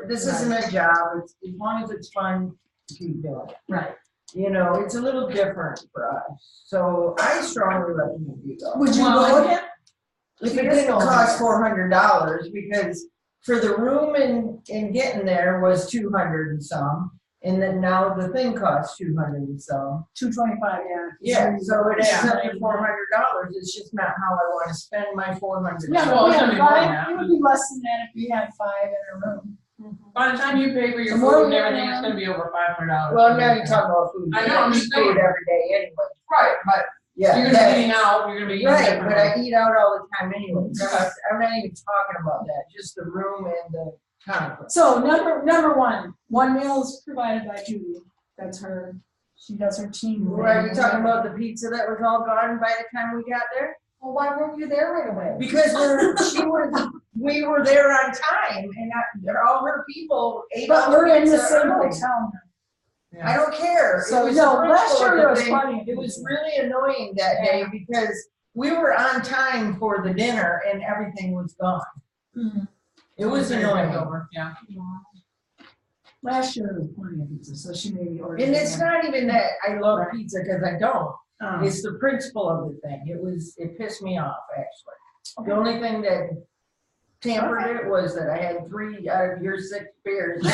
This isn't a job. It's, as long as it's fun, keep doing it. Right. It's a little different for us. So I strongly recommend you go. would you Well, go again? If it didn't cost $400, because for the room in getting there was 200 and some, and then now the thing costs 200 and some. 225, yeah. Yeah, so it adds Yeah. up to $400. It's just not how I want to spend my $400. Yeah, Well, but we it's had gonna be more than 5, that. it would be less than that if we had 5 in a room. By the time you pay for your The more food and we everything, have- it's gonna be over $500. Well, now you're talking about food. I know, I'm eat just food saying. every day anyway. Right, but Yeah. you're gonna be eating out, you're gonna be eating Right, different. but I eat out all the time anyway. Okay. I'm not even talking about that, just the room and the conference. So number one meal is provided by Judy. That's her, she does her team. Well, are you talking about the pizza that was all gone by the time we got there? Well, why weren't you there right away? Because we were there on time and all her people ate But all the we're in the pizza same early. hotel now. I don't care. So, It was no, the last principle year of there the was thing. plenty of It was people. really annoying that day because we were on time for the dinner and everything was gone. Mhm. It was annoying. Yeah. Last year there was plenty of pizza, so she maybe ordered. And it's not even that I love pizza, because I don't. Um, It's the principle of the thing. It pissed me off, actually. The only thing that tampered it was that I had 3 out of your 6 beers.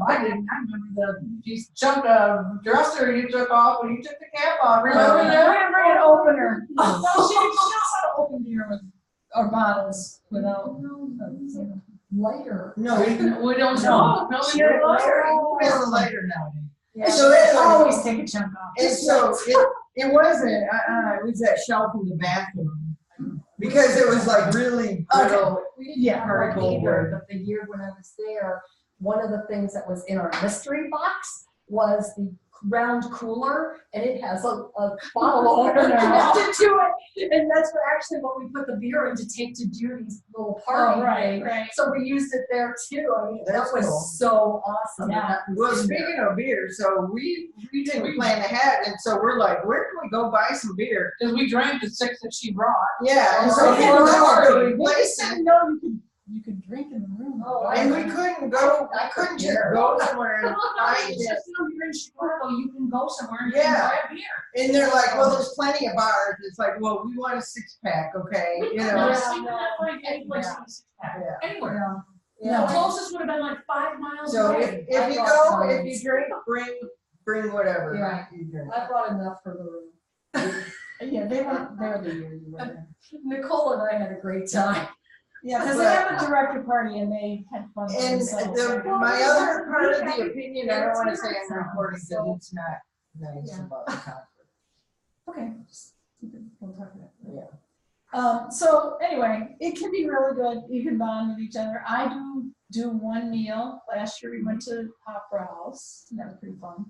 I didn't, I remember the piece chunk of dresser you took off when you took the cap off, remember We're that? gonna bring an opener. No, she knows how to open beer with, or bottles without. Lighter. No, We don't know, no, we She don't had a know. lighter. we have a lighter nowadays. Yeah, So she anyway- always take a chunk off. And so it wasn't, it was that shelf in the bathroom. Because it was like really brittle. We didn't Yeah, have one cold either, word. but the year when I was there, one of the things that was in our mystery box was the round cooler, and it has a bottle opener connected to it. And that's what we put the beer in to take to do these little party Oh, right, things. right. So we used it there too. I mean, that That's was cool. so awesome. Yeah. that was Well, in there. speaking of beer, so we didn't plan ahead, and so we're like, where can we go buy some beer? Cause we drank the 6 that she brought. Yeah, and so Oh, we yeah, were right. to They replace said, it. no, you could drink in the room. Oh, And we couldn't just go somewhere and find It's it. just, you're in Chicago, you can go somewhere and you Yeah. can buy a beer. And they're like, well, there's plenty of bars. It's like, well, we want a 6-pack, okay? You No, know? Yeah. we could not find any place Yeah. in the 6-pack, Yeah. anywhere. Yeah. The closest would have been like 5 miles So away. if you I go, brought if you drink, bring whatever. Yeah. you drink. I brought enough for the room. Yeah, they were the year you were there. Nicole and I had a great time. Yeah, because they have a director party and they had fun. by And themselves. my other part of the opinion, I don't wanna say I'm recording, because it's not nice Yeah. about the conference. Okay. We'll talk about that. Yeah. So anyway, it can be really good. You can bond with each other. I do one meal. Last year we went to Opera House. And that was pretty fun.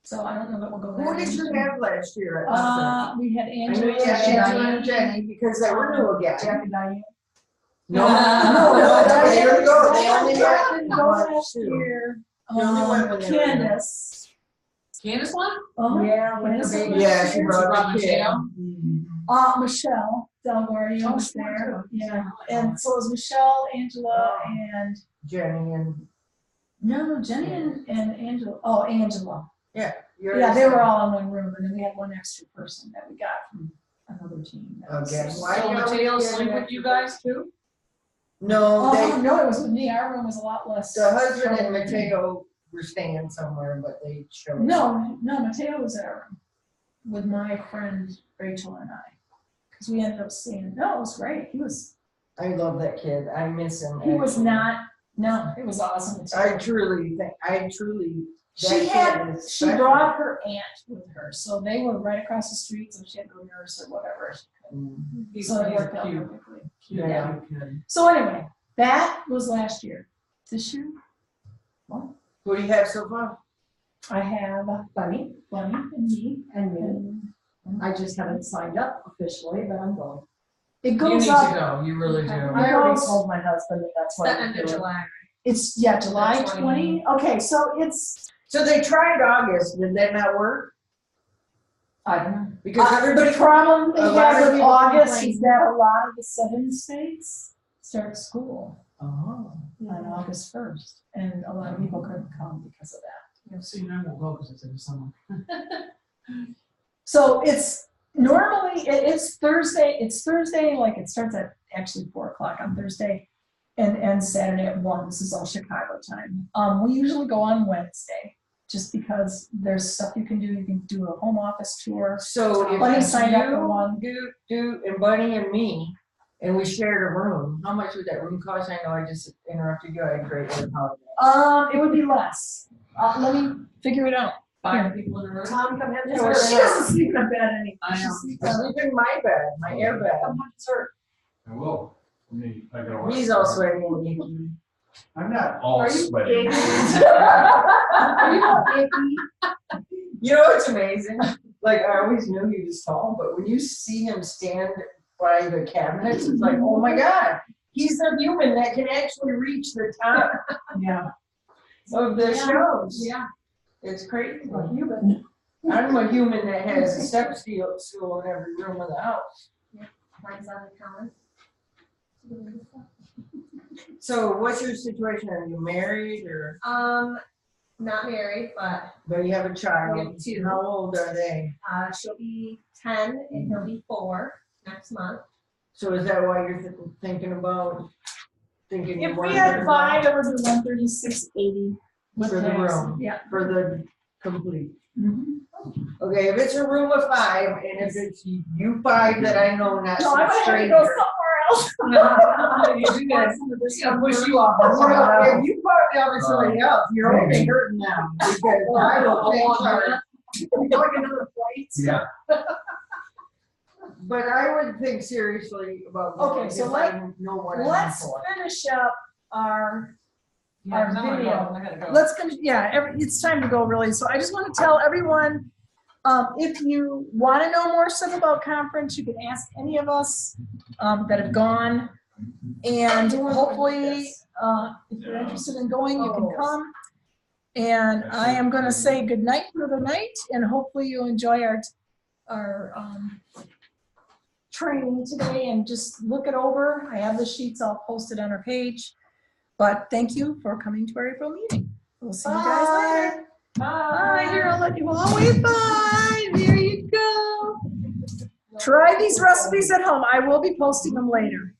So I don't know that we'll go there. Who did you have last year at Opera? We had I knew Angela. you had Angela Diane. and Jenny, because they were new again. Jack and Diane. No, Diane- they didn't go, they Diane only didn't went go once, last too. year. They only went when they were young. Candace. Candace one? Yeah, when the Candace baby- was Yeah, there. she brought brought the kid. Mateo. Michelle Delguardia Oh, was she went there. too. Yeah, and so it was Michelle, Angela, and Jenny and, no, Jenny and Angela. Oh, Angela. yeah. Yeah, they were all in one room, and then we had one extra person that we got from another team. That was- Okay. Why So you Mateo always sleep getting with you guys too? No, Oh, they, no, it was with me. Our room was a lot less. the husband and Mateo were staying somewhere, but they showed. No, Mateo was at our room with my friend Rachel and I, because we ended up staying. No, it was great. He was that kid. I miss him. He was actually. not, no, it was awesome. I truly, that She kid had, is she special. brought her aunt with her, so they were right across the street, so she had to go nurse or whatever. Mm. So it worked out cute. perfectly. Yeah. Cute. So anyway, that was last year. This year, well, Who do you have so far? I have Bunny Bunny and me, and me. and I just haven't signed up officially, but I'm going. it You goes need up. to go, you really do. I already told my husband that that's what I'm doing. It's, yeah, July That's 20. Okay, so it's, So they tried August, did that not work? I don't know. Because the everybody, problem they a lot of had with people August complain. is that a lot of the southern states start school oh, on August 1st, and a lot of people couldn't come because of that. Yeah, see, I won't go because it's in the summer. So it's normally, it's Thursday, like it starts at actually 4 o'clock on Thursday and ends Saturday at 1. This is all Chicago time. We usually go on Wednesday, just because there's stuff you can do. You can do a home office tour. so if Bunny it's signed up for one. you, and Bunny and me, and we shared a room, how much would that room cost? I know I just interrupted you, I greatly apologize. It would be less. Let me figure it out. 5 people in a room. Tom, come have Yeah, dessert. well, She doesn't sleep in a bed anymore. I know. She sleeps I sleep in my bed, my air bed. Come have dessert. I will. I gotta watch. He's all sweaty and icky. I'm not all Are you sweaty. Are you icky? You know what's amazing? Like, I always knew he was tall, but when you see him stand by the cabinets, it's like, oh my God. he's the human that can actually reach the top Yeah. of the shows. Yeah. It's crazy. A human. I'm a human that has a step stool in every room of the house. Mine's on the comments. So what's your situation? Are you married or, Not married, but you have a child? We have 2. How old are they? she'll be 10 and he'll be 4 next month. So is that why you're thinking about, thinking you If we want had to- 5, it would be 136.80. with For the tax. room. Yeah. For the complete? Mhm. Okay, if it's a room of 5, and if it's you 5 that I know, not No, some I might have to stranger. go somewhere else. You guys, I'll push you off. Well, if you put it down with somebody else, you're only hurting them. Because I will take charge. Like another flight. Yeah. But I would think seriously about Okay, going so if I know what I'm in Let's for. finish up our Yeah, 'cause Our I'm gonna video. go, I gotta go. Let's finish, it's time to go really. So I just want to tell everyone, if you want to know more stuff about conference, you can ask any of us that have gone. And hopefully, if you're interested in going, you can come. And I am going to say good night for the night, and hopefully you enjoy our training today, and just look it over. I have the sheets all posted on our page. But thank you for coming to our April meeting. We'll see you guys later. Bye. Here, I'll let you all wave bye. There you go. Try these recipes at home. I will be posting them later.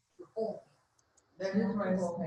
That is my whole